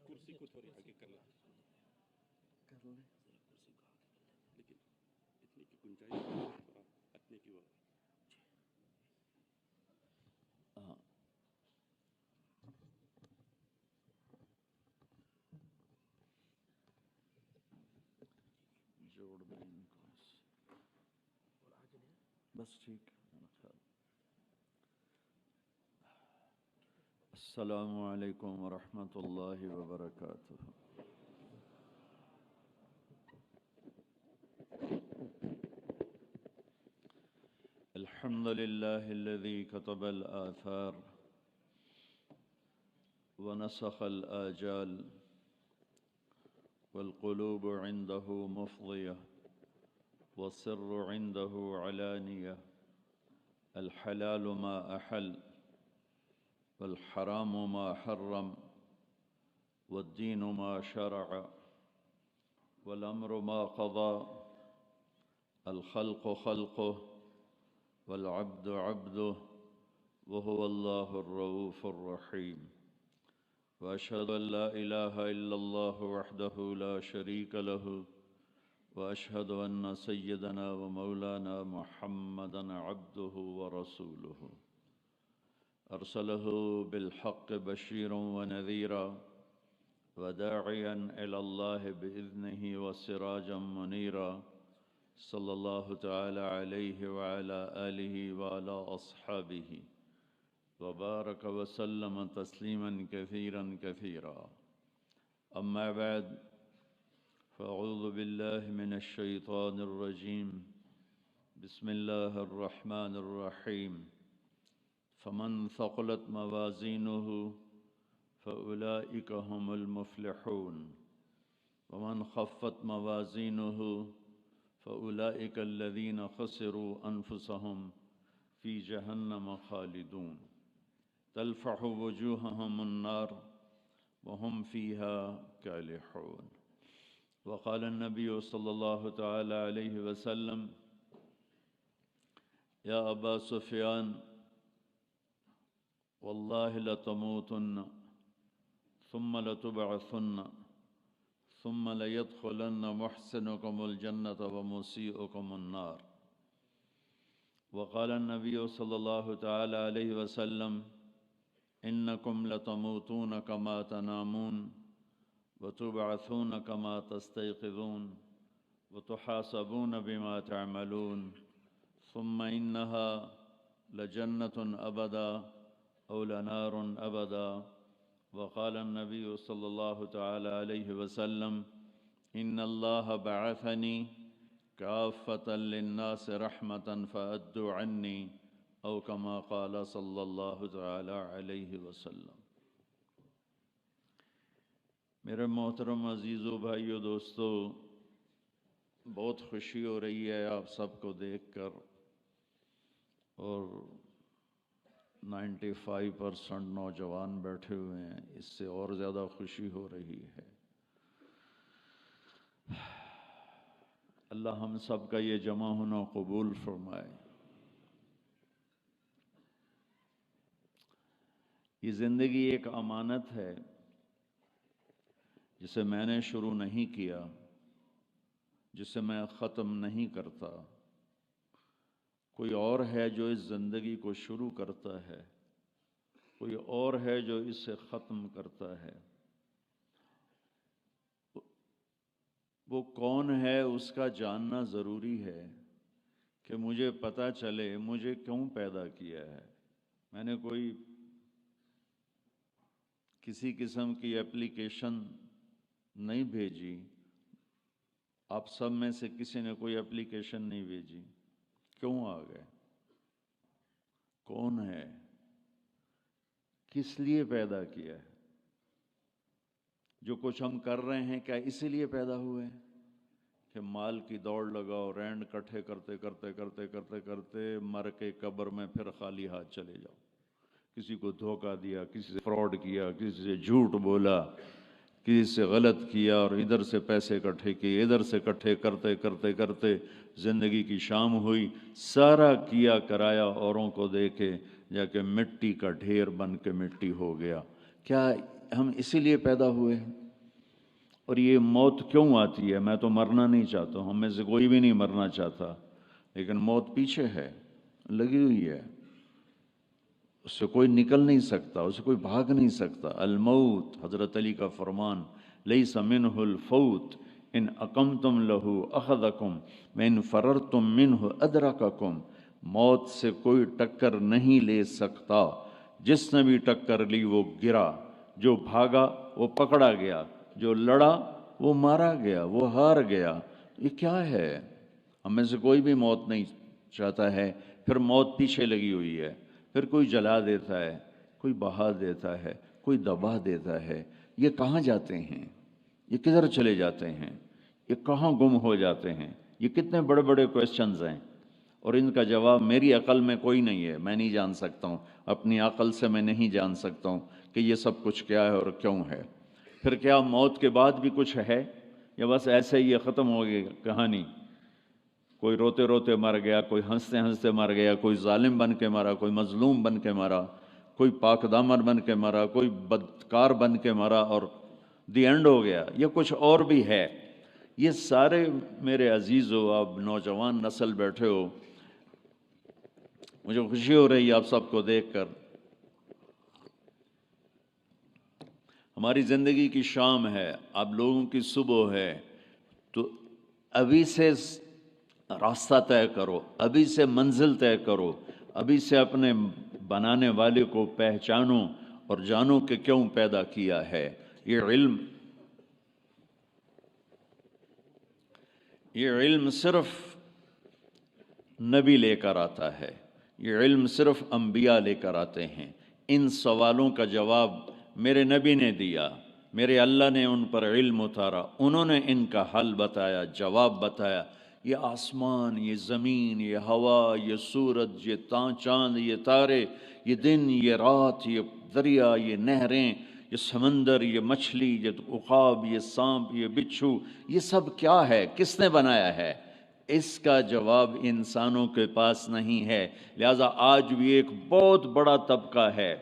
کرسی کو تھوڑی آگے کر لیں، لیکن اتنی کی گنجائش تھوڑا اتنے کی وہ جوڑ دیں ان کو بس ٹھیک ہے۔ السلام علیکم ورحمۃ اللہ وبرکاتہ۔ الحمد لله الذي كتب الآثار ونسخ الآجال والقلوب عنده مفضية والسر عنده علانية، الحلال ما أحل والحرام ما حرم والدين ما شرع والأمر ما قضى، الخلق خلقه والعبد عبده وهو الله الرؤوف الرحيم، وأشهد أن لا إله إلا الله وحده لا شريك له، وأشهد أن سيدنا ومولانا محمدًا عبده ورسوله، أرسله بالحق بشيرا ونذيرا وداعيا إلى الله بإذنه وسراجا منيرا، صلى الله تعالى عليه وعلى آله وعلى أصحابه وبارك وسلم تسليما كثيرا كثيرا، أما بعد، فأعوذ بالله من الشيطان الرجيم، بسم الله الرحمن الرحيم، فمن ثقلت موازينه فأولئك هم المفلحون، ومن خفت موازينه فأولئك الذين خسروا أنفسهم في جهنم خالدون، تلفح وجوههم النار وهم فيها كالحون، وقال النبي صلى الله تعالى عليه وسلم: يا أبا سفيان، والله لتموتن ثم لتبعثن ثم ليدخلن محسنكم الجنة ومسيئكم النار، وقال النبي صلى الله تعالى عليه وسلم: إنكم لتموتون كما تنامون وتبعثون كما تستيقظون وتحاسبون بما تعملون، ثم إنها لجنة أبدا أو لنار أبدا، وقال النبي صلى الله تعالى عليه وسلم: إن الله بعثني كافة للناس رحمة فأدوا عني، أو كما قال صلى الله تعالى عليه وسلم۔ میرے محترم عزیزو، بھائیو، دوستو، بہت خوشی ہو رہی ہے آپ سب کو دیکھ کر، اور 95% نوجوان بیٹھے ہوئے ہیں، اس سے اور زیادہ خوشی ہو رہی ہے۔ اللہ ہم سب کا یہ جمع ہونا قبول فرمائے۔ یہ زندگی ایک امانت ہے جسے میں نے شروع نہیں کیا، جسے میں ختم نہیں کرتا۔ کوئی اور ہے جو اس زندگی کو شروع کرتا ہے، کوئی اور ہے جو اسے ختم کرتا ہے۔ وہ کون ہے، اس کا جاننا ضروری ہے کہ مجھے پتہ چلے مجھے کیوں پیدا کیا ہے۔ میں نے کوئی کسی قسم کی اپلیکیشن نہیں بھیجی، آپ سب میں سے کسی نے کوئی اپلیکیشن نہیں بھیجی، کیوں آ گئے؟ کون ہے؟ کس لیے پیدا کیا ہے؟ جو کچھ ہم کر رہے ہیں کیا اسی لیے پیدا ہوئے ہیں کہ مال کی دوڑ لگاؤ، رینڈ کٹھے کرتے کرتے کرتے کرتے کرتے مر کے قبر میں پھر خالی ہاتھ چلے جاؤ؟ کسی کو دھوکہ دیا، کسی سے فراڈ کیا، کسی سے جھوٹ بولا، کسی سے غلط کیا، اور ادھر سے پیسے اکٹھے کیے، ادھر سے اکٹھے کرتے کرتے کرتے زندگی کی شام ہوئی، سارا کیا کرایا اوروں کو دے کے جا کے مٹی کا ڈھیر بن کے مٹی ہو گیا۔ کیا ہم اسی لیے پیدا ہوئے ہیں؟ اور یہ موت کیوں آتی ہے؟ میں تو مرنا نہیں چاہتا ہوں، ہم میں سے کوئی بھی نہیں مرنا چاہتا، لیکن موت پیچھے ہے، لگی ہوئی ہے، اس سے کوئی نکل نہیں سکتا، اس سے کوئی بھاگ نہیں سکتا۔ الموت، حضرت علی کا فرمان، لیس منہ الفوت ان اقمتم لہ اخذکم وان فررتم منہ ادرککم۔ موت سے کوئی ٹکر نہیں لے سکتا، جس نے بھی ٹکر لی وہ گرا، جو بھاگا وہ پکڑا گیا، جو لڑا وہ مارا گیا، وہ ہار گیا۔ یہ کیا ہے؟ ہم میں سے کوئی بھی موت نہیں چاہتا ہے، پھر موت پیچھے لگی ہوئی ہے، پھر کوئی جلا دیتا ہے، کوئی بہا دیتا ہے، کوئی دبا دیتا ہے۔ یہ کہاں جاتے ہیں؟ یہ کدھر چلے جاتے ہیں؟ یہ کہاں گم ہو جاتے ہیں؟ یہ کتنے بڑے بڑے کویسچنز ہیں، اور ان کا جواب میری عقل میں کوئی نہیں ہے، میں نہیں جان سکتا ہوں، اپنی عقل سے میں نہیں جان سکتا ہوں کہ یہ سب کچھ کیا ہے اور کیوں ہے۔ پھر کیا موت کے بعد بھی کچھ ہے، یا بس ایسے ہی یہ ختم ہو گئی کہانی؟ کوئی روتے روتے مر گیا، کوئی ہنستے ہنستے مر گیا، کوئی ظالم بن کے مرا، کوئی مظلوم بن کے مرا، کوئی پاک دامن بن کے مرا، کوئی بدکار بن کے مرا، اور دی اینڈ ہو گیا؟ یہ کچھ اور بھی ہے؟ یہ سارے میرے عزیزو، آپ نوجوان نسل بیٹھے ہو، مجھے خوشی ہو رہی ہے آپ سب کو دیکھ کر۔ ہماری زندگی کی شام ہے، آپ لوگوں کی صبح ہے، تو ابھی سے راستہ طے کرو، ابھی سے منزل طے کرو، ابھی سے اپنے بنانے والے کو پہچانو اور جانو کہ کیوں پیدا کیا ہے۔ یہ علم صرف نبی لے کر آتا ہے، یہ علم صرف انبیاء لے کر آتے ہیں۔ ان سوالوں کا جواب میرے نبی نے دیا، میرے اللہ نے ان پر علم اتارا، انہوں نے ان کا حل بتایا، جواب بتایا۔ یہ آسمان، یہ زمین، یہ ہوا، یہ سورج، یہ چاند، یہ تارے، یہ دن، یہ رات، یہ دریا، یہ نہریں، یہ سمندر، یہ مچھلی، یہ عقاب، یہ سانپ، یہ بچھو، یہ سب کیا ہے؟ کس نے بنایا ہے؟ اس کا جواب انسانوں کے پاس نہیں ہے۔ لہذا آج بھی ایک بہت بڑا طبقہ ہے،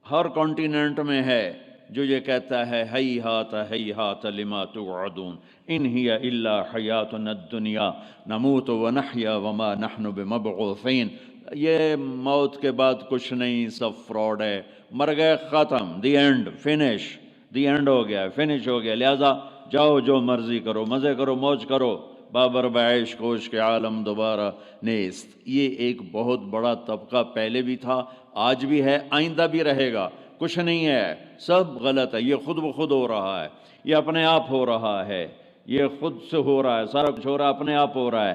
ہر کانٹیننٹ میں ہے، جو یہ کہتا ہے ہیہات لما توعدون ان ہی الا حیاتنا الدنیا نموت ونحیا وما نحن بمبعوثین۔ یہ موت کے بعد کچھ نہیں، سب فراڈ ہے، مر گئے، ختم، the end, finish, the end ہو گیا، فنش ہو گیا۔ لہذا جاؤ جو مرضی کرو، مزے کرو، موج کرو، بابر بعیش کوش کے عالم دوبارہ نیست۔ یہ ایک بہت بڑا طبقہ پہلے بھی تھا، آج بھی ہے، آئندہ بھی رہے گا۔ کچھ نہیں ہے، سب غلط ہے، یہ خود بخود ہو رہا ہے، یہ اپنے آپ ہو رہا ہے، یہ خود سے ہو رہا ہے، سارا کچھ ہو رہا ہے، اپنے آپ ہو رہا ہے۔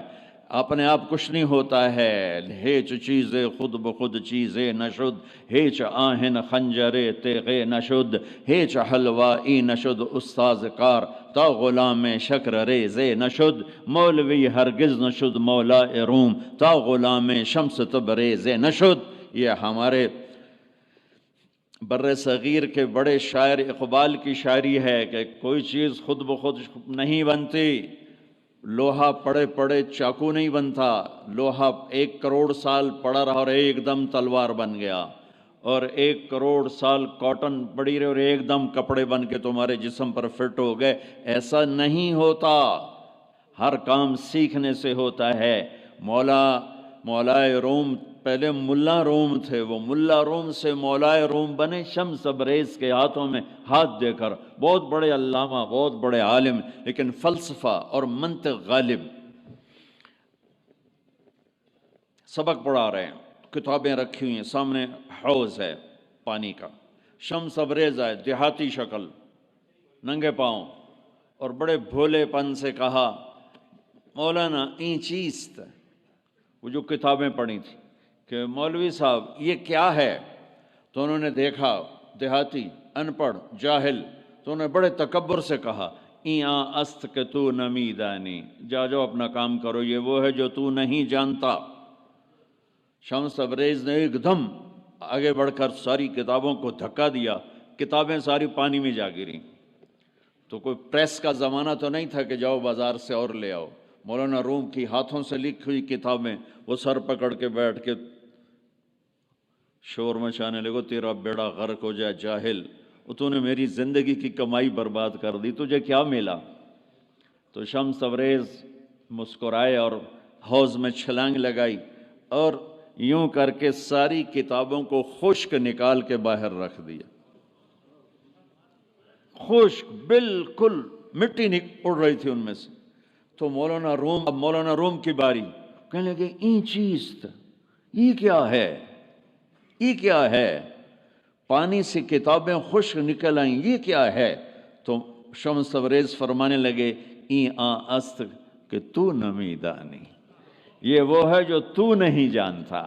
اپنے آپ کچھ نہیں ہوتا ہے، ہیچ چیزیں خود بخود چیزیں نشد، ہیچ آہن خنجرے تیغے نشد، ہیچ حلوائی نشد استاذ کار، تا غلام شکر ریزے نشد، مولوی ہرگز نشد مولا روم، تا غلام شمس تبریزے نشد۔ یہ ہمارے بر صغیر کے بڑے شاعر اقبال کی شاعری ہے کہ کوئی چیز خود بخود نہیں بنتی، لوہا پڑے پڑے چاقو نہیں بنتا، لوہا 1 کروڑ سال پڑا رہا اور ایک دم تلوار بن گیا، اور 1 کروڑ سال کاٹن پڑی رہی اور ایک دم کپڑے بن کے تمہارے جسم پر فٹ ہو گئے۔ ایسا نہیں ہوتا، ہر کام سیکھنے سے ہوتا ہے۔ مولائے روم پہلے ملا روم تھے، وہ ملا روم سے مولائے روم بنے شمس تبریز کے ہاتھوں میں ہاتھ دے کر، بہت بڑے علامہ، بہت بڑے عالم، لیکن فلسفہ اور منطق غالب۔ سبق پڑھا رہے ہیں، کتابیں رکھی ہوئی ہیں سامنے، حوض ہے پانی کا، شمس تبریز ہے، دیہاتی شکل، ننگے پاؤں، اور بڑے بھولے پن سے کہا مولانا این چیست، وہ جو کتابیں پڑھی تھی، کہ مولوی صاحب یہ کیا ہے؟ تو انہوں نے دیکھا دیہاتی، ان پڑھ، جاہل، تو انہوں نے بڑے تکبر سے کہا ایاں است کہ تو نمی دانی، جاؤ اپنا کام کرو، یہ وہ ہے جو تو نہیں جانتا۔ شمس تبریز نے ایک دم آگے بڑھ کر ساری کتابوں کو دھکا دیا، کتابیں ساری پانی میں جا گریں۔ تو کوئی پریس کا زمانہ تو نہیں تھا کہ جاؤ بازار سے اور لے آؤ، مولانا روم کی ہاتھوں سے لکھی ہوئی کتابیں وہ سر پکڑ کے بیٹھ کے شور مچانے لگو، تیرا بیڑا غرق ہو جائے جاہل، تو نے میری زندگی کی کمائی برباد کر دی، تجھے کیا ملا؟ تو شمس تبریز مسکرائے اور حوض میں چھلانگ لگائی اور یوں کر کے ساری کتابوں کو خشک نکال کے باہر رکھ دیا، خشک بالکل، مٹی اڑ رہی تھی ان میں سے۔ تو اب مولانا روم کی باری، کہنے لگے این چیز تھا، یہ کیا ہے، یہ کیا ہے؟ پانی سے کتابیں خشک نکل آئیں، یہ کیا ہے؟ تو شمس تبریز فرمانے لگے این است کہ تو نمی دانی، یہ وہ ہے جو تو نہیں جانتا۔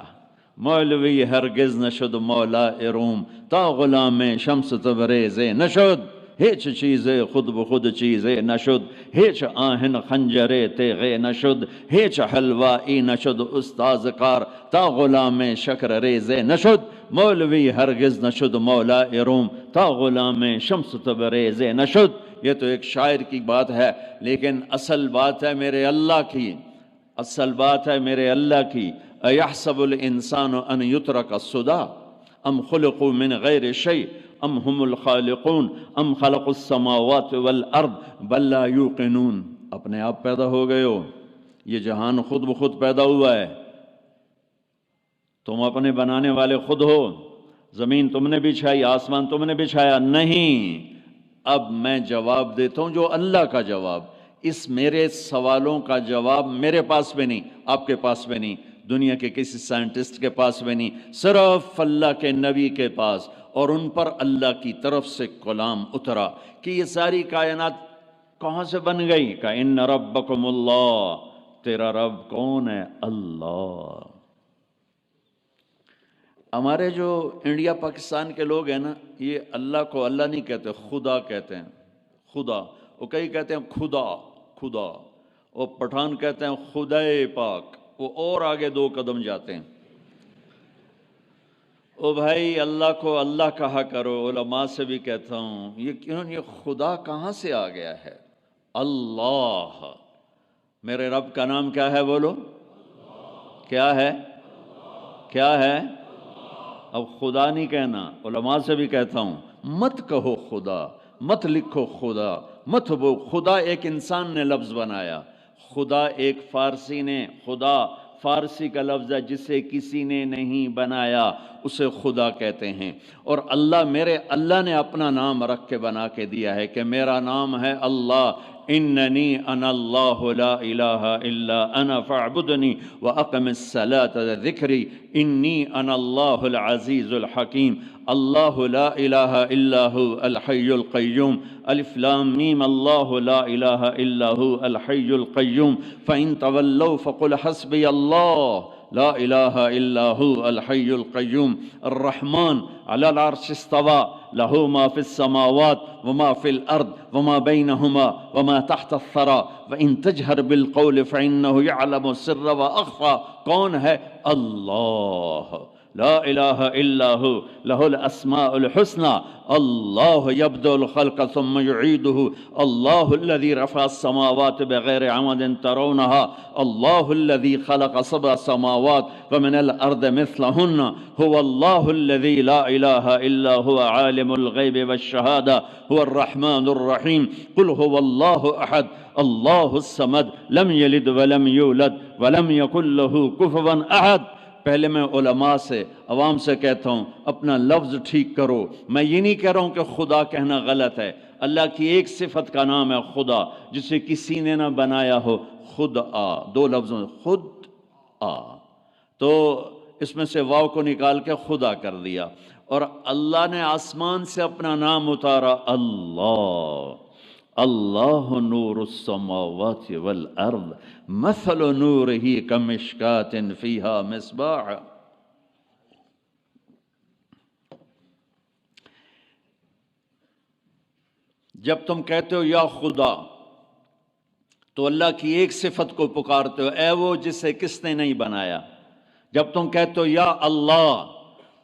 مولوی ہرگز نشد مولا روم تا غلام شمس تبریز نشد، ہیچ چیزے خود بخود چیزے نشد، ہیچ آہن خنجرے تیغے نشد، ہیچ حلوائی نشد استاز کار تا غلام شکر ریزے نشد، مولوی ہرگز نشد مولا روم تا غلام شمس تبریز نشد۔ یہ تو ایک شاعر کی بات ہے، لیکن اصل بات ہے میرے اللہ کی، اصل بات ہے میرے اللہ کی۔ ایحسب الانسان ان یترک السدی ام خلقوا من غیر شیء ام هم الخالقون ام خلقوا السماوات والارض بل لا یوقنون۔ اپنے آپ پیدا ہو گئے ہو، یہ جہان خود بخود پیدا ہوا ہے، تم اپنے بنانے والے خود ہو، زمین تم نے بچھائی، آسمان تم نے بچھایا نہیں۔ اب میں جواب دیتا ہوں جو اللہ کا جواب، اس میرے سوالوں کا جواب میرے پاس بھی نہیں، آپ کے پاس بھی نہیں، دنیا کے کسی سائنٹسٹ کے پاس بھی نہیں، صرف اللہ کے نبی کے پاس، اور ان پر اللہ کی طرف سے کلام اترا کہ یہ ساری کائنات کہاں سے بن گئی؟ کہ ان ربکم اللہ، تیرا رب کون ہے؟ اللہ۔ ہمارے جو انڈیا پاکستان کے لوگ ہیں نا، یہ اللہ کو اللہ نہیں کہتے، خدا کہتے ہیں، خدا۔ وہ کئی کہتے ہیں خدا خدا، اور پٹھان کہتے ہیں خدائے پاک، وہ اور آگے 2 قدم جاتے ہیں۔ او بھائی اللہ کو اللہ کہا کرو، علماء سے بھی کہتا ہوں، یہ خدا کہاں سے آ گیا ہے؟ اللہ۔ میرے رب کا نام کیا ہے؟ بولو کیا ہے؟ کیا ہے؟ اب خدا نہیں کہنا، علماء سے بھی کہتا ہوں مت کہو خدا، مت لکھو خدا، مت وہ خدا ایک انسان نے لفظ بنایا، خدا ایک فارسی نے، خدا فارسی کا لفظ ہے جسے کسی نے نہیں بنایا، اسے خدا کہتے ہیں۔ اور اللہ، میرے اللہ نے اپنا نام رکھ کے بنا کے دیا ہے کہ میرا نام ہے اللہ، اننی انا اللہ لا الہ الا انا فاعبدنی واقم الصلاۃ ذکری انی انا اللہ العزیز الحکیم۔ اللہ لا الہ الا هو الحی القیوم، الف لام میم، اللہ لا الہ الا هو الحی القیوم، فإن تولوا فقل حسبی اللہ لا الہ الا هو الحی القیوم۔ الرحمن علی العرش استوى، له ما في السماوات وما في الأرض وما بينهما وما تحت الثرى وإن تجهر بالقول فإنه يعلم السر وأخفى۔ کون ہے؟ اللہ، لا الہ الا هو له الاسماء الحسنى، اللہ یبدأ الخلق ثم يعيده، اللہ الذي رفع السماوات بغير عمد ترونها، اللہ الذي خلق 7 سماوات ومن الارض مثلهن، هو اللہ الذي لا الہ الا هو عالم الغیب والشہادہ، هو الرحمن الرحیم۔ قل هو اللہ احد اللہ الصمد لم یلد ولم یولد ولم یکن له کفوا احد۔ پہلے میں علماء سے، عوام سے کہتا ہوں اپنا لفظ ٹھیک کرو، میں یہ نہیں کہہ رہا ہوں کہ خدا کہنا غلط ہے، اللہ کی ایک صفت کا نام ہے خدا، جسے کسی نے نہ بنایا ہو، خود آ، 2 لفظوں خود آ، تو اس میں سے واو کو نکال کے خدا کر دیا، اور اللہ نے آسمان سے اپنا نام اتارا، اللہ، اللہ نور السماوات والارض مثل نورہ کمشکاۃ فیہا مصباح۔ جب تم کہتے ہو یا خدا تو اللہ کی ایک صفت کو پکارتے ہو، اے وہ جسے کس نے نہیں بنایا۔ جب تم کہتے ہو یا اللہ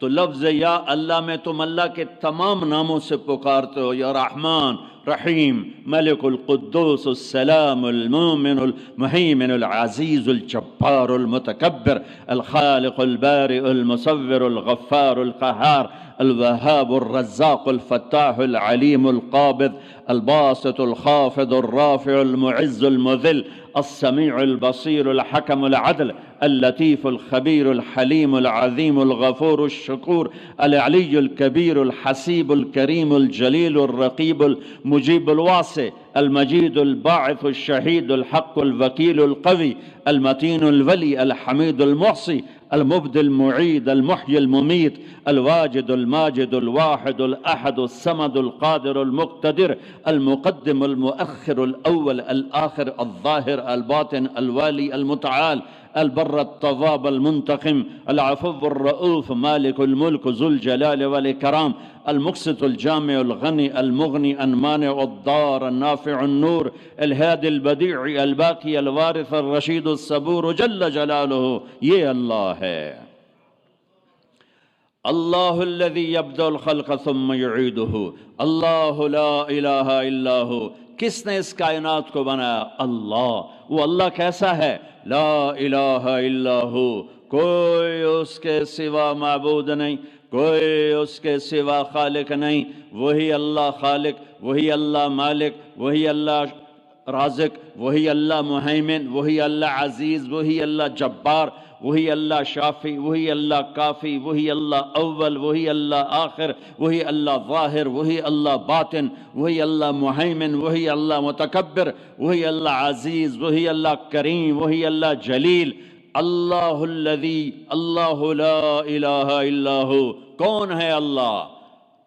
تو لفظ یا اللہ میں تم اللہ کے تمام ناموں سے پکارتے ہو، یا رحمان، رحیم، ملک القدوس، السلام، المؤمن، المهيمن، العزيز، الجبار، المتكبر، الخالق، البارئ، المصور، الغفار، القهار، الوهاب، الرزاق، الفتاح، العليم، القابض، الباسط، الخافض، الرافع، المعز، المذل، السميع، البصير، الحكم، العدل، اللطيف، الخبير، الحليم، العظيم، الغفور، الشكور، العلي الكبير، الحسيب، الكريم، الجليل، الرقيب، المجيب، الواسع، المجيد، الباعث، الشهيد، الحق، الوكيل، القوي، المتين، الولي، الحميد، المحصي، المبدي، المعيد، المحيي، المميت، الواجد، الماجد، الواحد، الأحد، الصمد، القادر، المقتدر، المقدم، المؤخر، الأول، الآخر، الظاهر، الباطن، الوالي، المتعال، البر، التواب، المنتقم، العفو، الرؤوف، مالك الملك، ذو الجلال والإكرام، المقسط، الجامع، الغني، المغني، المانع، الضار، النافع، النور، الهادي، البديع، الباقي، الوارث، الرشيد، الصبور، جل جلالہ. یہ اللہ ہے. اللہ الذی یبدأ الخلق ثم یعیدہ، اللہ لا الہ الا ہو. کس نے اس کائنات کو بنایا؟ اللہ. وہ اللہ کیسا ہے؟ لا الہ الا ہو، کوئی اس کے سوا معبود نہیں، کوئی اس کے سوا خالق نہیں. وہی اللہ خالق، وہی اللہ مالک، وہی اللہ رازق، وہی اللہ مہیمن، وہی اللہ عزیز، وہی اللہ جبار، وہی اللہ شافی، وہی اللہ کافی، وہی اللہ اول، وہی اللہ آخر، وہی اللہ ظاہر، وہی اللہ باطن، وہی اللہ مہیمن، وہی اللہ متکبر، وہی اللہ عزیز، وہی اللہ کریم، وہی اللہ جلیل. اللہ الذی، اللہ لا الہ الا ہو. کون ہے اللہ؟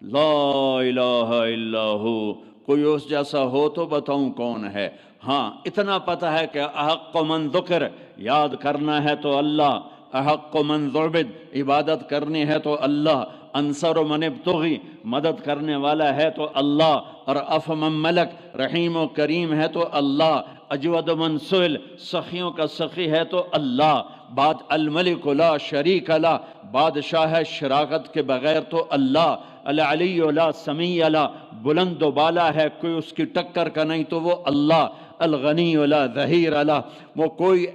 لا الہ الا ہو. کوئی اس جیسا ہو تو بتاؤں کون ہے؟ ہاں اتنا پتہ ہے کہ احق من ذکر، یاد کرنا ہے تو اللہ. احق من ذعبد، عبادت کرنی ہے تو اللہ. انصر من ابتغی، مدد کرنے والا ہے تو اللہ. اور اف من ملک، رحیم و کریم ہے تو اللہ. اجود من سئل، سخیوں کا سخی ہے تو اللہ. بعد الملک لا شریک لا، بادشاہ ہے شراکت کے بغیر تو اللہ. العلی لا سمیع لا، بلند و بالا ہے کوئی اس کی ٹکر کا نہیں تو وہ اللہ. الغنی لا ظہیر لا، وہ کوئی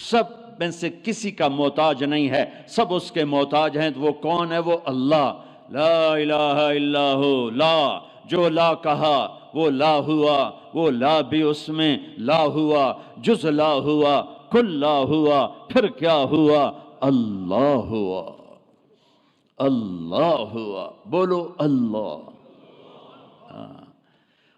سب میں سے کسی کا محتاج نہیں ہے، سب اس کے محتاج ہیں. وہ کون ہے؟ وہ اللہ. لا الہ الا ہو. لا، جو لا کہا وہ لا ہوا، وہ لا بھی اس میں لا ہوا، جز لا ہوا، کل لا ہوا، پھر کیا ہوا؟ اللہ ہوا. اللہ ہوا. بولو اللہ.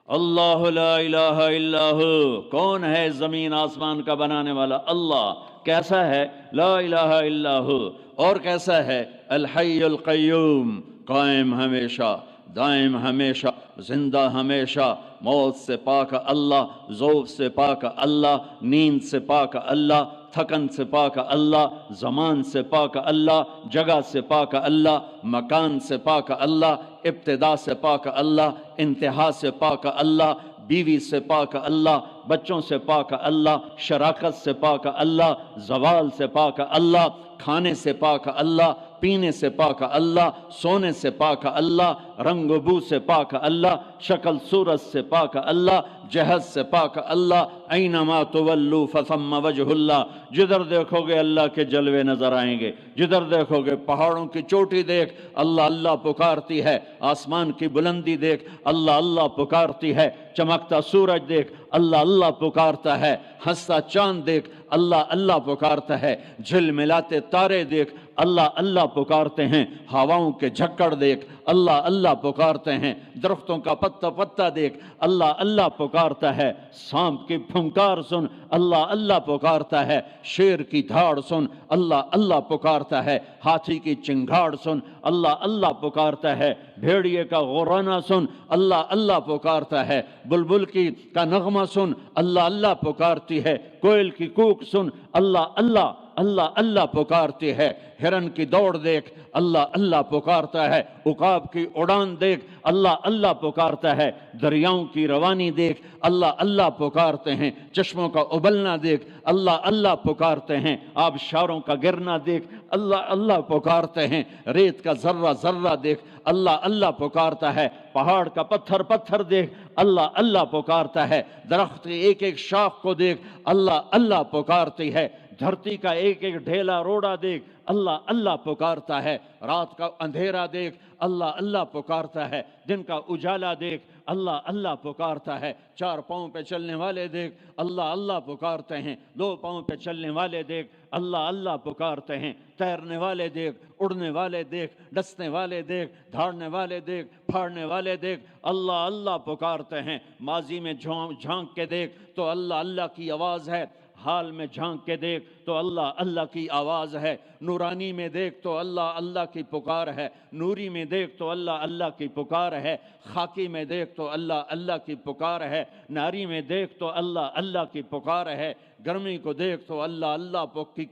اللہ لا الہ الا ہو. کون ہے زمین آسمان کا بنانے والا؟ اللہ. کیسا ہے؟ لا الہ الا ہو. اور کیسا ہے؟ الحی القیوم، قائم ہمیشہ، دائم ہمیشہ، زندہ ہمیشہ. موت سے پاک اللہ، ذوف سے پاک اللہ، نیند سے پاک اللہ، تھکن سے پاک اللہ، زمان سے پاک اللہ، جگہ سے پاک اللہ، مکان سے پاک اللہ، ابتدا سے پاک اللہ، انتہا سے پاک اللہ، بیوی سے پاک اللہ، بچوں سے پاک اللہ، شراکت سے پاک اللہ، زوال سے پاک اللہ، کھانے سے پاک اللہ، پینے سے پاک اللہ، سونے سے پاک اللہ، رنگ و بو سے پاک اللہ، شکل صورت سے پاک اللہ، جہد سے پاک اللہ. اینما تولوا فثم وجہ اللہ. جدھر دیکھو گے اللہ کے جلوے نظر آئیں گے. جدھر دیکھو گے پہاڑوں کی چوٹی دیکھ، اللہ اللہ پکارتی ہے. آسمان کی بلندی دیکھ، اللہ اللہ پکارتی ہے. چمکتا سورج دیکھ، اللہ اللہ پکارتا ہے. ہنستا چاند دیکھ، اللہ اللہ پکارتا ہے. جھلملاتے تارے دیکھ، اللہ اللہ پکارتے ہیں. ہواؤں کے جھکڑ دیکھ، اللہ اللہ پکارتے ہیں. درختوں کا پتا پتا دیکھ، اللہ اللہ پکارتا ہے. سانپ کی پھنکار سن، اللہ اللہ پکارتا ہے. شیر کی دھاڑ سن، اللہ اللہ پکارتا ہے. ہاتھی کی چنگھاڑ سن، اللہ اللہ پکارتا ہے. بھیڑیے کا غرانہ سن، اللہ اللہ پکارتا ہے. بلبل کا نغمہ سن، اللہ اللہ پکارتی ہے. کوئل کی کوک سن، اللہ اللہ اللہ اللہ پکارتی ہے، ہرن کی دوڑ دیکھ اللہ اللہ پکارتا ہے، عقاب کی اڑان دیکھ اللہ اللہ پکارتا ہے، دریاؤں کی روانی دیکھ اللہ اللہ پکارتے ہیں، چشموں کا ابلنا دیکھ اللہ اللہ پکارتے ہیں، آبشاروں کا گرنا دیکھ اللہ اللہ پکارتے ہیں، ریت کا ذرہ ذرہ دیکھ اللہ اللہ پکارتا ہے، پہاڑ کا پتھر پتھر دیکھ اللہ اللہ پکارتا ہے، درخت کی ایک ایک شاخ کو دیکھ اللہ اللہ پکارتی ہے، دھرتی کا ایک ایک ڈھیلا روڑا دیکھ اللہ اللہ پکارتا ہے، رات کا اندھیرا دیکھ اللہ اللہ پکارتا ہے، دن کا اجالا دیکھ اللہ اللہ پکارتا ہے، چار پاؤں پہ چلنے والے دیکھ اللہ اللہ پکارتے ہیں، دو پاؤں پہ چلنے والے دیکھ اللہ اللہ پکارتے ہیں، تیرنے والے دیکھ، اڑنے والے دیکھ، ڈسنے والے دیکھ، دھاڑنے والے دیکھ، پھاڑنے والے دیکھ اللہ اللہ پکارتے ہیں، ماضی میں جھانک کے دیکھ تو اللہ اللہ کی آواز ہے، حال میں جھانک کے دیکھ تو اللہ اللہ کی آواز ہے، نورانی میں دیکھ تو اللہ اللہ کی پکار ہے، نوری میں دیکھ تو اللہ اللہ کی پکار ہے، خاکی میں دیکھ تو اللہ اللہ کی پکار ہے، ناری میں دیکھ تو اللہ اللہ کی پکار ہے، گرمی کو دیکھ تو اللہ اللہ کی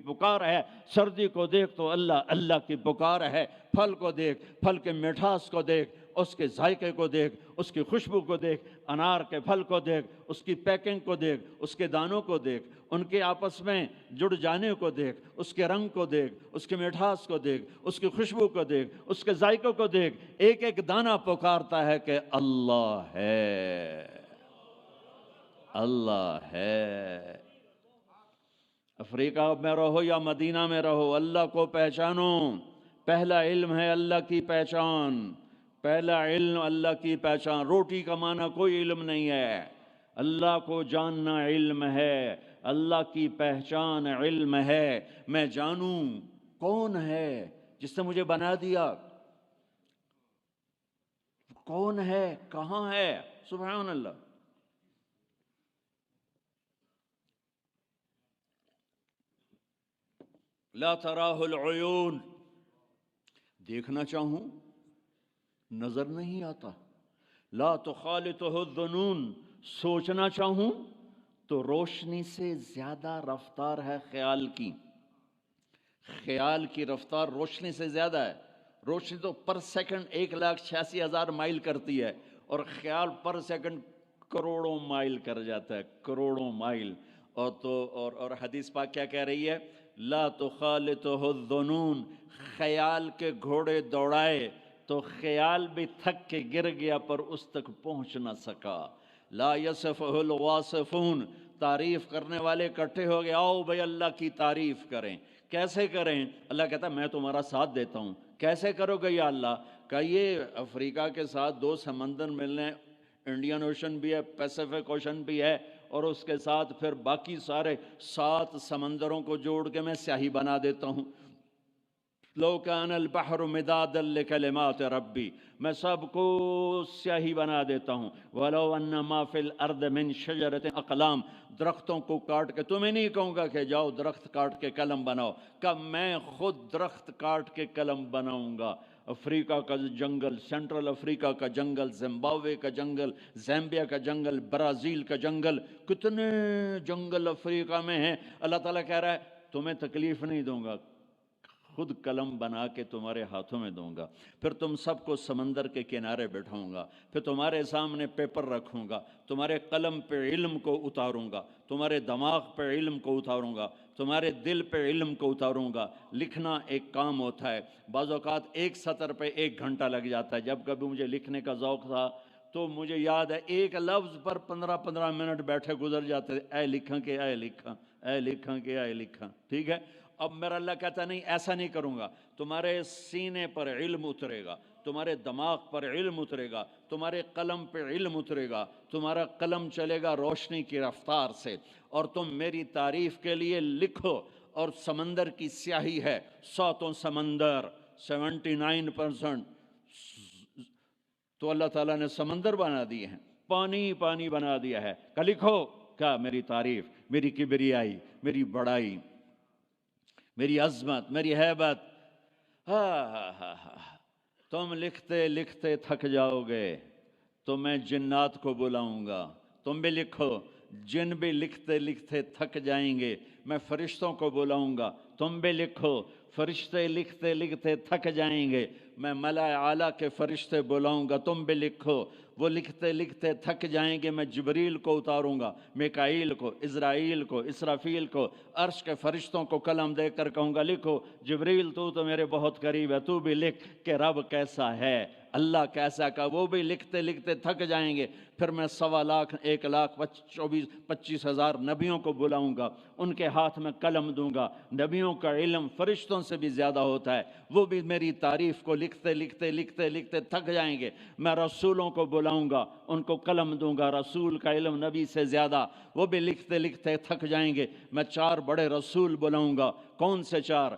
پکار ہے، سردی کو دیکھ تو اللہ اللہ کی پکار ہے، پھل کو دیکھ، پھل کے مٹھاس کو دیکھ، اس کے ذائقے کو دیکھ، اس کی خوشبو کو دیکھ، انار کے پھل کو دیکھ، اس کی پیکنگ کو دیکھ، اس کے دانوں کو دیکھ، ان کے آپس میں جڑ جانے کو دیکھ، اس کے رنگ کو دیکھ، اس کے مٹھاس کو دیکھ، اس کی خوشبو کو دیکھ، اس کے ذائقوں کو دیکھ، ایک ایک دانہ پکارتا ہے کہ اللہ ہے، اللہ ہے۔ افریقہ میں رہو یا مدینہ میں رہو، اللہ کو پہچانو، پہلا علم ہے اللہ کی پہچان، پہلا علم اللہ کی پہچان، روٹی کمانا کوئی علم نہیں ہے، اللہ کو جاننا علم ہے، اللہ کی پہچان علم ہے، میں جانوں کون ہے جس نے مجھے بنا دیا، کون ہے، کہاں ہے، سبحان اللہ۔ لا تراہ العیون، دیکھنا چاہوں نظر نہیں آتا، لا تخالطہ الظنون، سوچنا چاہوں تو روشنی سے زیادہ رفتار ہے خیال کی، خیال کی رفتار روشنی سے زیادہ ہے، روشنی تو پر سیکنڈ 1,86,000 مائل کرتی ہے، اور خیال پر سیکنڈ کروڑوں مائل کر جاتا ہے، کروڑوں مائل۔ اور حدیث پاک کیا کہہ رہی ہے؟ لا تخالطہ الظنون، خیال کے گھوڑے دوڑائے تو خیال بھی تھک کے گر گیا پر اس تک پہنچ نہ سکا۔ لا یصفہ الواصفون، تعریف کرنے والے اکٹھے ہو گئے، آؤ بھائی اللہ کی تعریف کریں، کیسے کریں؟ اللہ کہتا ہے میں تمہارا ساتھ دیتا ہوں، کیسے کرو گے یا اللہ؟ کہ یہ افریقہ کے ساتھ 2 سمندر ملنے، انڈین اوشن بھی ہے، پیسیفک اوشن بھی ہے، اور اس کے ساتھ پھر باقی سارے 7 سمندروں کو جوڑ کے میں سیاہی بنا دیتا ہوں، لو کان البحر مدادا لکلمات ربی، میں سب کو سیاہی بنا دیتا ہوں، ولو ان ما فی الارض من شجرۃ اقلام، درختوں کو کاٹ کے، تمہیں نہیں کہوں گا کہ جاؤ درخت کاٹ کے قلم بناؤ، کہ میں خود درخت کاٹ کے قلم بناؤں گا۔ افریقہ کا جنگل، سینٹرل افریقہ کا جنگل، زمبابوے کا جنگل، زامبیا کا جنگل، برازیل کا جنگل، کتنے جنگل افریقہ میں ہیں، اللہ تعالیٰ کہہ رہا ہے تمہیں تکلیف نہیں دوں گا، خود قلم بنا کے تمہارے ہاتھوں میں دوں گا، پھر تم سب کو سمندر کے کنارے بٹھاؤں گا، پھر تمہارے سامنے پیپر رکھوں گا، تمہارے قلم پہ علم کو اتاروں گا، تمہارے دماغ پہ علم کو اتاروں گا، تمہارے دل پہ علم کو اتاروں گا۔ لکھنا ایک کام ہوتا ہے، بعض اوقات ایک سطر پہ 1 گھنٹہ لگ جاتا ہے، جب کبھی مجھے لکھنے کا ذوق تھا تو مجھے یاد ہے ایک لفظ پر 15 منٹ بیٹھے گزر جاتے تھے، اے لکھاں کہ اے لکھاں، اے لکھاں کہ اے لکھاں، ٹھیک ہے؟ اب میرا اللہ کہتا نہیں ایسا نہیں کروں گا، تمہارے سینے پر علم اترے گا، تمہارے دماغ پر علم اترے گا، تمہارے قلم پہ علم اترے گا، تمہارا قلم چلے گا روشنی کی رفتار سے، اور تم میری تعریف کے لیے لکھو۔ اور سمندر کی سیاہی ہے، 100 سمندر، 79%، تو اللہ تعالیٰ نے سمندر بنا دیے ہیں، پانی پانی بنا دیا ہے، کہ لکھو کیا میری تعریف، میری کبریائی، میری بڑائی، میری عظمت، میری ہیبت۔ تم لکھتے لکھتے تھک جاؤ گے تو میں جنات کو بلاؤں گا، تم بھی لکھو، جن بھی لکھتے لکھتے تھک جائیں گے میں فرشتوں کو بلاؤں گا تم بھی لکھو، فرشتے لکھتے لکھتے تھک جائیں گے میں ملائے اعلیٰ کے فرشتے بلاؤں گا تم بھی لکھو، وہ لکھتے لکھتے تھک جائیں گے میں جبریل کو اتاروں گا، میکائیل کو، اسرائیل کو، اسرافیل کو، عرش کے فرشتوں کو قلم دے کر کہوں گا لکھو، جبریل تو میرے بہت قریب ہے تو بھی لکھ کہ رب کیسا ہے، اللہ کیسا کا، وہ بھی لکھتے لکھتے تھک جائیں گے۔ پھر میں 1,25,000 نبیوں کو بلاؤں گا، ان کے ہاتھ میں قلم دوں گا، نبیوں کا علم فرشتوں سے بھی زیادہ ہوتا ہے، وہ بھی میری تعریف کو لکھتے لکھتے لکھتے لکھتے تھک جائیں گے۔ میں رسولوں کو بلاؤں گا، ان کو قلم دوں گا، رسول کا علم نبی سے زیادہ، وہ بھی لکھتے لکھتے تھک جائیں گے۔ میں 4 بڑے رسول بلاؤں گا، کون سے 4؟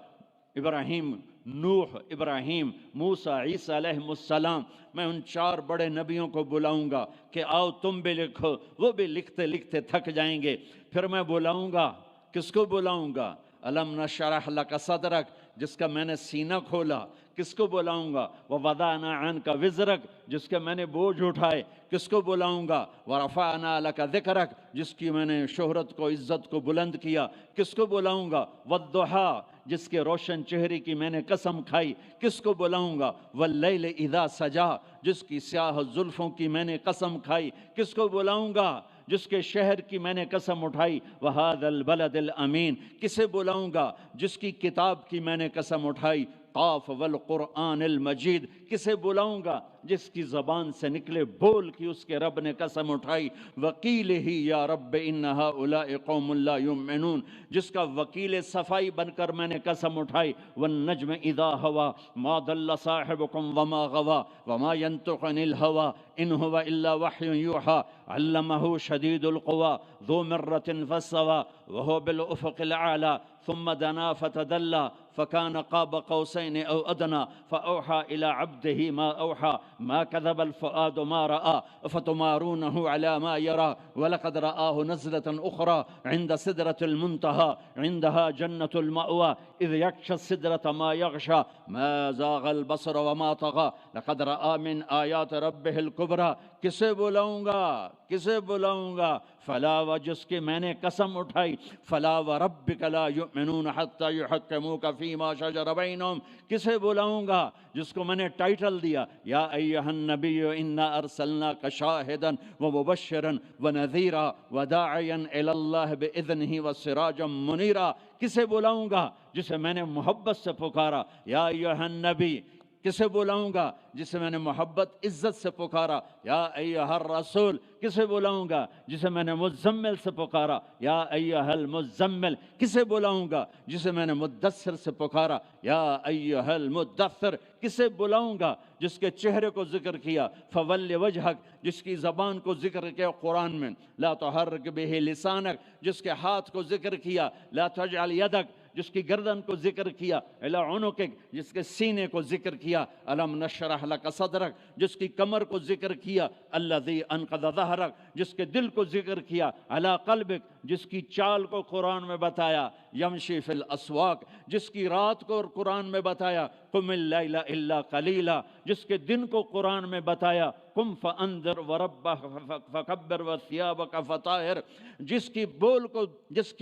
ابراہیم، نوح، ابراہیم، موسیٰ، عیسیٰ علیہ السلام، میں ان 4 بڑے نبیوں کو بلاؤں گا کہ آؤ تم بھی لکھو، وہ بھی لکھتے لکھتے تھک جائیں گے۔ پھر میں بلاؤں گا، کس کو بلاؤں گا؟ الم نشرح لک صدرک، جس کا میں نے سینہ کھولا، کس کو بلاؤں گا؟ ووضعنا عنک وزرک، جس کے میں نے بوجھ اٹھائے، کس کو بلاؤں گا؟ ورفعنا لک ذکرک، جس کی میں نے شہرت کو، عزت کو بلند کیا، کس کو بلاؤں گا؟ والضحیٰ، جس کے روشن چہرے کی میں نے قسم کھائی، کس کو بلاؤں گا؟ واللیل اذا سجا، جس کی سیاہ زلفوں کی میں نے قسم کھائی، کس کو بلاؤں گا؟ جس کے شہر کی میں نے قسم اٹھائی، وہذا البلد الامین، کسے بلاؤں گا؟ جس کی کتاب کی میں نے قسم اٹھائی، قاف والقرآن المجید، کسے بلاؤں گا؟ جس کی زبان سے نکلے بول کی اس کے رب نے قسم اٹھائی، وکیل ہی یا رب ان ہؤلاء قوم لا یؤمنون، جس کا وکیل صفائی بن کر میں نے قسم اٹھائی، والنجم اذا ہوا ما ضل صاحبکم وما غوا وما ينطق عن الہوا ان هو الا وحی یوحی علمہ شدید القوی ذو مرۃ فاستوی وهو بالافق الاعلی ثم دنا فتدلى فكان قاب قوسين أو أدنى فأوحى إلى عبده ما أوحى ما كذب الفؤاد ما رأى أفتمارونه على ما يرى ولقد رآه نزلة أخرى عند سدرة المنتهى عندها جنة المأوى إذ يغشى السدرة ما يغشى ما زاغ البصر وما طغى لقد رأى من آيات ربه الكبرى، کسے بلاؤں گا؟ کسے بلاؤں گا؟ فلا و، جس کی میں نے قسم اٹھائی، فلا وربک لا یؤمنون حتی یحکموک فیما شجر بینہم، کسے بلاؤں گا؟ جس کو میں نے ٹائٹل دیا یا ایہا النبی انا ارسلناک شاہدا ومبشرا ونذیرا وداعیا الی اللہ باذنہ وسراجا منیرا، کسے بلاؤں گا؟ جسے میں نے محبت سے پکارا یا ایہا النبی، کسے بلاؤں گا؟ جسے میں نے محبت عزت سے پکارا یا ایہا الرسول، کسے بلاؤں گا؟ جسے میں نے مزمل سے پکارا یا ایہا المزمل، کسے بلاؤں گا؟ جسے میں نے مدثر سے پکارا یا ایہا المدثر، کسے بلاؤں گا؟ جس کے چہرے کو ذکر کیا فول وجہک، جس کی زبان کو ذکر کیا قرآن میں لا تحرک بہ لسانک، جس کے ہاتھ کو ذکر کیا لا تجعل یدک، جس کی گردن کو ذکر کیا الی عنقک، جس کے سینے کو ذکر کیا الم نشرح لک صدرک، جس کی کمر کو ذکر کیا الذی انقض ظہرک، جس کے دل کو ذکر کیا علی قلبک، جس کی چال کو قرآن میں بتایا یمشی فی الاسواق، جس کی رات کو قرآن میں بتایا قم اللیل الا قلیلا، جس کے دن کو قرآن میں بتایا قم فانذر وربک فکبر وثیابک فطہر، جس کی بول کو، جس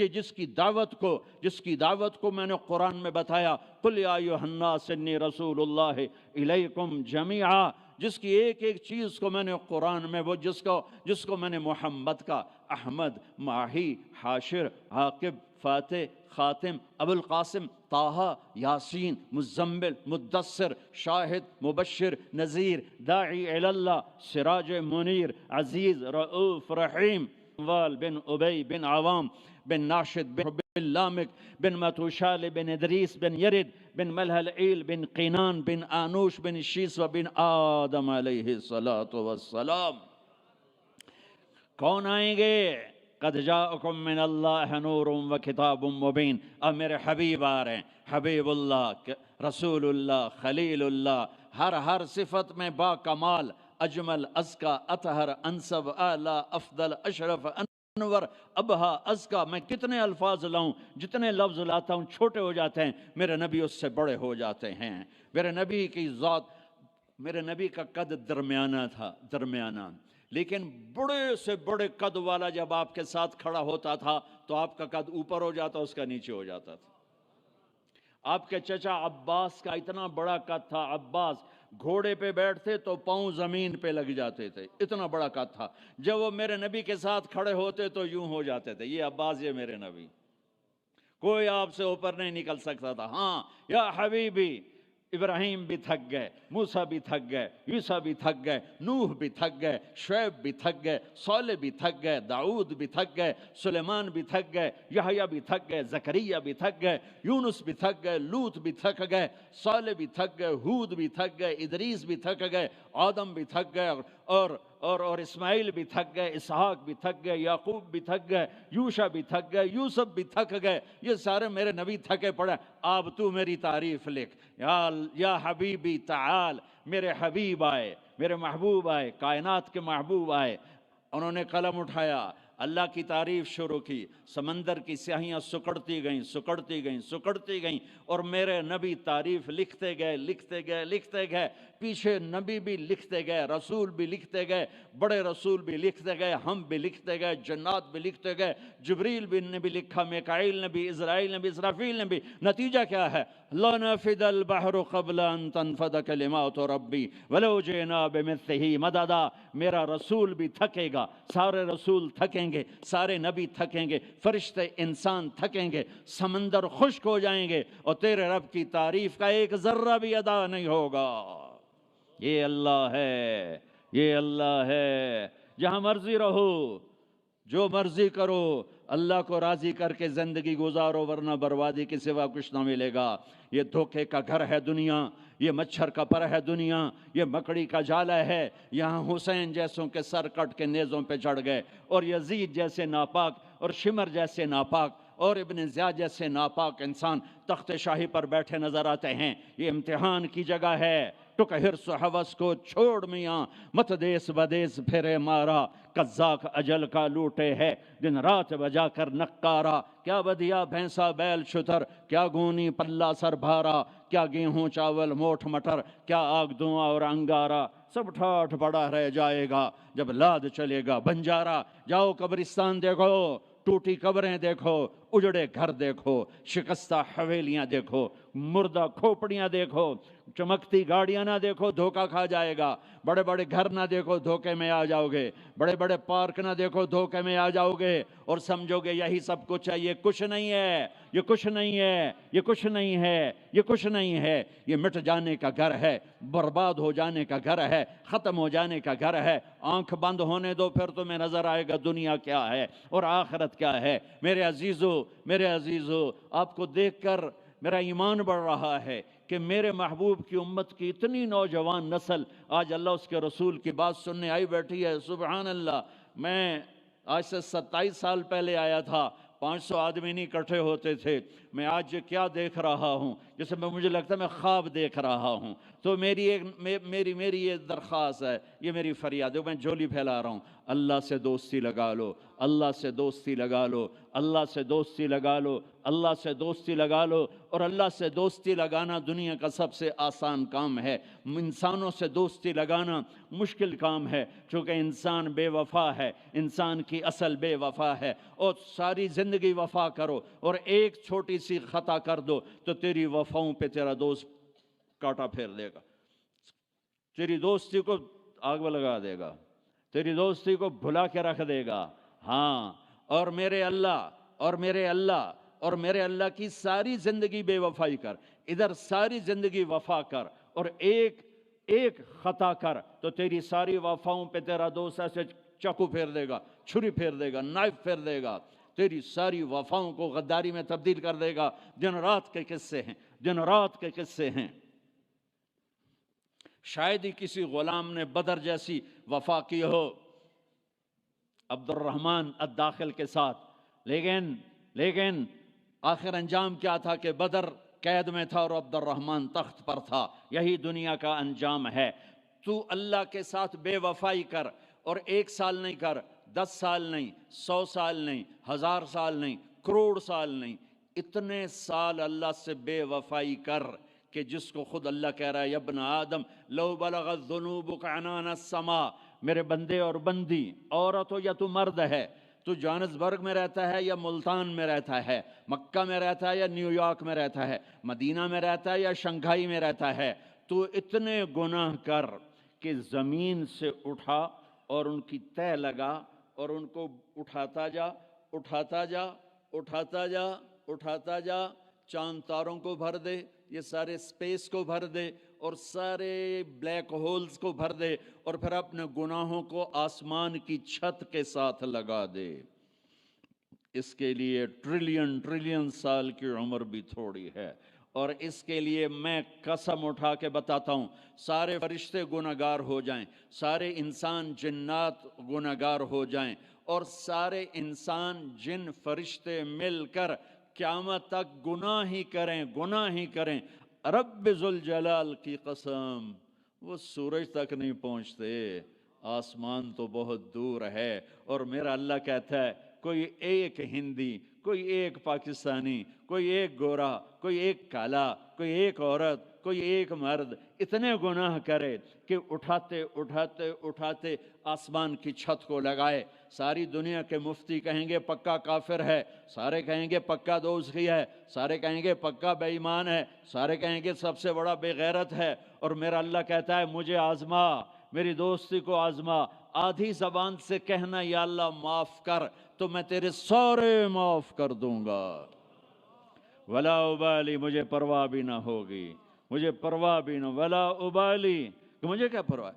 کی دعوت کو میں نے قرآن میں بتایا قل یا ایھا الناس انی رسول اللہ الیکم جمیعا، جس کی ایک ایک چیز کو میں نے قرآن میں، وہ جس کو میں نے محمد کا، احمد، ماہی، حاشر، عاقب، فاتح، خاتم، ابو القاسم، طٰہٰ، یاسین، مزمل، مدثر، شاہد، مبشر، نذیر، داعی الی اللہ، سراج منیر، عزیز، رؤوف، رحیم، وال بن ابی بن عوام بن ناشد بن لامک بن متوشال بن ادریس بن یرد بن ملہلعیل بن قینان بن آنوش بن شیسو بن آدم علیہ السلام۔ کون آئیں گے؟ قد جاءکم من اللہ نور و کتاب مبین، اب میرے حبیب آ رہے ہیں، حبیب اللہ، رسول اللہ، خلیل اللہ، ہر صفت میں با کمال، اجمل، ازکا، اطہر، انسب، اعلی، افضل، اشرف، انور، ابہا، ازکا۔ میں کتنے الفاظ لاؤں، جتنے لفظ لاتا ہوں چھوٹے ہو جاتے ہیں، میرے نبی اس سے بڑے ہو جاتے ہیں۔ میرے نبی کی ذات، میرے نبی کا قد درمیانہ تھا، درمیانہ، لیکن بڑے سے بڑے قد والا جب آپ کے ساتھ کھڑا ہوتا تھا تو آپ کا قد اوپر ہو جاتا، اس کا نیچے ہو جاتا تھا۔ آپ کے چچا عباس کا اتنا بڑا قد تھا، عباس گھوڑے پہ بیٹھتے تو پاؤں زمین پہ لگ جاتے تھے، اتنا بڑا قد تھا۔ جب وہ میرے نبی کے ساتھ کھڑے ہوتے تو یوں ہو جاتے تھے، یہ عباس، یہ میرے نبی، کوئی آپ سے اوپر نہیں نکل سکتا تھا۔ ہاں یا حبیبی، ابراہیم بھی تھک گئے، موسیٰ بھی تھک گئے، عیسیٰ بھی تھک گئے، نوح بھی تھک گئے، شعیب بھی تھک گئے، صالح بھی تھک گئے، داؤد بھی تھک گئے، سلیمان بھی تھک گئے، یحییٰ بھی تھک گئے، زکریا بھی تھک گئے، یونس بھی تھک گئے، لوط بھی تھک گئے، صالح بھی تھک گئے، ہود بھی تھک گئے، ادریس بھی تھک گئے، آدم بھی تھک گئے، اور اسماعیل بھی تھک گئے، اسحاق بھی تھک گئے، یعقوب بھی تھک گئے، یوشع بھی تھک گئے، یوسف بھی تھک گئے، یہ سارے میرے نبی تھکے پڑے۔ اب تو میری تعریف لکھ، یا حبیبی تعال، میرے حبیب آئے، میرے محبوب آئے، کائنات کے محبوب آئے۔ انہوں نے قلم اٹھایا، اللہ کی تعریف شروع کی، سمندر کی سیاہیاں سکڑتی گئیں، سکڑتی گئیں، سکڑتی گئیں، اور میرے نبی تعریف لکھتے گئے، لکھتے گئے، لکھتے گئے، پیچھے نبی بھی لکھتے گئے، رسول بھی لکھتے گئے، بڑے رسول بھی لکھتے گئے، ہم بھی لکھتے گئے، جنات بھی لکھتے گئے، جبریل نے بھی لکھا، میکائیل نے بھی، اسرائیل نے بھی، اسرافیل نے بھی۔ نتیجہ کیا ہے؟ لَنَفِدَ الْبَحْرُ قَبْلَ أَن تَنْفَدَ كَلِمَاتُ رَبِّي وَلَوْ جِئْنَا بِمِثْلِهِ مَدَدًا۔ میرا رسول بھی تھکے گا، سارے رسول تھکیں گے، سارے نبی تھکیں گے، فرشتے انسان تھکیں گے، سمندر خشک ہو جائیں گے، اور تیرے رب کی تعریف کا ایک ذرہ بھی ادا نہیں ہوگا۔ یہ اللہ ہے، یہ اللہ ہے۔ جہاں مرضی رہو، جو مرضی کرو، اللہ کو راضی کر کے زندگی گزارو، ورنہ بربادی کے سوا کچھ نہ ملے گا۔ یہ دھوکے کا گھر ہے دنیا، یہ مچھر کا پر ہے دنیا، یہ مکڑی کا جالا ہے۔ یہاں حسین جیسوں کے سر کٹ کے نیزوں پہ چڑھ گئے، اور یزید جیسے ناپاک، اور شمر جیسے ناپاک، اور ابن زیاد جیسے ناپاک انسان تخت شاہی پر بیٹھے نظر آتے ہیں۔ یہ امتحان کی جگہ ہے۔ ٹک حرص و حوث کو چھوڑ میاں، مت دیس بدیس پھرے مارا، قزاق اجل کا لوٹے ہے، دن رات بجا کر نقارا۔ کیا بدیا بھینسا بیل شتر، کیا گونی پلہ سر بھارا، کیا گیہوں چاول موٹھ مٹر، کیا آگ دھواں اور انگارا۔ سب ٹھاٹھ پڑا رہ جائے گا جب لاد چلے گا بنجارا۔ جاؤ قبرستان دیکھو، ٹوٹی قبریں دیکھو، اجڑے گھر دیکھو، شکستہ حویلیاں دیکھو، مردہ کھوپڑیاں دیکھو، چمکتی گاڑیاں نہ دیکھو، دھوکہ کھا جائے گا۔ بڑے بڑے گھر نہ دیکھو، دھوکے میں آ جاؤ گے۔ بڑے بڑے پارک نہ دیکھو، دھوکے میں آ جاؤ گے، اور سمجھو گے یہی سب کچھ ہے۔ یہ کچھ نہیں ہے، یہ کچھ نہیں ہے، یہ کچھ نہیں ہے، یہ کچھ نہیں ہے۔ یہ مٹ جانے کا گھر ہے، برباد ہو جانے کا گھر ہے، ختم ہو جانے کا گھر ہے۔ آنکھ بند ہونے دو، پھر تمہیں نظر آئے گا دنیا کیا ہے اور آخرت کیا ہے۔ میرے عزیزو، میرے عزیزو، آپ کو دیکھ کر میرا ایمان بڑھ رہا ہے کہ میرے محبوب کی امت کی اتنی نوجوان نسل آج اللہ اس کے رسول کی بات سننے آئی بیٹھی ہے۔ سبحان اللہ۔ میں آج سے 27 سال پہلے آیا تھا، 500 آدمی نہیں اکٹھے ہوتے تھے۔ میں آج کیا دیکھ رہا ہوں، جیسے مجھے لگتا ہے میں خواب دیکھ رہا ہوں۔ تو میری یہ درخواست ہے، یہ میری فریاد ہے، میں جھولی پھیلا رہا ہوں۔ اللہ سے دوستی لگا لو، اللہ سے دوستی لگا لو، اللہ سے دوستی لگا لو، اللہ سے دوستی لگا لو۔ اور اللہ سے دوستی لگانا دنیا کا سب سے آسان کام ہے۔ انسانوں سے دوستی لگانا مشکل کام ہے، چونکہ انسان بے وفا ہے، انسان کی اصل بے وفا ہے۔ اور ساری زندگی وفا کرو اور ایک چھوٹی سی خطا کر دو تو تیری وفاؤں پہ تیرا دوست کاٹا پھیر دے گا، تیری دوستی کو آگ میں لگا دے گا، تیری دوستی کو بھلا کے رکھ دے گا۔ ہاں، اور میرے اللہ کی ساری زندگی بے وفائی کر، ادھر ساری زندگی وفا کر، اور ایک خطا کر تو تیری ساری وفاؤں پہ تیرا دوست ایسے چاقو پھیر دے گا، چھری پھیر دے گا، نائف پھیر دے گا، تیری ساری وفاؤں کو غداری میں تبدیل کر دے گا۔ دن رات کے قصے ہیں، دن رات کے قصے ہیں۔ شاید ہی کسی غلام نے بدر جیسی وفا کی ہو عبد الرحمن الداخل کے ساتھ، لیکن آخر انجام کیا تھا کہ بدر قید میں تھا اور عبد الرحمن تخت پر تھا۔ یہی دنیا کا انجام ہے۔ تو اللہ کے ساتھ بے وفائی کر، اور 1 سال نہیں کر، 10 سال نہیں، 100 سال نہیں، 1000 سال نہیں، کروڑ سال نہیں، اتنے سال اللہ سے بے وفائی کر کہ جس کو خود اللہ کہہ رہا ہے، یا ابن آدم لو بلغت ذنوبک عنان السماء، میرے بندے اور بندی، عورت ہو یا تو مرد ہے، تو جوہانسبرگ میں رہتا ہے یا ملتان میں رہتا ہے، مکہ میں رہتا ہے یا نیو یارک میں رہتا ہے، مدینہ میں رہتا ہے یا شنگھائی میں رہتا ہے، تو اتنے گناہ کر کہ زمین سے اٹھا اور ان کی تہ لگا اور ان کو اٹھاتا جا، اٹھاتا جا، اٹھاتا جا، اٹھاتا جا، چاند تاروں کو بھر دے، یہ سارے سپیس کو بھر دے اور سارے بلیک ہولز کو بھر دے، اور پھر اپنے گناہوں کو آسمان کی چھت کے ساتھ لگا دے۔ اس کے لیے ٹریلین ٹریلین سال کی عمر بھی تھوڑی ہے، اور اس کے لیے میں قسم اٹھا کے بتاتا ہوں، سارے فرشتے گناہگار ہو جائیں، سارے انسان جنات گناہگار ہو جائیں، اور سارے انسان جن فرشتے مل کر قیامت تک گناہ ہی کریں، گناہ ہی کریں، رب ذوالجلال کی قسم وہ سورج تک نہیں پہنچتے، آسمان تو بہت دور ہے۔ اور میرا اللہ کہتا ہے کوئی ایک ہندی، کوئی ایک پاکستانی، کوئی ایک گورا، کوئی ایک کالا، کوئی ایک عورت، کوئی ایک مرد اتنے گناہ کرے کہ اٹھاتے اٹھاتے اٹھاتے آسمان کی چھت کو لگائے، ساری دنیا کے مفتی کہیں گے پکا کافر ہے، سارے کہیں گے پکا دوزخی ہے، سارے کہیں گے پکا بے ایمان ہے، سارے کہیں گے سب سے بڑا بے غیرت ہے، اور میرا اللہ کہتا ہے مجھے آزما، میری دوستی کو آزما، آدھی زبان سے کہنا یا اللہ معاف کر، تو میں تیرے سارے معاف کر دوں گا، ولا ابالی، مجھے پرواہ بھی نہ ہوگی، مجھے پرواہ بھی نہ، ولا ابالی، کہ مجھے کیا پرواہ،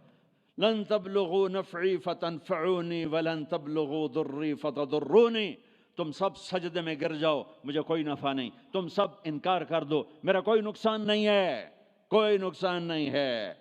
لن تبلغوا نفعی فتنفعونی ولن تبلغوا ضری فتضرونی، تم سب سجدے میں گر جاؤ مجھے کوئی نفع نہیں، تم سب انکار کر دو میرا کوئی نقصان نہیں ہے، کوئی نقصان نہیں ہے،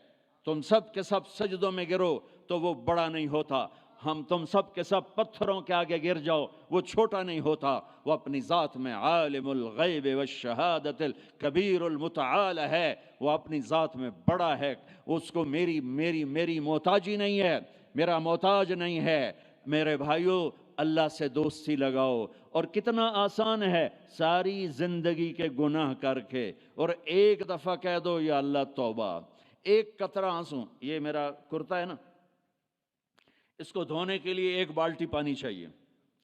تم سب کے سب سجدوں میں گرو تو وہ بڑا نہیں ہوتا، ہم تم سب کے سب پتھروں کے آگے گر جاؤ وہ چھوٹا نہیں ہوتا، وہ اپنی ذات میں عالم الغیب والشہادت الکبیر المتعال ہے، وہ اپنی ذات میں بڑا ہے، اس کو میری محتاجی نہیں ہے، میرا محتاج نہیں ہے۔ میرے بھائیوں اللہ سے دوستی لگاؤ، اور کتنا آسان ہے، ساری زندگی کے گناہ کر کے اور ایک دفعہ کہہ دو یا اللہ توبہ، ایک قطرہ آنسو، یہ میرا کرتا ہے نا، اس کو دھونے کے لیے ایک بالٹی پانی چاہیے،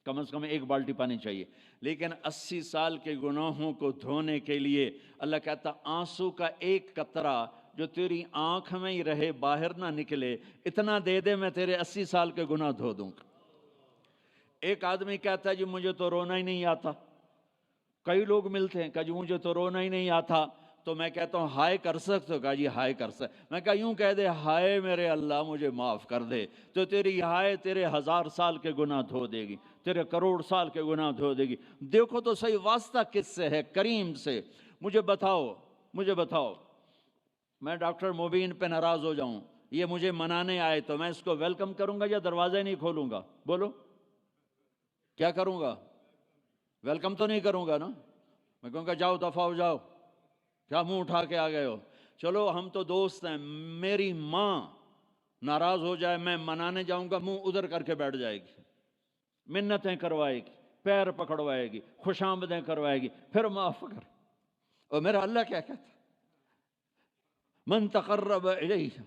کم از کم ایک بالٹی پانی چاہیے، لیکن 80 سال کے گناہوں کو دھونے کے لیے اللہ کہتا آنسو کا ایک قطرہ جو تیری آنکھ میں ہی رہے باہر نہ نکلے، اتنا دے دے میں تیرے 80 سال کے گناہ دھو دوں گا۔ ایک آدمی کہتا ہے جی مجھے تو رونا ہی نہیں آتا، کئی لوگ ملتے ہیں کہ جی مجھے تو رونا ہی نہیں آتا، تو میں کہتا ہوں ہائے کر سکتے ہو؟ کہا جی ہائے کر سکتے، میں کہا یوں کہہ دے ہائے میرے اللہ مجھے معاف کر دے، تو تیری ہائے تیرے 1000 سال کے گناہ دھو دے گی، تیرے کروڑ سال کے گناہ دھو دے گی۔ دیکھو تو صحیح واسطہ کس سے ہے؟ کریم سے۔ مجھے بتاؤ میں ڈاکٹر مبین پہ ناراض ہو جاؤں، یہ مجھے منانے آئے تو میں اس کو ویلکم کروں گا یا دروازے نہیں کھولوں گا؟ بولو کیا کروں گا؟ ویلکم تو نہیں کروں گا نا، میں کہوں گا جاؤ دفعہ ہو جاؤ، کیا منہ اٹھا کے آ گئے ہو؟ چلو ہم تو دوست ہیں، میری ماں ناراض ہو جائے میں منانے جاؤں گا، منہ ادھر کر کے بیٹھ جائے گی، منتیں کروائے گی، پیر پکڑوائے گی، خوش آمدیں کروائے گی، پھر معاف کر۔ اور میرا اللہ کیا کہتا ہے؟ من تقرب الیہ،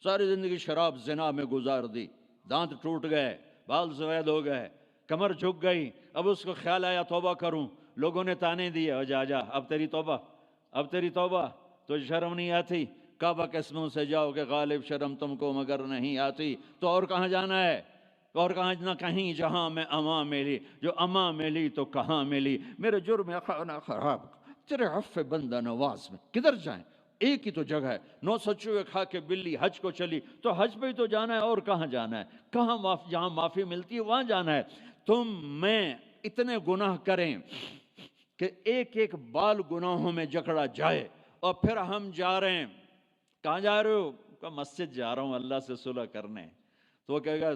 ساری زندگی شراب زنا میں گزار دی، دانت ٹوٹ گئے، بال سفید ہو گئے، کمر جھک گئی، اب اس کو خیال آیا توبہ کروں، لوگوں نے تانے دیے جا اب تیری توبہ، تو شرم نہیں آتی؟ کعبہ کے منہ سے جاؤ کہ غالب شرم تم کو مگر نہیں آتی، تو اور کہاں جانا ہے؟ اور کہاں نہ کہیں جہاں میں اما ملی، جو اما ملی تو کہاں ملی، میرے جرم خانہ خراب تیرے عفو بندہ نواز میں کدھر جائیں؟ ایک ہی تو جگہ ہے، 900 چوہے کھا کے بلی حج کو چلی، تو حج پہ ہی تو جانا ہے، اور کہاں جانا ہے؟ کہاں جہاں معافی ملتی ہے وہاں جانا ہے۔ تم میں اتنے گناہ کریں کہ ایک ایک بال گناہوں میں جکڑا جائے، اور پھر ہم جا رہے ہیں، کہاں جا رہے ہو؟ کہ مسجد جا رہا ہوں اللہ سے صلح کرنے، تو وہ کہے گا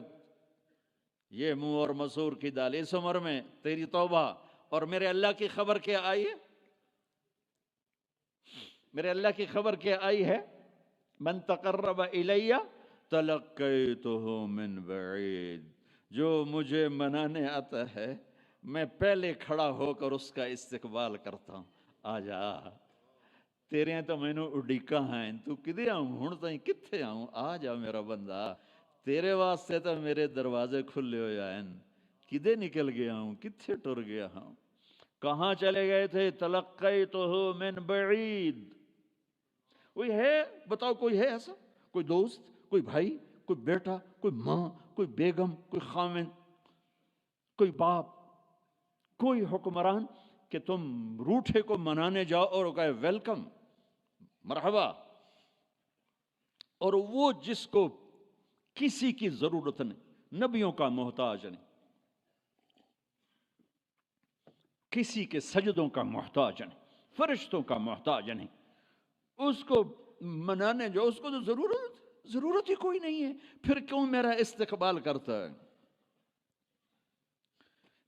یہ منہ اور مسور کی دال، اس عمر میں تیری توبہ، اور میرے اللہ کی خبر کیا آئی ہے؟ میرے اللہ کی خبر کیا آئی ہے؟ من تقرب الی تلقیتہ من بعید، جو مجھے منانے آتا ہے میں پہلے کھڑا ہو کر اس کا استقبال کرتا ہوں، آ جا تیرے تو مینوں اڈیکا ہیں، تو کدے آؤں ہن تائیں کتھے آؤں، آ جا میرا بندہ، تیرے واسطے تو میرے دروازے کھلے ہو جائیں، کدے نکل گیا ہوں، کتھے ٹر گیا ہوں، کہاں چلے گئے تھے؟ تلقیتہ من بعید. کوئی ہے بتاؤ، کوئی ہے ایسا؟ کوئی دوست، کوئی بھائی، کوئی بیٹا، کوئی ماں، کوئی بیگم، کوئی خامن، کوئی باپ، کوئی حکمران کہ تم روٹھے کو منانے جاؤ اور کہے ویلکم، مرحبا، اور وہ جس کو کسی کی ضرورت نہیں، نبیوں کا محتاج نہیں، کسی کے سجدوں کا محتاج نہیں، فرشتوں کا محتاج نہیں، اس کو منانے جو اس کو تو ضرورت ہی کوئی نہیں ہے، پھر کیوں میرا استقبال کرتا ہے؟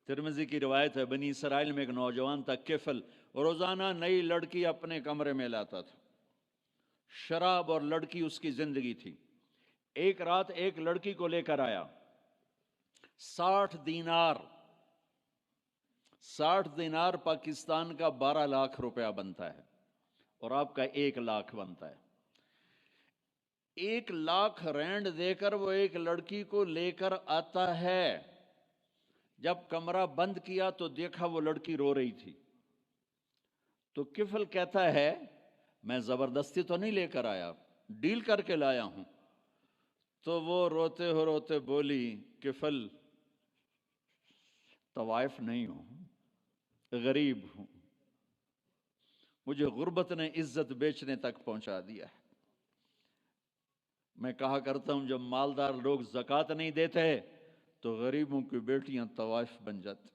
ترمذی کی روایت ہے، بنی اسرائیل میں ایک نوجوان تھا کفل، روزانہ نئی لڑکی اپنے کمرے میں لاتا تھا، شراب اور لڑکی اس کی زندگی تھی۔ ایک رات ایک لڑکی کو لے کر آیا، 60 دینار، 60 دینار پاکستان کا 12 لاکھ روپیہ بنتا ہے، اور آپ کا 1 لاکھ بنتا ہے۔ 1 لاکھ رینڈ دے کر وہ ایک لڑکی کو لے کر آتا ہے، جب کمرہ بند کیا تو دیکھا وہ لڑکی رو رہی تھی، تو کفل کہتا ہے میں زبردستی تو نہیں لے کر آیا، ڈیل کر کے لایا ہوں۔ تو وہ روتے روتے بولی، کفل طوائف نہیں ہوں، غریب ہوں، مجھے غربت نے عزت بیچنے تک پہنچا دیا ہے۔ میں کہا کرتا ہوں جب مالدار لوگ زکوٰۃ نہیں دیتے تو غریبوں کی بیٹیاں طوائف بن جاتی،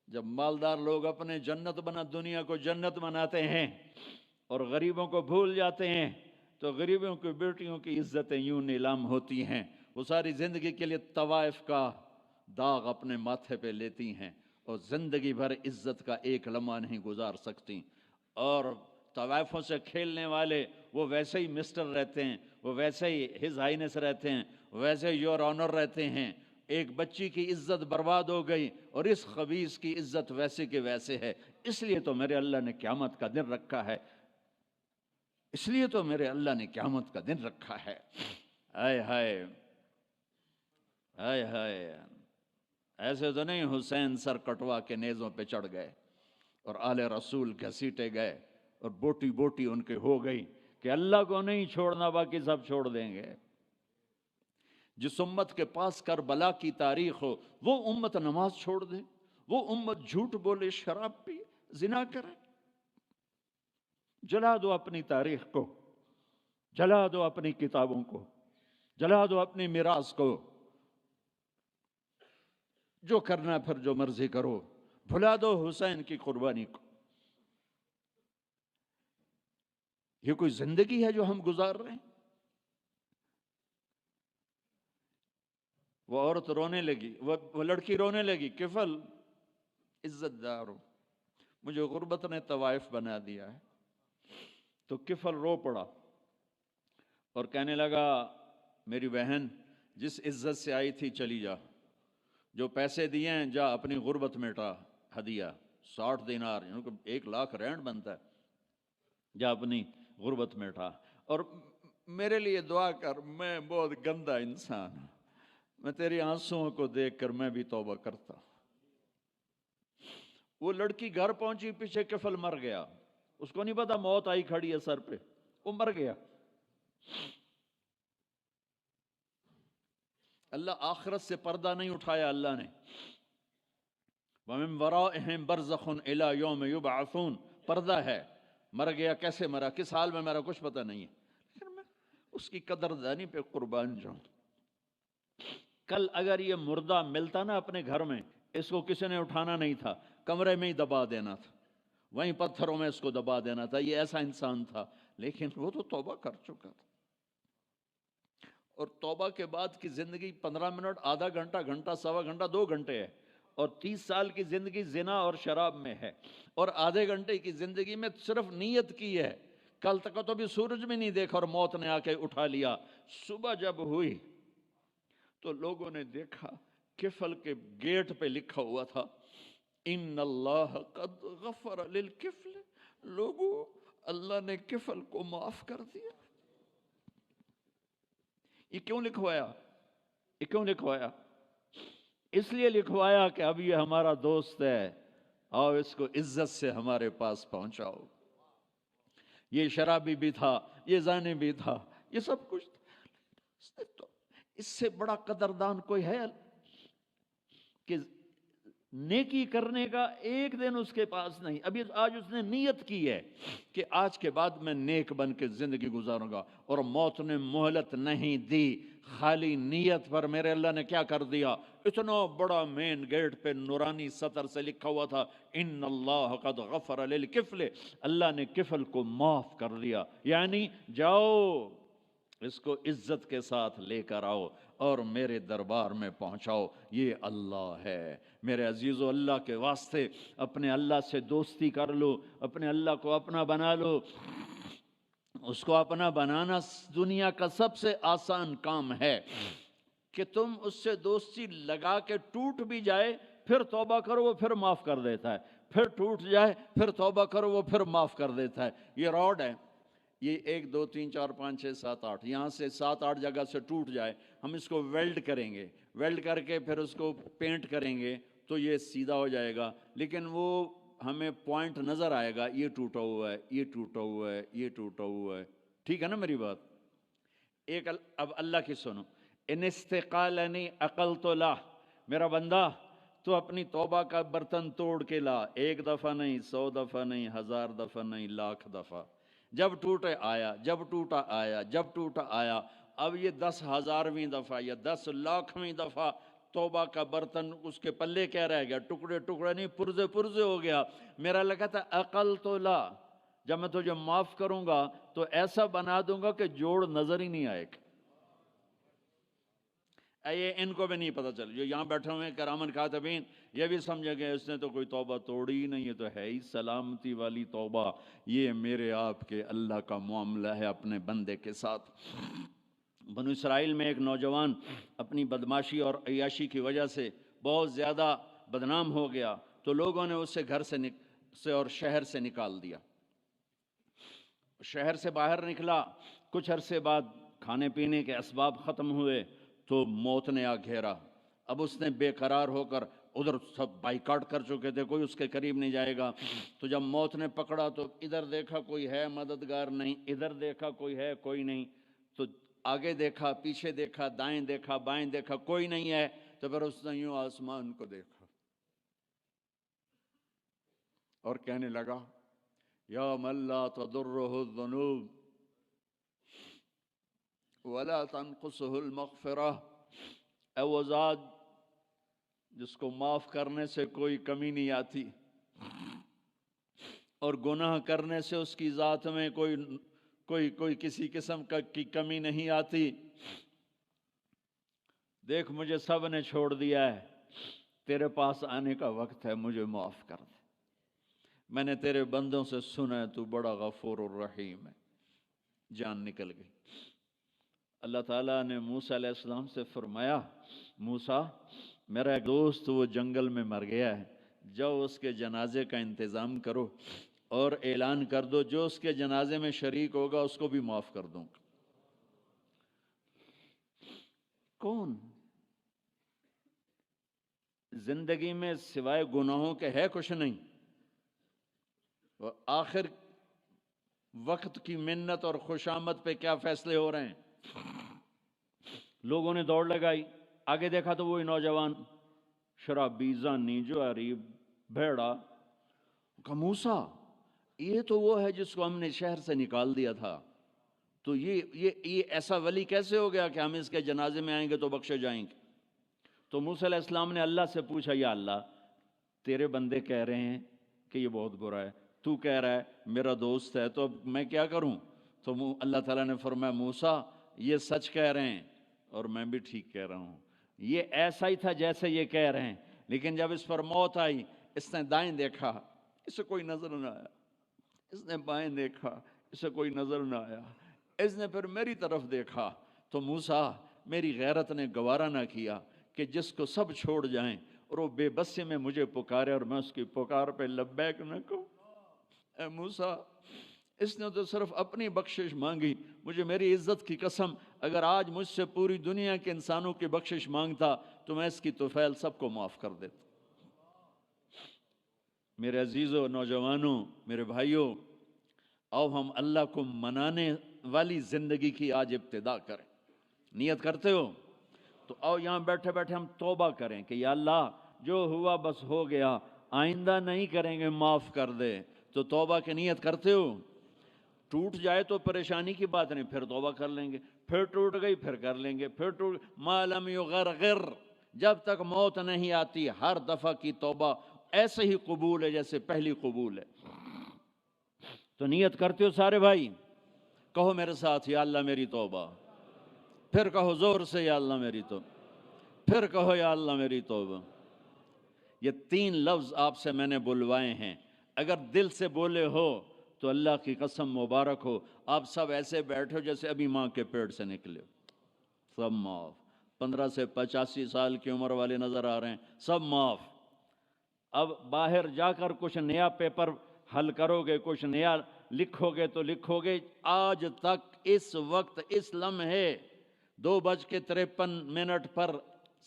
جب مالدار لوگ اپنے جنت بنا دنیا کو جنت بناتے ہیں اور غریبوں کو بھول جاتے ہیں تو غریبوں کی بیٹیوں کی عزتیں یوں نیلام ہوتی ہیں، وہ ساری زندگی کے لیے طوائف کا داغ اپنے ماتھے پہ لیتی ہیں اور زندگی بھر عزت کا ایک لمحہ نہیں گزار سکتی۔ اور طوائفوں سے کھیلنے والے وہ ویسے ہی مسٹر رہتے ہیں، وہ ویسے ہی ہز ہائنس رہتے ہیں، ویسے ہی یور آنر رہتے ہیں۔ ایک بچی کی عزت برباد ہو گئی اور اس خبیث کی عزت ویسے کے ویسے ہے، اس لیے تو میرے اللہ نے قیامت کا دن رکھا ہے، اس لیے تو میرے اللہ نے قیامت کا دن رکھا ہے۔ ہائے ہائے ہائے ہائے، ایسے تو نہیں حسین سر کٹوا کے نیزوں پہ چڑھ گئے اور آل رسول گھسیٹے گئے اور بوٹی بوٹی ان کے ہو گئی کہ اللہ کو نہیں چھوڑنا باقی سب چھوڑ دیں گے۔ جس امت کے پاس کربلا کی تاریخ ہو وہ امت نماز چھوڑ دے، وہ امت جھوٹ بولے، شراب پی، زنا کرے۔ جلا دو اپنی تاریخ کو، جلا دو اپنی کتابوں کو، جلا دو اپنی میراث کو، جو کرنا پھر جو مرضی کرو، بھلا دو حسین کی قربانی کو۔ یہ کوئی زندگی ہے جو ہم گزار رہے ہیں؟ وہ عورت رونے لگی، وہ لڑکی رونے لگی، کفل عزت دار ہو، مجھے غربت نے طوائف بنا دیا ہے۔ تو کفل رو پڑا اور کہنے لگا، میری بہن جس عزت سے آئی تھی چلی جا، جو پیسے دیے ہیں جا اپنی غربت مٹا، ہدیہ 60 دینار، یعنی کہ 1 لاکھ رینڈ بنتا ہے، جا اپنی غربت مٹا، اور میرے لیے دعا کر، میں بہت گندا انسان ہوں، میں تیری آنسوؤں کو دیکھ کر میں بھی توبہ کرتا۔ وہ لڑکی گھر پہنچی، پیچھے کفل مر گیا، اس کو نہیں پتا موت آئی کھڑی ہے سر پہ، وہ مر گیا۔ اللہ آخرت سے پردہ نہیں اٹھایا اللہ نے، وَمِن وَرَائِهِمْ بَرْزَخٌ إِلَى يَوْمِ يُبْعَثُونَ، پردہ ہے، مر گیا، کیسے مرا، کس حال میں مرا، کچھ پتہ نہیں ہے، لیکن میں اس کی قدردانی پہ قربان جاؤں۔ کل اگر یہ مردہ ملتا نا اپنے گھر میں، اس کو کسی نے اٹھانا نہیں تھا، کمرے میں ہی دبا دینا تھا، وہیں پتھروں میں اس کو دبا دینا تھا، یہ ایسا انسان تھا، لیکن وہ تو توبہ کر چکا تھا۔ اور توبہ کے بعد کی زندگی 15 منٹ، آدھا گھنٹہ، گھنٹہ، سوا گھنٹہ، 2 گھنٹے ہے، اور 30 سال کی زندگی زنا اور شراب میں ہے، اور آدھے گھنٹے کی زندگی میں صرف نیت کی ہے، کل تک تو بھی سورج بھی نہیں دیکھا اور موت نے آ کے اٹھا لیا۔ صبح جب ہوئی تو لوگوں نے دیکھا کفل کے گیٹ پہ لکھا ہوا تھا، ان اللہ قد غفر للکفل، لوگوں اللہ نے کفل کو معاف کر دیا۔ یہ کیوں لکھوایا؟ یہ کیوں لکھوایا؟ اس لیے لکھوایا کہ اب یہ ہمارا دوست ہے، آؤ اس کو عزت سے ہمارے پاس پہنچاؤ۔ یہ شرابی بھی تھا، یہ زانی بھی تھا، یہ سب کچھ تھا۔ اس سے بڑا قدردان کوئی ہے کہ نیکی کرنے کا ایک دن اس کے پاس نہیں؟ ابھی آج اس نے نیت کی ہے کہ آج کے بعد میں نیک بن کے زندگی گزاروں گا، اور موت نے مہلت نہیں دی۔ خالی نیت پر میرے اللہ نے کیا کر دیا؟ اتنا بڑا مین گیٹ پہ نورانی سطر سے لکھا ہوا تھا، ان اللہ قد غفر للکفل، اللہ نے کفل کو معاف کر دیا، یعنی جاؤ اس کو عزت کے ساتھ لے کر آؤ اور میرے دربار میں پہنچاؤ، یہ اللہ ہے۔ میرے عزیزو، اللہ کے واسطے اپنے اللہ سے دوستی کر لو، اپنے اللہ کو اپنا بنا لو۔ اس کو اپنا بنانا دنیا کا سب سے آسان کام ہے کہ تم اس سے دوستی لگا کے ٹوٹ بھی جائے، پھر توبہ کرو وہ پھر معاف کر دیتا ہے، پھر ٹوٹ جائے پھر توبہ کرو وہ پھر معاف کر دیتا ہے۔ یہ راڈ ہے، یہ 1 2 3 4 5 6 7 8، یہاں سے 7 8 جگہ سے ٹوٹ جائے، ہم اس کو ویلڈ کریں گے، ویلڈ کر کے پھر اس کو پینٹ کریں گے تو یہ سیدھا ہو جائے گا، لیکن وہ ہمیں پوائنٹ نظر آئے گا، یہ ٹوٹا ہوا ہے، یہ ٹوٹا ہوا ہے، یہ ٹوٹا ہوا ہے۔ ٹھیک ہے نا میری بات؟ ایک اب اللہ کی سنو، ان استقالنی عقلت لہ، میرا بندہ تو اپنی توبہ کا برتن توڑ کے لا، 1 دفعہ نہیں، 100 دفعہ نہیں، 1000 دفعہ نہیں، 1,00,000 دفعہ۔ جب ٹوٹے آیا، جب ٹوٹا آیا، جب ٹوٹا آیا، اب یہ 10,000ویں دفعہ یا 10,00,000ویں دفعہ توبہ کا برتن اس کے پلے کیا رہ گیا؟ ٹکڑے ٹکڑے نہیں، پرزے پرزے ہو گیا۔ میرا لگا تھا عقل تو لا، جب میں تجھے معاف کروں گا تو ایسا بنا دوں گا کہ جوڑ نظر ہی نہیں آئے گا۔ یہ ان کو بھی نہیں پتہ چل، جو یہاں بیٹھے ہوئے ہیں کرامن کاتبین، یہ بھی سمجھے گئے اس نے تو کوئی توبہ توڑی ہی نہیں، یہ تو ہے ہی سلامتی والی توبہ۔ یہ میرے آپ کے اللہ کا معاملہ ہے اپنے بندے کے ساتھ۔ بنو اسرائیل میں ایک نوجوان اپنی بدماشی اور عیاشی کی وجہ سے بہت زیادہ بدنام ہو گیا، تو لوگوں نے اسے گھر سے اور شہر سے نکال دیا۔ شہر سے باہر نکلا، کچھ عرصے بعد کھانے پینے کے اسباب ختم ہوئے تو موت نے آ گھیرا۔ اب اس نے بے قرار ہو کر، ادھر سب بائیکاٹ کر چکے تھے، کوئی اس کے قریب نہیں جائے گا، تو جب موت نے پکڑا تو ادھر دیکھا کوئی ہے مددگار نہیں، ادھر دیکھا کوئی ہے کوئی نہیں، تو آگے دیکھا، پیچھے دیکھا، دائیں دیکھا، بائیں دیکھا، کوئی نہیں ہے، تو پھر اس نے یوں آسمان کو دیکھا اور کہنے لگا، یا من لا تضرہ الذنوب ولا تنقصہ المغفرہ، اے وہ ذات جس کو معاف کرنے سے کوئی کمی نہیں آتی اور گناہ کرنے سے اس کی ذات میں کوئی کسی قسم کی کمی نہیں آتی، دیکھ مجھے سب نے چھوڑ دیا ہے، تیرے پاس آنے کا وقت ہے، مجھے معاف کر دے، میں نے تیرے بندوں سے سنا ہے تو بڑا غفور الرحیم ہے۔ جان نکل گئی۔ اللہ تعالیٰ نے موسیٰ علیہ السلام سے فرمایا، موسیٰ میرا ایک دوست وہ جنگل میں مر گیا ہے، جاؤ اس کے جنازے کا انتظام کرو اور اعلان کر دو جو اس کے جنازے میں شریک ہوگا اس کو بھی معاف کر دوں گا۔ کون زندگی میں سوائے گناہوں کے ہے کچھ نہیں، اور آخر وقت کی منت اور خوشامد پہ کیا فیصلے ہو رہے ہیں؟ لوگوں نے دوڑ لگائی، آگے دیکھا تو وہی نوجوان شرابی، زانی، جواری، بھیڑا۔ کہا موسیٰ یہ تو وہ ہے جس کو ہم نے شہر سے نکال دیا تھا، تو یہ ایسا ولی کیسے ہو گیا کہ ہم اس کے جنازے میں آئیں گے تو بخشے جائیں گے؟ تو موسیٰ علیہ السلام نے اللہ سے پوچھا، یا اللہ تیرے بندے کہہ رہے ہیں کہ یہ بہت برا ہے، تو کہہ رہا ہے میرا دوست ہے، تو اب میں کیا کروں؟ تو اللہ تعالیٰ نے فرمایا، موسیٰ یہ سچ کہہ رہے ہیں اور میں بھی ٹھیک کہہ رہا ہوں، یہ ایسا ہی تھا جیسے یہ کہہ رہے ہیں، لیکن جب اس پر موت آئی اس نے دائیں دیکھا، اسے کوئی نظر نہ آیا، اس نے بائیں دیکھا، اسے کوئی نظر نہ آیا، اس نے پھر میری طرف دیکھا، تو موسیٰ میری غیرت نے گوارا نہ کیا کہ جس کو سب چھوڑ جائیں اور وہ بے بسی میں مجھے پکارے اور میں اس کی پکار پہ لبیک نہ کہوں۔ اے موسیٰ اس نے تو صرف اپنی بخشش مانگی. مجھے میری عزت کی قسم اگر آج مجھ سے پوری دنیا کے انسانوں کی بخشش مانگتا تو میں اس کی طفیل سب کو معاف کر دیتا. میرے عزیزوں، نوجوانوں، میرے بھائیوں، آؤ ہم اللہ کو منانے والی زندگی کی آج ابتدا کریں. نیت کرتے ہو تو آؤ یہاں بیٹھے بیٹھے ہم توبہ کریں کہ یا اللہ جو ہوا بس ہو گیا، آئندہ نہیں کریں گے، معاف کر دے. تو توبہ کی نیت کرتے ہو؟ ٹوٹ جائے تو پریشانی کی بات نہیں، پھر توبہ کر لیں گے. پھر ٹوٹ گئی پھر کر لیں گے. پھر ٹوٹ ما لم یغرغر، جب تک موت نہیں آتی ہر دفعہ کی توبہ ایسے ہی قبول ہے جیسے پہلی قبول ہے. تو نیت کرتے ہو سارے بھائی؟ کہو میرے ساتھ، یا اللہ میری توبہ. پھر کہو زور سے، یا اللہ میری توبہ. پھر کہو یا اللہ میری توبہ. یہ 3 لفظ آپ سے میں نے بلوائے ہیں، اگر دل سے بولے ہو تو اللہ کی قسم مبارک ہو، آپ سب ایسے بیٹھو جیسے ابھی ماں کے پیٹ سے نکلے ہو. سب معاف. 15 سے 85 سال کی عمر والے نظر آ رہے ہیں، سب معاف. اب باہر جا کر کچھ نیا پیپر حل کرو گے، کچھ نیا لکھو گے تو لکھو گے آج تک اس وقت اس لمحے 2:53 پر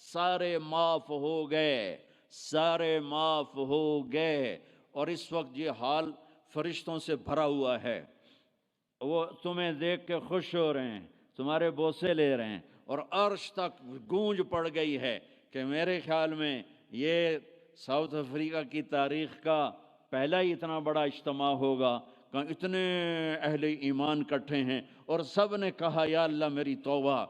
سارے معاف ہو گئے، سارے معاف ہو گئے. اور اس وقت یہ حال فرشتوں سے بھرا ہوا ہے، وہ تمہیں دیکھ کے خوش ہو رہے ہیں، تمہارے بوسے لے رہے ہیں، اور عرش تک گونج پڑ گئی ہے کہ میرے خیال میں یہ ساؤتھ افریقہ کی تاریخ کا پہلا ہی اتنا بڑا اجتماع ہوگا کہ اتنے اہل ایمان کٹھے ہیں اور سب نے کہا یا اللہ میری توبہ.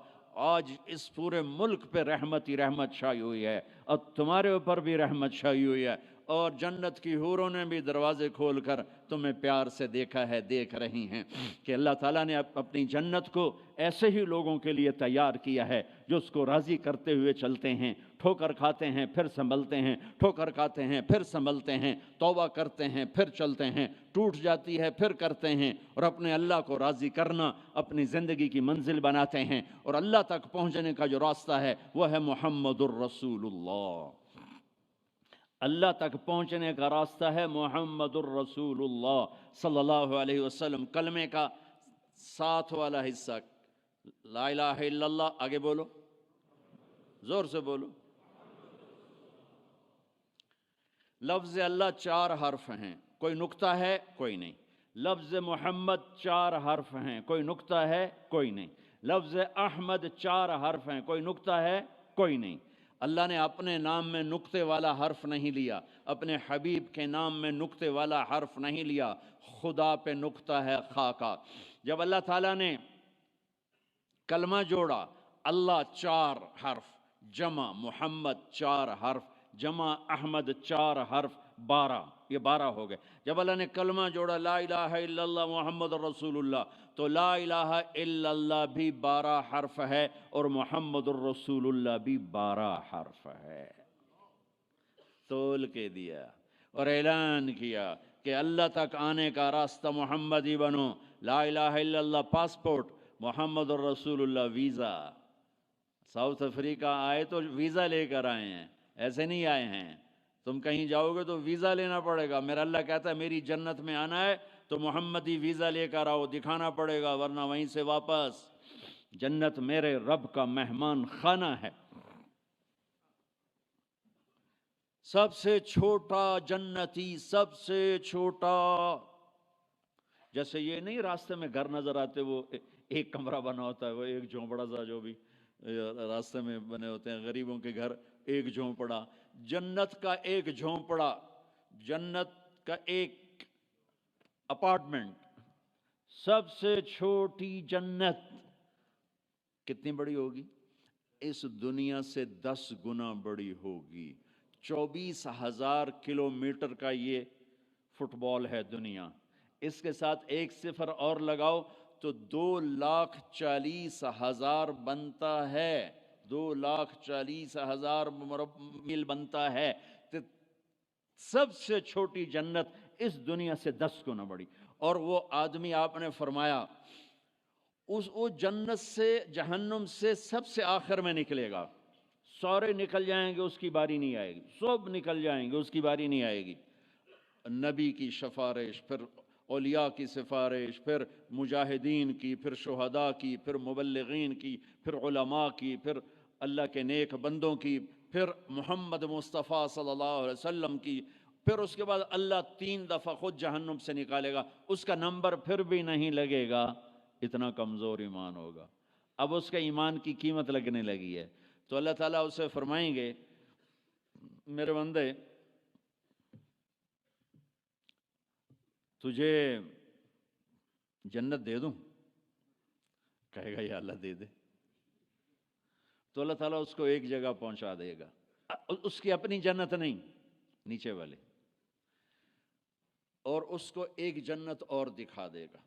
آج اس پورے ملک پہ رحمت ہی رحمت چھائی ہوئی ہے، اور تمہارے اوپر بھی رحمت چھائی ہوئی ہے، اور جنت کی حوروں نے بھی دروازے کھول کر تمہیں پیار سے دیکھا ہے، دیکھ رہی ہیں کہ اللہ تعالیٰ نے اپنی جنت کو ایسے ہی لوگوں کے لیے تیار کیا ہے جو اس کو راضی کرتے ہوئے چلتے ہیں، ٹھوکر کھاتے ہیں پھر سنبھلتے ہیں، ٹھوکر کھاتے ہیں پھر سنبھلتے ہیں، توبہ کرتے ہیں پھر چلتے ہیں، ٹوٹ جاتی ہے پھر کرتے ہیں، اور اپنے اللہ کو راضی کرنا اپنی زندگی کی منزل بناتے ہیں. اور اللہ تک پہنچنے کا جو راستہ ہے وہ ہے محمد الرسول اللہ. اللہ تک پہنچنے کا راستہ ہے محمد الرسول اللہ صلی اللہ علیہ وسلم. کلمے کا ساتھ والا حصہ لا الہ الا اللہ، آگے بولو، زور سے بولو. لفظ اللہ 4 حرف ہیں، کوئی نقطہ ہے کوئی نہیں. لفظ محمد 4 حرف ہیں، کوئی نقطہ ہے کوئی نہیں. لفظ احمد 4 حرف ہیں، کوئی نقطہ ہے کوئی نہیں. اللہ نے اپنے نام میں نقطے والا حرف نہیں لیا، اپنے حبیب کے نام میں نقطے والا حرف نہیں لیا. خدا پہ نقطہ ہے خا کا. جب اللہ تعالیٰ نے کلمہ جوڑا، اللہ 4 حرف، جمع محمد 4 حرف، جمع احمد 4 حرف، 12، یہ 12 ہو گئے. جب اللہ نے کلمہ جوڑا لا الہ الا اللہ محمد رسول اللہ، تو لا الہ الا اللہ بھی 12 حرف ہے اور محمد الرسول اللہ بھی 12 حرف ہے. تول کے دیا اور اعلان کیا کہ اللہ تک آنے کا راستہ محمدی بنو. لا الہ الا اللہ پاسپورٹ، محمد الرسول اللہ ویزا. ساؤتھ افریقہ آئے تو ویزا لے کر آئے ہیں، ایسے نہیں آئے ہیں. تم کہیں جاؤ گے تو ویزا لینا پڑے گا. میرا اللہ کہتا ہے میری جنت میں آنا ہے تو محمدی ویزا لے کر آؤ، دکھانا پڑے گا، ورنہ وہیں سے واپس. جنت میرے رب کا مہمان خانہ ہے. سب سے چھوٹا جنتی، سب سے چھوٹا. جیسے یہ نہیں راستے میں گھر نظر آتے، وہ ایک کمرہ بنا ہوتا ہے، وہ ایک جھونپڑا سا جو بھی راستے میں بنے ہوتے ہیں غریبوں کے گھر، ایک جھونپڑا. جنت کا ایک جھونپڑا، جنت کا ایک اپارٹمنٹ. سب سے چھوٹی جنت کتنی بڑی ہوگی؟ اس دنیا سے 10 گنا بڑی ہوگی. 24,000 کلومیٹر کا یہ فٹ بال ہے دنیا. اس کے ساتھ ایک صفر اور لگاؤ تو 2,40,000 بنتا ہے. 2,40,000 میل بنتا ہے. تو سب سے چھوٹی جنت اس دنیا سے 10 گنا بڑی. اور وہ آدمی آپ نے فرمایا وہ جنت سے، جہنم سے سب سے آخر میں نکلے گا. سارے نکل جائیں گے، اس کی باری نہیں آئے گی. سب نکل جائیں گے، اس کی باری نہیں آئے گی. نبی کی سفارش، پھر اولیاء کی سفارش، پھر مجاہدین کی، پھر شہداء کی، پھر مبلغین کی، پھر علماء کی، پھر اللہ کے نیک بندوں کی، پھر محمد مصطفیٰ صلی اللہ علیہ وسلم کی، پھر اس کے بعد اللہ 3 دفعہ خود جہنم سے نکالے گا، اس کا نمبر پھر بھی نہیں لگے گا، اتنا کمزور ایمان ہوگا۔ اب اس کے ایمان کی قیمت لگنے لگی ہے، تو اللہ تعالیٰ اسے فرمائیں گے میرے بندے تجھے جنت دے دوں؟ کہے گا یا اللہ دے دے۔ تو اللہ تعالیٰ اس کو ایک جگہ پہنچا دے گا، اس کی اپنی جنت نہیں، نیچے والے، اور اس کو ایک جنت اور دکھا دے گا۔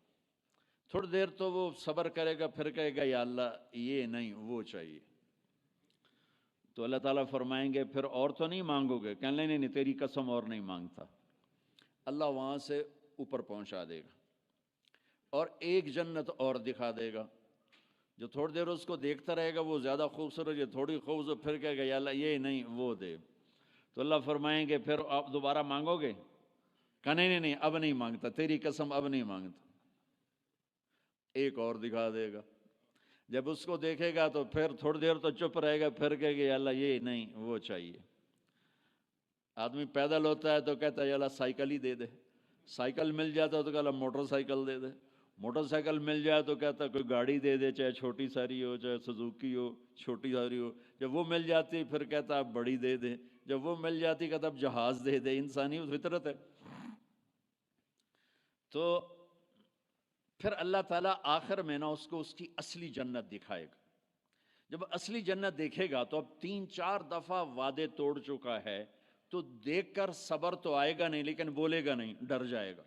تھوڑی دیر تو وہ صبر کرے گا، پھر کہے گا یا اللہ یہ نہیں وہ چاہیے۔ تو اللہ تعالیٰ فرمائیں گے پھر اور تو نہیں مانگو گے؟ کہنے نہیں نہیں تیری قسم اور نہیں مانگتا۔ اللہ وہاں سے اوپر پہنچا دے گا اور ایک جنت اور دکھا دے گا، جو تھوڑی دیر اس کو دیکھتا رہے گا وہ زیادہ خوبصورت، یہ تھوڑی خوبصورت، پھر کہے گا یا اللہ یہ نہیں وہ دے۔ تو اللہ فرمائیں گے پھر آپ دوبارہ مانگو گے؟ کہ نہیں نہیں اب نہیں مانگتا، تیری قسم اب نہیں مانگتا۔ ایک اور دکھا دے گا، جب اس کو دیکھے گا تو پھر تھوڑی دیر تو چپ رہے گا، پھر کہے گا یا اللہ یہ نہیں وہ چاہیے۔ آدمی پیدل ہوتا ہے تو کہتا ہے یا اللہ سائیکل ہی دے دے، سائیکل مل جاتا ہے تو کہتا موٹر سائیکل دے دے، موٹر سائیکل مل جائے تو کہتا کوئی گاڑی دے دے، چاہے چھوٹی ساری ہو چاہے سزوکی ہو، چھوٹی ساری ہو۔ جب وہ مل جاتی پھر کہتا اب بڑی دے دے، جب وہ مل جاتی کہتا اب جہاز دے دے۔ انسانی فطرت ہے۔ تو پھر اللہ تعالیٰ آخر میں نا اس کو اس کی اصلی جنت دکھائے گا۔ جب اصلی جنت دیکھے گا تو اب 3-4 دفعہ وعدے توڑ چکا ہے، تو دیکھ کر صبر تو آئے گا نہیں، لیکن بولے گا نہیں، ڈر جائے گا۔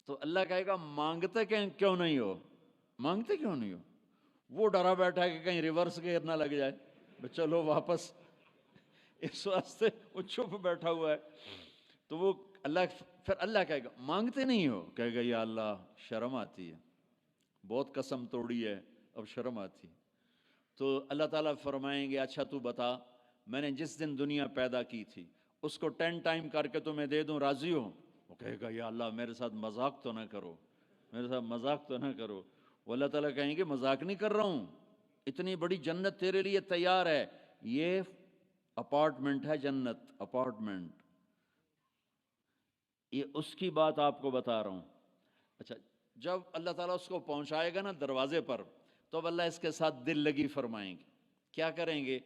تو اللہ کہے گا مانگتے کیوں نہیں ہو؟ مانگتے کیوں نہیں ہو؟ وہ ڈرا بیٹھا ہے کہ کہیں ریورس گیئر نہ لگ جائے، چلو واپس، اس واسطے وہ چھپ بیٹھا ہوا ہے۔ تو وہ پھر اللہ کہے گا مانگتے نہیں ہو؟ کہے گا یا اللہ شرم آتی ہے، بہت قسم توڑی ہے، اب شرم آتی ہے۔ تو اللہ تعالیٰ فرمائیں گے اچھا تو بتا، میں نے جس دن دنیا پیدا کی تھی اس کو 10 ٹائم کر کے تمہیں دے دوں، راضی ہو؟ وہ کہے گا یا اللہ میرے ساتھ مذاق تو نہ کرو، میرے ساتھ مذاق تو نہ کرو۔ وہ اللہ تعالیٰ کہیں گے مذاق نہیں کر رہا ہوں، اتنی بڑی جنت تیرے لیے تیار ہے، یہ اپارٹمنٹ ہے، جنت اپارٹمنٹ، یہ اس کی بات آپ کو بتا رہا ہوں۔ اچھا جب اللہ تعالیٰ اس کو پہنچائے گا نا دروازے پر، تو اب اللہ اس کے ساتھ دل لگی فرمائیں گے۔ کیا کریں گے؟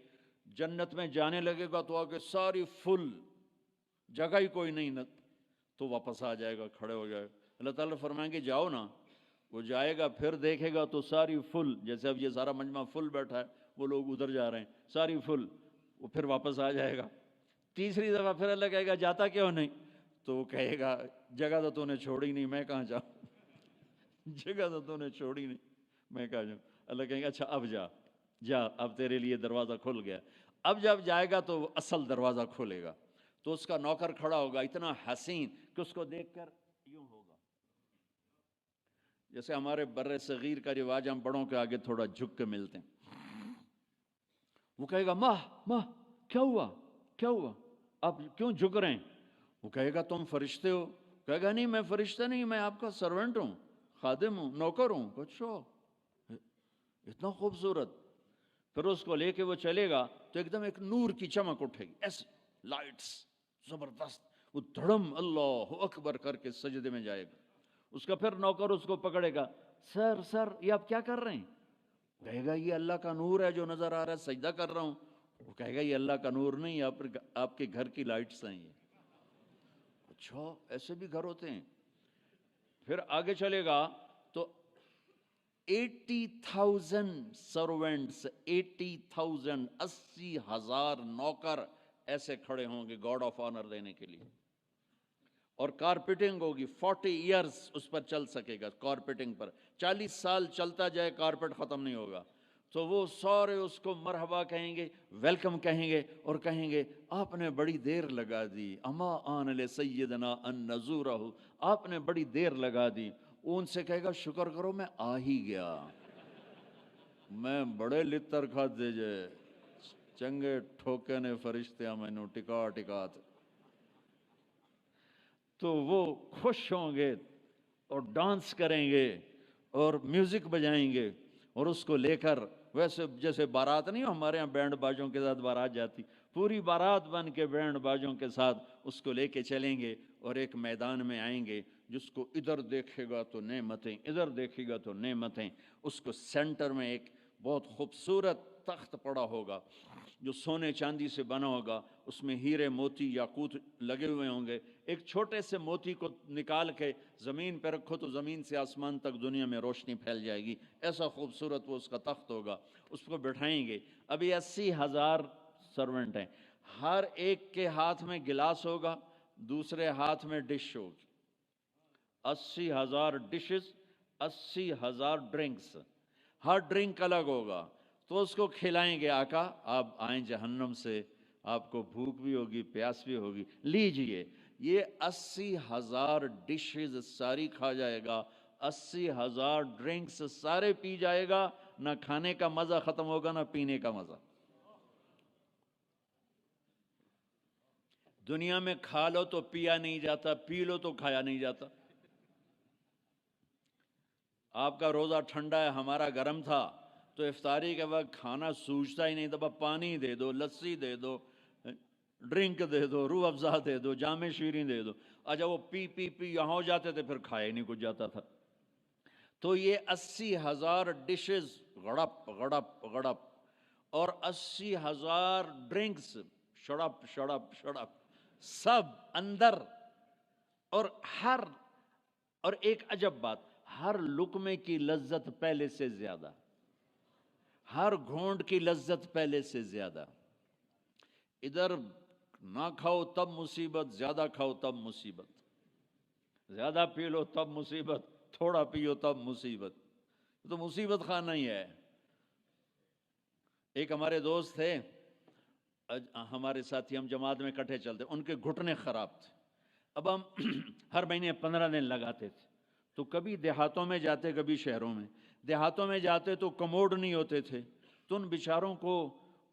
جنت میں جانے لگے گا تو آگے ساری فل، جگہ ہی کوئی نہیں، تو واپس آ جائے گا، کھڑے ہو جائے گا۔ اللہ تعالیٰ فرمائیں گے جاؤ نا، وہ جائے گا، پھر دیکھے گا تو ساری فل، جیسے اب یہ سارا مجمع فل بیٹھا ہے، وہ لوگ ادھر جا رہے ہیں، ساری فل، وہ پھر واپس آ جائے گا۔ تیسری دفعہ پھر اللہ کہے گا جاتا کیوں نہیں؟ تو وہ کہے گا جگہ تو نے چھوڑی نہیں، میں کہاں جاؤں، جگہ تو نے چھوڑی نہیں، میں کہاں جاؤں۔ اللہ کہیں گے اچھا اب جا، اب تیرے لیے دروازہ کھل گیا۔ اب جب جائے گا تو اصل دروازہ کھولے گا، تو اس کا نوکر کھڑا ہوگا اتنا حسین کہ اس کو دیکھ کر یوں ہوگا، جیسے ہمارے بر صغیر کا رواج، ہم بڑوں کے آگے تھوڑا جھک کے ملتے ہیں۔ وہ کہے گا ماہ کیا ہوا آپ کیوں جھک رہے ہیں؟ وہ کہے گا تم فرشتے ہو؟ کہے گا نہیں میں فرشتہ نہیں، میں آپ کا سرونٹ ہوں، خادم ہوں، نوکر ہوں۔ اچھا اتنا خوبصورت۔ پھر اس کو لے کے وہ چلے گا تو ایک دم ایک نور کی چمک اٹھے گی، ایسے لائٹس زبردست، وہ دھڑم اللہ اکبر کر کے سجدے میں جائے گا۔ اس کا پھر نوکر اس کو پکڑے گا، سر یہ آپ کیا کر رہے ہیں؟ کہے گا یہ اللہ کا نور ہے جو نظر آ رہا ہے، سجدہ کر رہا ہوں۔ وہ کہے گا یہ اللہ کا نور نہیں، آپ کے گھر کی لائٹس ہیں یہ۔ اچھا ایسے بھی گھر ہوتے ہیں؟ پھر آگے چلے گا تو 80,000 سرونٹس، 80,000 80,000 نوکر ایسے کھڑے ہوں گے گاڈ آف آنر دینے کے لیے، اور کارپیٹنگ ہوگی 40 ایئرز اس پر چل سکے گا، کارپیٹنگ پر 40 سال چلتا جائے، کارپیٹ ختم نہیں ہوگا۔ تو وہ سارے اس کو مرحبا کہیں گے، ویلکم کہیں گے، اور کہیں گے آپ نے بڑی دیر لگا دی، اما آن لسیدنا ان نزورہ، آپ نے بڑی دیر لگا دی۔ ان سے کہے گا شکر کرو میں آ ہی گیا، میں بڑے لتر کھاتے جے، چنگے ٹھوکے نے فرشتے مینوں ٹکا تے۔ تو وہ خوش ہوں گے اور ڈانس کریں گے اور میوزک بجائیں گے، اور اس کو لے کر ویسے جیسے بارات نہیں ہو ہمارے یہاں بینڈ باجوں کے ساتھ بارات جاتی، پوری بارات بن کے بینڈ باجوں کے ساتھ اس کو لے کے چلیں گے اور ایک میدان میں آئیں گے، جس کو ادھر دیکھے گا تو نعمتیں، ادھر دیکھے گا تو نعمتیں، اس کو سینٹر میں ایک بہت خوبصورت تخت پڑا ہوگا جو سونے چاندی سے بنا ہوگا، اس میں ہیرے موتی یاقوت لگے ہوئے ہوں گے، ایک چھوٹے سے موتی کو نکال کے زمین پہ رکھو تو زمین سے آسمان تک دنیا میں روشنی پھیل جائے گی، ایسا خوبصورت وہ اس کا تخت ہوگا، اس کو بٹھائیں گے۔ ابھی 80,000 سرونٹ ہیں، ہر ایک کے ہاتھ میں گلاس ہوگا، دوسرے ہاتھ میں ڈش ہوگی، 80,000 ڈشز، 80,000 ڈرنکس، ہر ڈرنک الگ ہوگا، تو اس کو کھلائیں گے، آقا آپ آئیں جہنم سے، آپ کو بھوک بھی ہوگی پیاس بھی ہوگی، لیجئے یہ 80,000 ڈشز ساری کھا جائے گا، 80,000 ڈرنکس سارے پی جائے گا، نہ کھانے کا مزہ ختم ہوگا نہ پینے کا مزہ۔ دنیا میں کھا لو تو پیا نہیں جاتا، پی لو تو کھایا نہیں جاتا۔ آپ کا روزہ ٹھنڈا ہے، ہمارا گرم تھا، تو افطاری کے وقت کھانا سوجتا ہی نہیں تھا، بس پانی دے دو، لسی دے دو، ڈرنک دے دو، روح افزا دے دو، جام شیریں دے دو، اچھا وہ پی پی پی یہاں ہو جاتے تھے، پھر کھایا نہیں کچھ جاتا تھا۔ تو یہ 80,000 ڈشز غڑپ غڑپ غڑپ، اور 80,000 ڈرنکس شڑپ شڑپ شڑپ، سب اندر، اور اور ایک عجب بات، ہر لقمے کی لذت پہلے سے زیادہ، ہر گھونٹ کی لذت پہلے سے زیادہ۔ ادھر نہ کھاؤ تب مصیبت، زیادہ کھاؤ تب مصیبت، زیادہ پی لو تب مصیبت، تھوڑا پیو تب مصیبت، تو مصیبت خانہ ہی ہے۔ ایک ہمارے دوست تھے، ہمارے ساتھی، ہم جماعت میں کٹھے چلتے، ان کے گھٹنے خراب تھے، اب ہم ہر مہینے 15 دن لگاتے تھے، تو کبھی دیہاتوں میں جاتے کبھی شہروں میں، دیہاتوں میں جاتے تو کموڈ نہیں ہوتے تھے، تو ان بیچاروں کو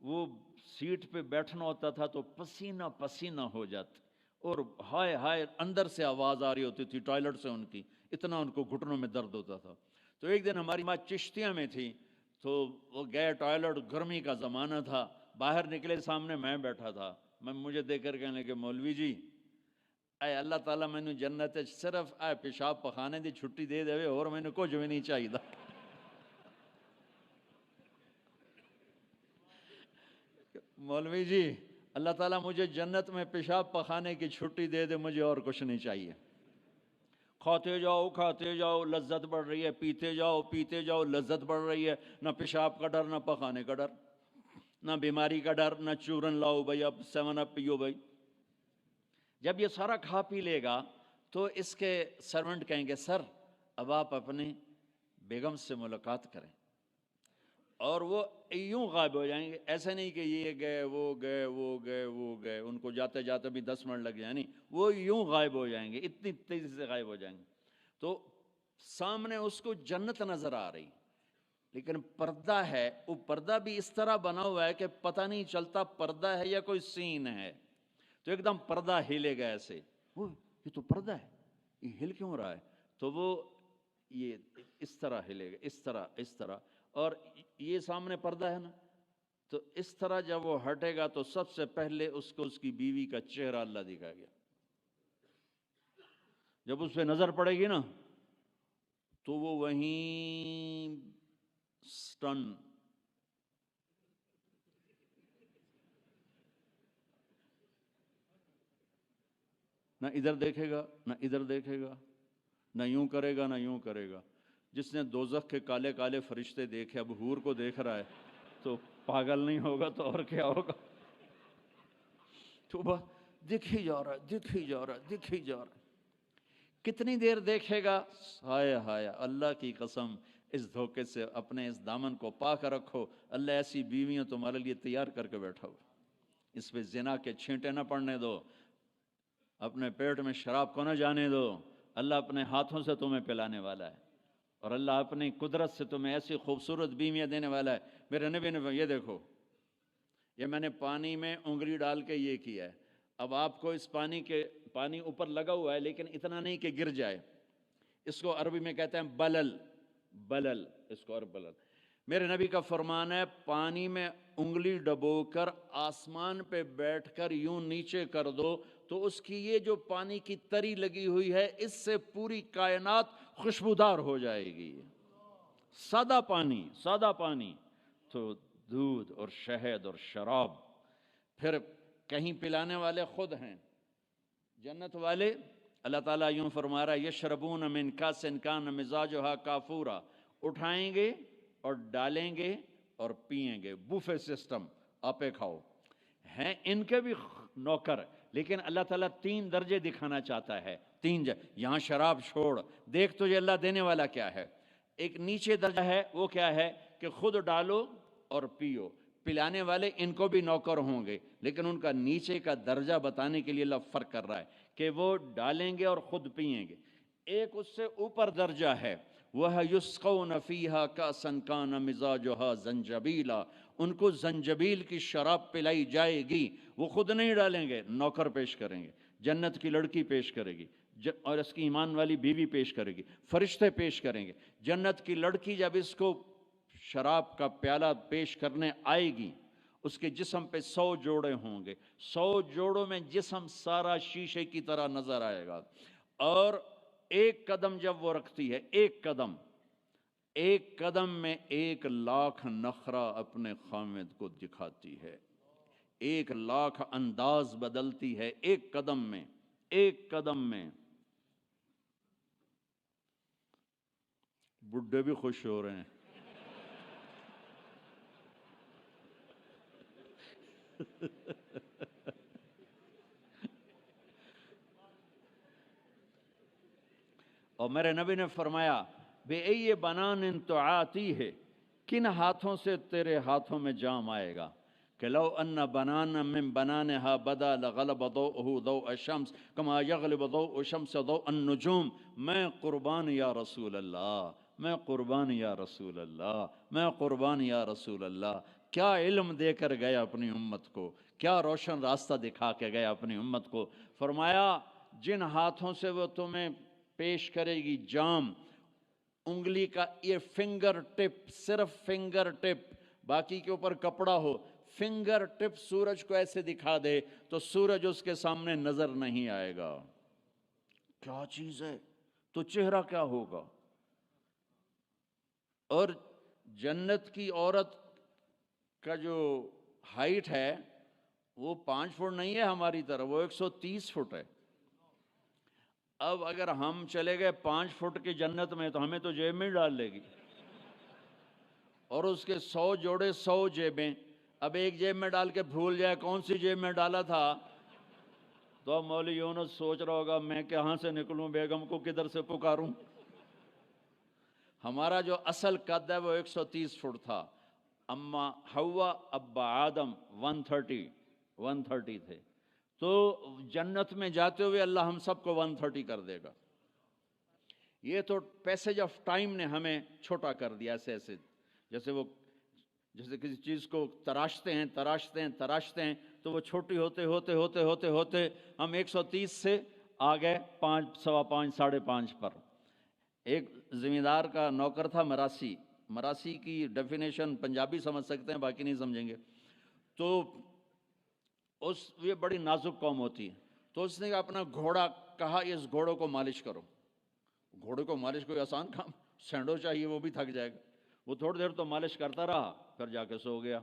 وہ سیٹ پہ بیٹھنا ہوتا تھا تو پسینہ پسینہ ہو جاتے، اور ہائے ہائے اندر سے آواز آ رہی ہوتی تھی ٹوائلٹ سے ان کی، اتنا ان کو گھٹنوں میں درد ہوتا تھا۔ تو ایک دن ہماری ماں چشتیاں میں تھی، تو وہ گئے ٹوائلٹ، گرمی کا زمانہ تھا، باہر نکلے، سامنے میں بیٹھا تھا، مجھے دیکھ کر کہنے لگے مولوی جی اے اللہ تعالیٰ میں نے جنت صرف اے پیشاب پخانے دی چھٹی دے دے اور میں نے کچھ بھی نہیں چاہیے تھا۔ مولوی جی اللہ تعالیٰ مجھے جنت میں پیشاب پخانے کی چھٹی دے دے، مجھے اور کچھ نہیں چاہیے۔ کھاتے جاؤ لذت بڑھ رہی ہے، پیتے جاؤ لذت بڑھ رہی ہے، نہ پیشاب کا ڈر نہ پخانے کا ڈر، نہ بیماری کا ڈر، نہ چورن لاؤ بھائی اب 7 اپ پیو بھائی۔ جب یہ سارا کھا پی لے گا تو اس کے سرونٹ کہیں گے سر اب آپ اپنے بیگم سے ملاقات کریں، اور وہ یوں غائب ہو جائیں گے، ایسا نہیں کہ یہ گئے وہ گئے وہ گئے وہ گئے، ان کو جاتے جاتے بھی 10 منٹ لگ جائیں، نہیں، وہ یوں غائب ہو جائیں گے، اتنی تیزی سے غائب ہو جائیں گے۔ تو سامنے اس کو جنت نظر آ رہی، لیکن پردہ ہے، وہ پردہ بھی اس طرح بنا ہوا ہے کہ پتہ نہیں چلتا پردہ ہے یا کوئی سین ہے، تو ایک دم پردہ ہلے گا ایسے، یہ تو پردہ ہے، یہ ہل کیوں رہا ہے؟ تو وہ یہ اس طرح ہلے گا، اس طرح، اور یہ سامنے پردہ ہے نا، تو اس طرح جب وہ ہٹے گا تو سب سے پہلے اس کو اس کی بیوی کا چہرہ اللہ دکھائے گا۔ جب اس پہ نظر پڑے گی نا تو وہ وہیں سٹن، نہ ادھر دیکھے گا نہ ادھر دیکھے گا، نہ یوں کرے گا نہ یوں کرے گا۔ جس نے دوزخ کے کالے کالے فرشتے دیکھے اب حور کو دیکھ رہا ہے تو پاگل نہیں ہوگا تو اور کیا ہوگا؟ تو بس دکھ ہی جا رہا ہے، کتنی دیر دیکھے گا؟ ہائے ہائے اللہ کی قسم، اس دھوکے سے اپنے اس دامن کو پاک رکھو، اللہ ایسی بیویاں تمہارے لیے تیار کر کے بیٹھا ہو، اس پہ زنا کے چھینٹے نہ پڑنے دو، اپنے پیٹ میں شراب کو نہ جانے دو، اللہ اپنے ہاتھوں سے تمہیں پلانے والا ہے، اور اللہ اپنی قدرت سے تمہیں ایسی خوبصورت بیویاں دینے والا ہے۔ میرے نبی نے یہ دیکھو، یہ میں نے پانی میں انگلی ڈال کے یہ کیا ہے، اب آپ کو اس پانی اوپر لگا ہوا ہے لیکن اتنا نہیں کہ گر جائے، اس کو عربی میں کہتے ہیں بلل، بلل، اس کو عرب بلل۔ میرے نبی کا فرمان ہے پانی میں انگلی ڈبو کر آسمان پہ بیٹھ کر یوں نیچے کر دو تو اس کی یہ جو پانی کی تری لگی ہوئی ہے اس سے پوری کائنات خوشبودار ہو جائے گی۔ سادہ پانی، سادہ پانی تو دودھ اور شہد اور شراب، پھر کہیں پلانے والے خود ہیں جنت والے۔ اللہ تعالیٰ یوں فرما رہا ہے یشربون من کاس کان مزاجھا کافورا، اٹھائیں گے اور ڈالیں گے اور پئیں گے، بوفے سسٹم، آپے کھاؤ۔ ہیں ان کے بھی نوکر، لیکن اللہ تعالیٰ 3 درجے دکھانا چاہتا ہے، 3 یہاں شراب چھوڑ، دیکھ تجھے اللہ دینے والا کیا ہے۔ ایک نیچے درجہ ہے، وہ کیا ہے کہ خود ڈالو اور پیو، پلانے والے ان کو بھی نوکر ہوں گے، لیکن ان کا نیچے کا درجہ بتانے کے لیے اللہ فرق کر رہا ہے کہ وہ ڈالیں گے اور خود پئیں گے۔ ایک اس سے اوپر درجہ ہے، وہ یسقون فیہا کأسا کان مزاجھا زنجبیلا، ان کو زنجبیل کی شراب پلائی جائے گی، وہ خود نہیں ڈالیں گے، نوکر پیش کریں گے، جنت کی لڑکی پیش کرے گی اور اس کی ایمان والی بیوی پیش کرے گی، فرشتے پیش کریں گے۔ جنت کی لڑکی جب اس کو شراب کا پیالہ پیش کرنے آئے گی، اس کے جسم پہ 100 جوڑے ہوں گے، 100 جوڑوں میں جسم سارا شیشے کی طرح نظر آئے گا، اور ایک قدم جب وہ رکھتی ہے، ایک قدم میں 1,00,000 نخرہ اپنے خامد کو دکھاتی ہے، 1,00,000 انداز بدلتی ہے ایک قدم میں، ایک قدم میں۔ بڈھے بھی خوش ہو رہے ہیں۔ اور میرے نبی نے فرمایا بے ای بنان تعاتی ہے، کن ہاتھوں سے تیرے ہاتھوں میں جام آئے گا، کہ لو ان بنانا من بنانها بدا لغلب ضوءه ضوء الشمس کما یغلب ضوء الشمس ضوء النجوم۔ میں قربان یا رسول اللہ، میں قربان یا رسول اللہ، میں قربان یا رسول اللہ۔ کیا علم دے کر گیا اپنی امت کو، کیا روشن راستہ دکھا کے گیا اپنی امت کو۔ فرمایا جن ہاتھوں سے وہ تمہیں پیش کرے گی جام، انگلی کا یہ فنگر ٹپ، صرف فنگر ٹپ، باقی کے اوپر کپڑا ہو، فنگر ٹپ سورج کو ایسے دکھا دے تو سورج اس کے سامنے نظر نہیں آئے گا۔ کیا چیز ہے، تو چہرہ کیا ہوگا۔ اور جنت کی عورت کا جو ہائٹ ہے وہ 5 فٹ نہیں ہے ہماری طرح، وہ 130 فٹ ہے۔ اب اگر ہم چلے گئے 5 فٹ کی جنت میں تو ہمیں تو جیب میں ڈال لے گی، اور اس کے 100 جوڑے 100 جیبیں، اب ایک جیب میں ڈال کے بھول جائے کون سی جیب میں ڈالا تھا، تو اب مولوی یونس سوچ رہا ہوگا میں کہاں سے نکلوں، بیگم کو کدھر سے پکاروں۔ ہمارا جو اصل قد ہے وہ 130 فٹ تھا، اما حوا ابا آدم 130 تھے، تو جنت میں جاتے ہوئے اللہ ہم سب کو 130 کر دے گا۔ یہ تو پیسج آف ٹائم نے ہمیں چھوٹا کر دیا، ایسے ایسے جیسے کسی چیز کو تراشتے ہیں تو وہ چھوٹی ہوتے ہم 130 سے آ گئے 5، 5.25، 5.5 پر۔ ایک زمیندار کا نوکر تھا مراسی کی ڈیفینیشن پنجابی سمجھ سکتے ہیں، باقی نہیں سمجھیں گے۔ تو یہ بڑی نازک قوم ہوتی ہے، تو اس نے اپنا گھوڑا کہا اس گھوڑوں کو مالش کرو۔ گھوڑے کو مالش کوئی آسان کام، سینڈو چاہیے وہ بھی تھک جائے گا۔ وہ تھوڑی دیر تو مالش کرتا رہا، پھر جا کے سو گیا۔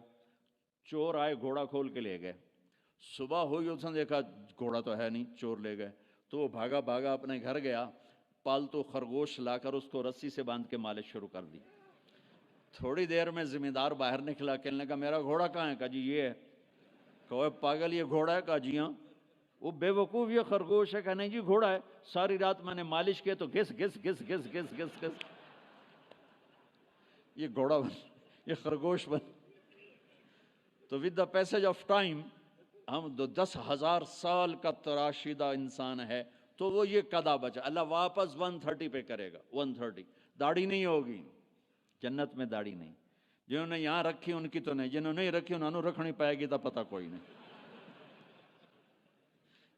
چور آئے گھوڑا کھول کے لے گئے، صبح ہوئی اس نے دیکھا گھوڑا تو ہے نہیں، چور لے گئے، تو وہ بھاگا اپنے گھر گیا، پالتو خرگوش لا کر اس کو رسی سے باندھ کے مالش شروع کر دی۔ تھوڑی دیر میں زمیندار باہر نکلا، کہنے لگا میرا گھوڑا کہاں ہے؟ کہا جی یہ ہے۔ کہو پاگل یہ گھوڑا ہے؟ کہا جی ہاں۔ وہ بے وقوف یہ خرگوش ہے؟ کہا نہیں جی گھوڑا ہے، ساری رات میں نے مالش کیا تو گھس گھس گھس گھس گھس گھس گھس یہ گھوڑا بن، یہ خرگوش بن۔ تو with the passage of time ہم 10,000 سال کا تراشیدہ انسان ہے، تو وہ یہ قدا بچا، اللہ واپس 130 پہ کرے گا۔ 130 داڑھی نہیں ہوگی جنت میں، داڑھی نہیں۔ جنہوں نے یہاں رکھی ان کی تو نہیں، جنہوں نے نہیں رکھی انہوں نے رکھنی پائے گی تو پتہ کوئی نہیں۔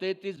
33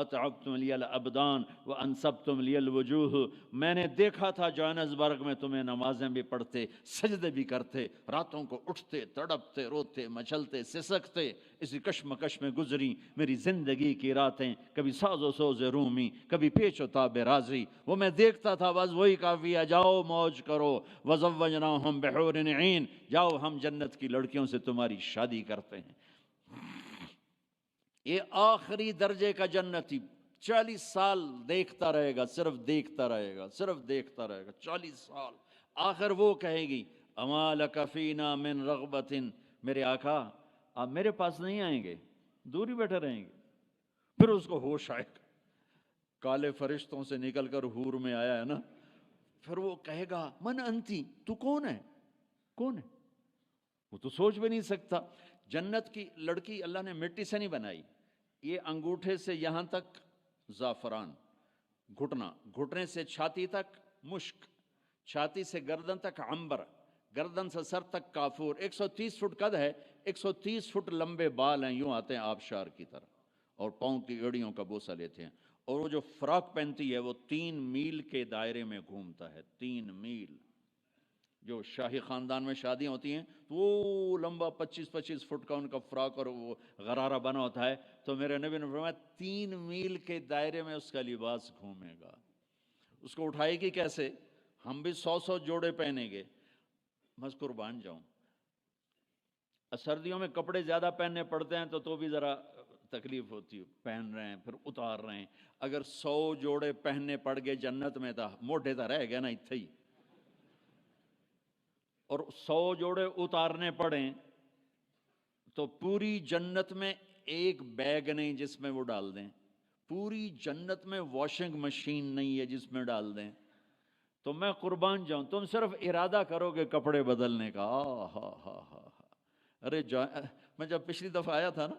اتعبتم لی الابدان وانصبتم لی الوجوہ، میں نے دیکھا تھا جوہانسبرگ میں تمہیں نمازیں بھی پڑھتے، سجدے بھی کرتے، راتوں کو اٹھتے، تڑپتے، روتے، مچلتے، سسکتے، اسی کشمکش میں گزری میری زندگی کی راتیں، کبھی ساز و سوز رومی، کبھی پیچ و تاب رازی، وہ میں دیکھتا تھا، بس وہی کافی ہے، جاؤ موج کرو، وزوجناہم بحور عین، جاؤ ہم جنت کی لڑکیوں سے تمہاری شادی کرتے ہیں۔ یہ آخری درجے کا جنتی 40 سال دیکھتا رہے گا، صرف دیکھتا رہے گا، صرف دیکھتا رہے گا، 40 سال۔ آخر وہ کہے گی اما لک فینا من رغبت، میرے آقا آپ میرے پاس نہیں آئیں گے، دور ہی بیٹھے رہیں گے۔ پھر اس کو ہوش آئے گا، کالے فرشتوں سے نکل کر حور میں آیا ہے نا، پھر وہ کہے گا من انتی، تو کون ہے، کون ہے؟ وہ تو سوچ بھی نہیں سکتا۔ جنت کی لڑکی اللہ نے مٹی سے نہیں بنائی، یہ انگوٹھے سے یہاں تک زعفران، گھٹنے سے چھاتی تک مشک، چھاتی سے گردن تک عنبر، گردن سے سر تک کافور، 130 فٹ قد ہے، 130 فٹ لمبے بال ہیں، یوں آتے ہیں آبشار کی طرح، اور پاؤں کی ایڑیوں کا بوسہ لیتے ہیں، اور وہ جو فراک پہنتی ہے وہ 3 میل کے دائرے میں گھومتا ہے، 3 میل۔ جو شاہی خاندان میں شادیاں ہوتی ہیں تو وہ لمبا 25 فٹ کا ان کا فراک اور وہ غرارہ بنا ہوتا ہے، تو میرے نبی نے فرمایا 3 میل کے دائرے میں اس کا لباس گھومے گا۔ اس کو اٹھائے گی کیسے؟ ہم بھی 100 جوڑے پہنیں گے، میں قربان جاؤں، سردیوں میں کپڑے زیادہ پہننے پڑتے ہیں تو بھی ذرا تکلیف ہوتی ہے، پہن رہے ہیں پھر اتار رہے ہیں، اگر 100 جوڑے پہننے پڑ گئے جنت میں تو موٹے تو رہ گیا نا اتھے ہی، اور 100 جوڑے اتارنے پڑیں تو پوری جنت میں ایک بیگ نہیں جس میں وہ ڈال دیں، پوری جنت میں واشنگ مشین نہیں ہے جس میں ڈال دیں، تو میں قربان جاؤں تم صرف ارادہ کرو گے کپڑے بدلنے کا، ہا ہا ہا۔ ارے میں جب پچھلی دفعہ آیا تھا نا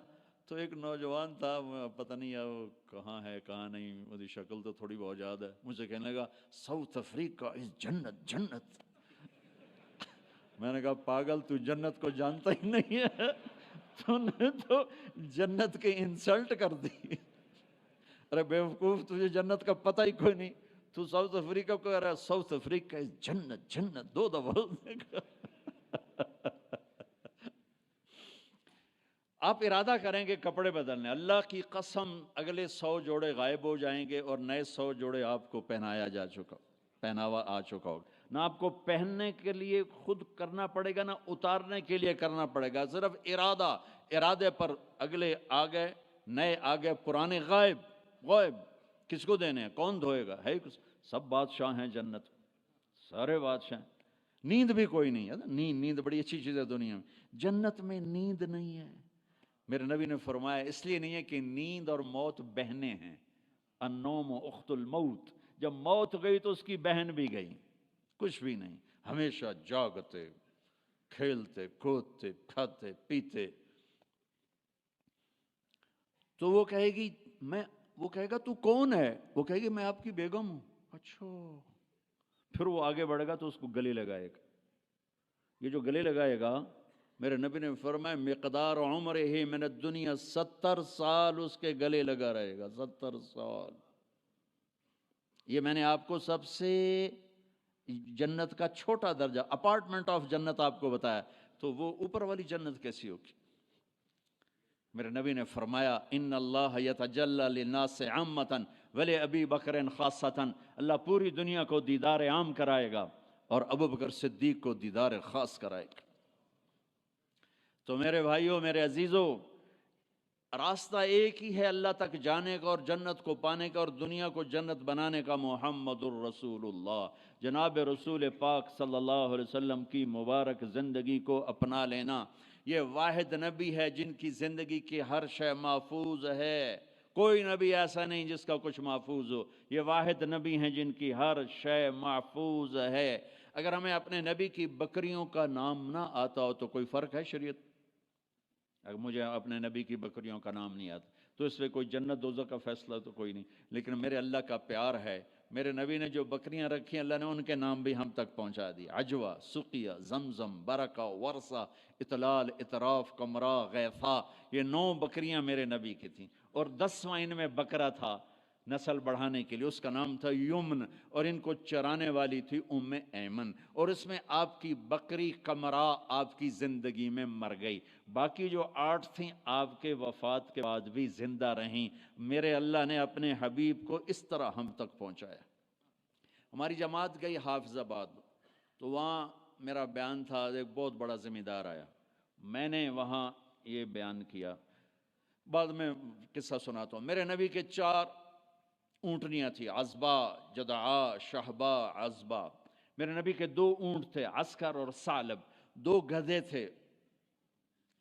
تو ایک نوجوان تھا، پتہ نہیں وہ کہاں ہے کہاں نہیں، مجھے شکل تو تھوڑی بہت یاد ہے، مجھے کہنے لگا ساؤتھ افریقہ از جنت، جنت۔ میں نے کہا پاگل تو جنت کو جانتا ہی نہیں ہے، تو نے تو جنت کی انسلٹ کر دی۔ ارے بیوقوف، تجھے جنت کا پتہ ہی کوئی نہیں، تو ساؤتھ افریقہ کو کہہ رہا ہے ساؤتھ افریقہ از جنت، جنت 2 دفعہ۔ آپ ارادہ کریں گے کپڑے بدلنے، اللہ کی قسم اگلے 100 جوڑے غائب ہو جائیں گے اور نئے 100 جوڑے آپ کو پہناوا آ چکا ہوگا، نہ آپ کو پہننے کے لیے خود کرنا پڑے گا نہ اتارنے کے لیے کرنا پڑے گا، صرف ارادے پر اگلے آ گئے، نئے آ گئے، پرانے غائب۔ کس کو دینے ہیں؟ کون دھوئے گا؟ ہے سب بادشاہ ہیں جنت، سارے بادشاہ ہیں، نیند بھی کوئی نہیں ہے، نیند بڑی اچھی چیز ہے دنیا میں، جنت میں نیند نہیں ہے۔ میرے نبی نے فرمایا اس لیے نہیں ہے کہ نیند اور موت بہنیں ہیں، النوم اخت الموت، جب موت گئی تو اس کی بہن بھی گئی، کچھ بھی نہیں، ہمیشہ جاگتے، کھیلتے، کودتے، کھاتے، پیتے۔ تو وہ کہے گی وہ کہے گا تو کون ہے؟ وہ کہے گی میں آپ کی بیگم ہوں۔ اچھا، پھر وہ آگے بڑھے گا تو اس کو گلے لگائے گا، یہ جو گلے لگائے گا میرے نبی نے فرمایا مقدار عمرہ من الدنیا 70 سال اس کے گلے لگا رہے گا، 70 سال۔ یہ میں نے آپ کو سب سے جنت کا چھوٹا درجہ، اپارٹمنٹ آف جنت آپ کو بتایا، تو وہ اوپر والی جنت کیسی ہوگی؟ میرے نبی نے فرمایا ان اللہ یتجلی للناس عامۃ ولابی بکر خاصۃ، اللہ پوری دنیا کو دیدار عام کرائے گا اور ابو بکر صدیق کو دیدار خاص کرائے گا۔ تو میرے بھائیوں، میرے عزیزوں، راستہ ایک ہی ہے اللہ تک جانے کا اور جنت کو پانے کا اور دنیا کو جنت بنانے کا، محمد الرسول اللہ، جناب رسول پاک صلی اللہ علیہ وسلم کی مبارک زندگی کو اپنا لینا۔ یہ واحد نبی ہے جن کی زندگی کی ہر شے محفوظ ہے، کوئی نبی ایسا نہیں جس کا کچھ محفوظ ہو، یہ واحد نبی ہیں جن کی ہر شے محفوظ ہے۔ اگر ہمیں اپنے نبی کی بکریوں کا نام نہ آتا ہو تو کوئی فرق ہے شریعت؟ اگر مجھے اپنے نبی کی بکریوں کا نام نہیں آتا تو اس میں کوئی جنت دوزخ کا فیصلہ تو کوئی نہیں، لیکن میرے اللہ کا پیار ہے، میرے نبی نے جو بکریاں رکھی ہیں اللہ نے ان کے نام بھی ہم تک پہنچا دی، عجوہ، سقیہ، زمزم، برکہ، ورثہ، اطلال، اطراف، کمرا، غیثہ، یہ 9 بکریاں میرے نبی کی تھیں، اور 10واں ان میں بکرا تھا نسل بڑھانے کے لیے، اس کا نام تھا یمن، اور ان کو چرانے والی تھی ام ایمن، اور اس میں آپ کی بکری کمرا آپ کی زندگی میں مر گئی، باقی جو 8 تھیں آپ کے وفات کے بعد بھی زندہ رہیں۔ میرے اللہ نے اپنے حبیب کو اس طرح ہم تک پہنچایا۔ ہماری جماعت گئی حافظ آباد، تو وہاں میرا بیان تھا، ایک بہت بڑا ذمہ دار آیا، میں نے وہاں یہ بیان کیا، بعد میں قصہ سناتا ہوں۔ میرے نبی کے 4 اونٹنیاں تھی، عزبہ، جدعا، شہبہ، عزبہ۔ میرے نبی کے 2 اونٹ تھے، عسکر اور ثعلب، 2 گدھے تھے،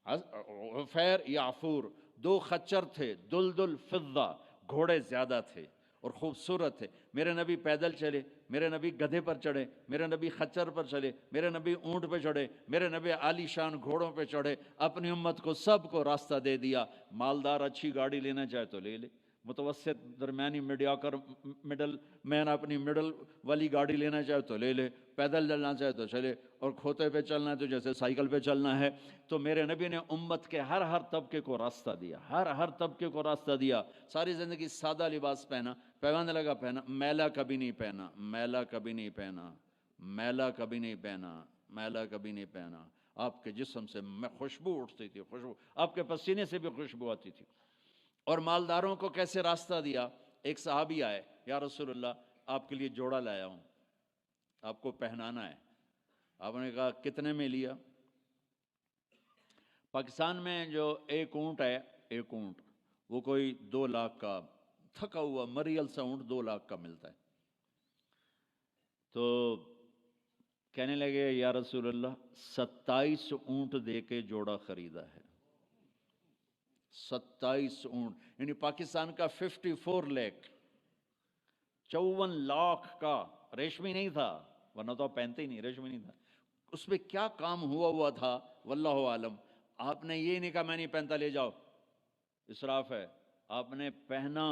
عفیر یعفور، 2 خچر تھے، دلدل فضہ، گھوڑے زیادہ تھے اور خوبصورت تھے۔ میرے نبی پیدل چلے، میرے نبی گدھے پر چڑھے، میرے نبی خچر پر چلے، میرے نبی اونٹ پہ چڑھے، میرے نبی عالی شان گھوڑوں پہ چڑھے، اپنی امت کو سب کو راستہ دے دیا۔ مالدار اچھی گاڑی لینا چاہے تو لے لے، متوسط درمیانی میڈیاکر مڈل مین اپنی مڈل والی گاڑی لینا چاہے تو لے لے، پیدل چلنا چاہے تو چلے، اور کھوتے پہ چلنا ہے تو جیسے سائیکل پہ چلنا ہے۔ تو میرے نبی نے امت کے ہر طبقے کو راستہ دیا، ہر طبقے کو راستہ دیا۔ ساری زندگی سادہ لباس پہنا، پیوند لگا پہنا، میلا کبھی نہیں پہنا، میلا کبھی نہیں پہنا، میلا کبھی نہیں پہنا، میلا کبھی نہیں پہنا۔ آپ کے جسم سے خوشبو اٹھتی تھی، خوشبو، آپ کے پسینے سے بھی خوشبو آتی تھی۔ اور مالداروں کو کیسے راستہ دیا؟ ایک صحابی آئے، یا رسول اللہ آپ کے لیے جوڑا لایا ہوں، آپ کو پہنانا ہے۔ آپ نے کہا کتنے میں لیا؟ پاکستان میں جو ایک اونٹ ہے، ایک اونٹ وہ کوئی 2 لاکھ کا، تھکا ہوا مریل سا اونٹ 2 لاکھ کا ملتا ہے۔ تو کہنے لگے یا رسول اللہ 27 اونٹ دے کے جوڑا خریدا ہے، 27 اونٹ، یعنی پاکستان کا 54 لاکھ، 54 لاکھ کا، ریشمی نہیں تھا، ورنہ تو آپ پہنتے ہی نہیں، ریشمی نہیں تھا۔ اس میں کیا کام ہوا تھا واللہ عالم۔ آپ نے یہ نہیں کہا میں نہیں پہنتا لے جاؤ، اسراف ہے۔ آپ نے پہنا،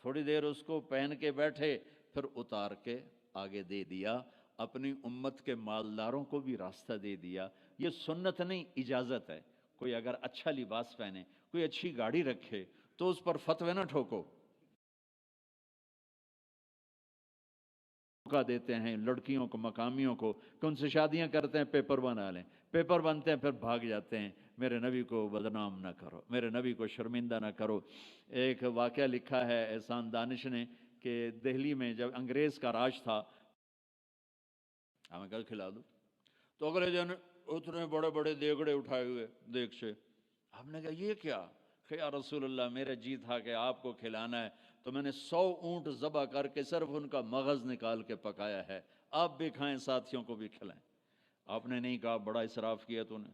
تھوڑی دیر اس کو پہن کے بیٹھے، پھر اتار کے آگے دے دیا، اپنی امت کے مالداروں کو بھی راستہ دے دیا۔ یہ سنت نہیں، اجازت ہے۔ کوئی اگر اچھا لباس پہنے، کوئی اچھی گاڑی رکھے تو اس پر فتوے نہ ٹھوکو۔ موقع دیتے ہیں لڑکیوں کو، مقامیوں کو کہ ان سے شادیاں کرتے ہیں، پیپر بنا لیں، پیپر بنتے ہیں پھر بھاگ جاتے ہیں۔ میرے نبی کو بدنام نہ کرو، میرے نبی کو شرمندہ نہ کرو۔ ایک واقعہ لکھا ہے احسان دانش نے کہ دہلی میں جب انگریز کا راج تھا، ہمیں کل کھلا دو، تو اگلے دن اتنے بڑے بڑے دیگڑے اٹھائے ہوئے دیگ سے۔ آپ نے کہا یہ کیا؟ کہ یا رسول اللہ میرا جی تھا کہ آپ کو کھلانا ہے، تو میں نے 100 اونٹ ذبح کر کے صرف ان کا مغز نکال کے پکایا ہے، آپ بھی کھائیں، ساتھیوں کو بھی کھلائیں۔ آپ نے نہیں کہا بڑا اسراف کیا تو نے،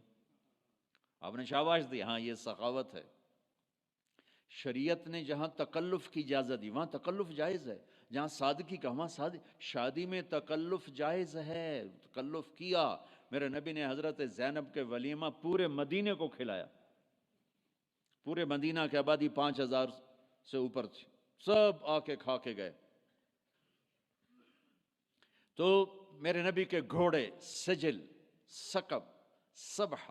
آپ نے شاباش دی، ہاں یہ سخاوت ہے۔ شریعت نے جہاں تکلف کی اجازت دی وہاں تکلف جائز ہے، جہاں سادگی کا وہاں شادی میں تکلف جائز ہے، تکلف کیا۔ میرے نبی نے حضرت زینب کے ولیمہ پورے مدینے کو کھلایا، پورے مدینہ کی آبادی 5000 سے اوپر تھی، سب آ کے کھا کے گئے۔ تو میرے نبی کے گھوڑے سجل، سکب، سبح،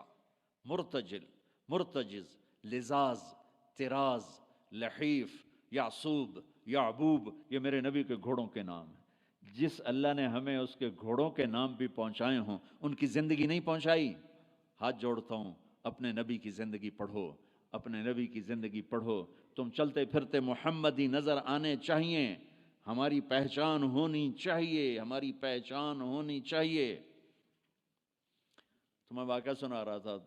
مرتجل، مرتجز، لزاز، تراز، لحیف، یعصوب، یعبوب، یہ میرے نبی کے گھوڑوں کے نام ہیں۔ جس اللہ نے ہمیں اس کے گھوڑوں کے نام بھی پہنچائے ہوں، ان کی زندگی نہیں پہنچائی؟ ہاتھ جوڑتا ہوں، اپنے نبی کی زندگی پڑھو، اپنے نبی کی زندگی پڑھو۔ تم چلتے پھرتے محمدی نظر آنے چاہیے، ہماری پہچان ہونی چاہیے، ہماری پہچان ہونی چاہیے۔ تو میں واقعہ سنا رہا تھا،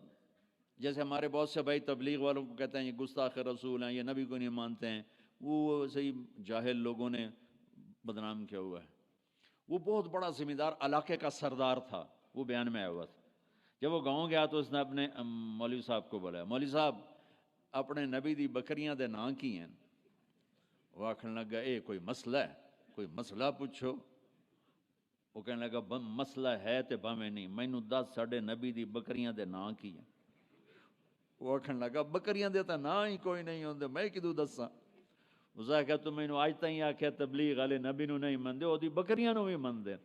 جیسے ہمارے بہت سے بھائی تبلیغ والوں کو کہتے ہیں یہ گستاخ رسول ہیں، یہ نبی کو نہیں مانتے ہیں، وہ صحیح جاہل لوگوں نے بدنام کیا ہوا ہے۔ وہ بہت بڑا ذمہ دار علاقے کا سردار تھا، وہ بیان میں آیا ہوا تھا۔ جب وہ گاؤں گیا تو اس نے اپنے مولوی صاحب کو بولا، مولوی صاحب اپنے نبی دی بکریاں دے نام کی ہیں؟ وہ آکھن لگا اے کوئی مسئلہ ہے، کوئی مسئلہ پوچھو۔ وہ کہنے لگا مسئلہ ہے تے بھاویں نہیں، مینوں دس ساڈے نبی دی بکریاں دے نام کی ہیں۔ وہ آکھن لگا بکریاں دیتا نہ ہی کوئی نہیں ہوندے میں کدوں دساں اس آخیا تو مینوں اج تائیں آخیا تبلیغ والے نبی نو نہیں مندے اودی بکریاں نو بھی مندے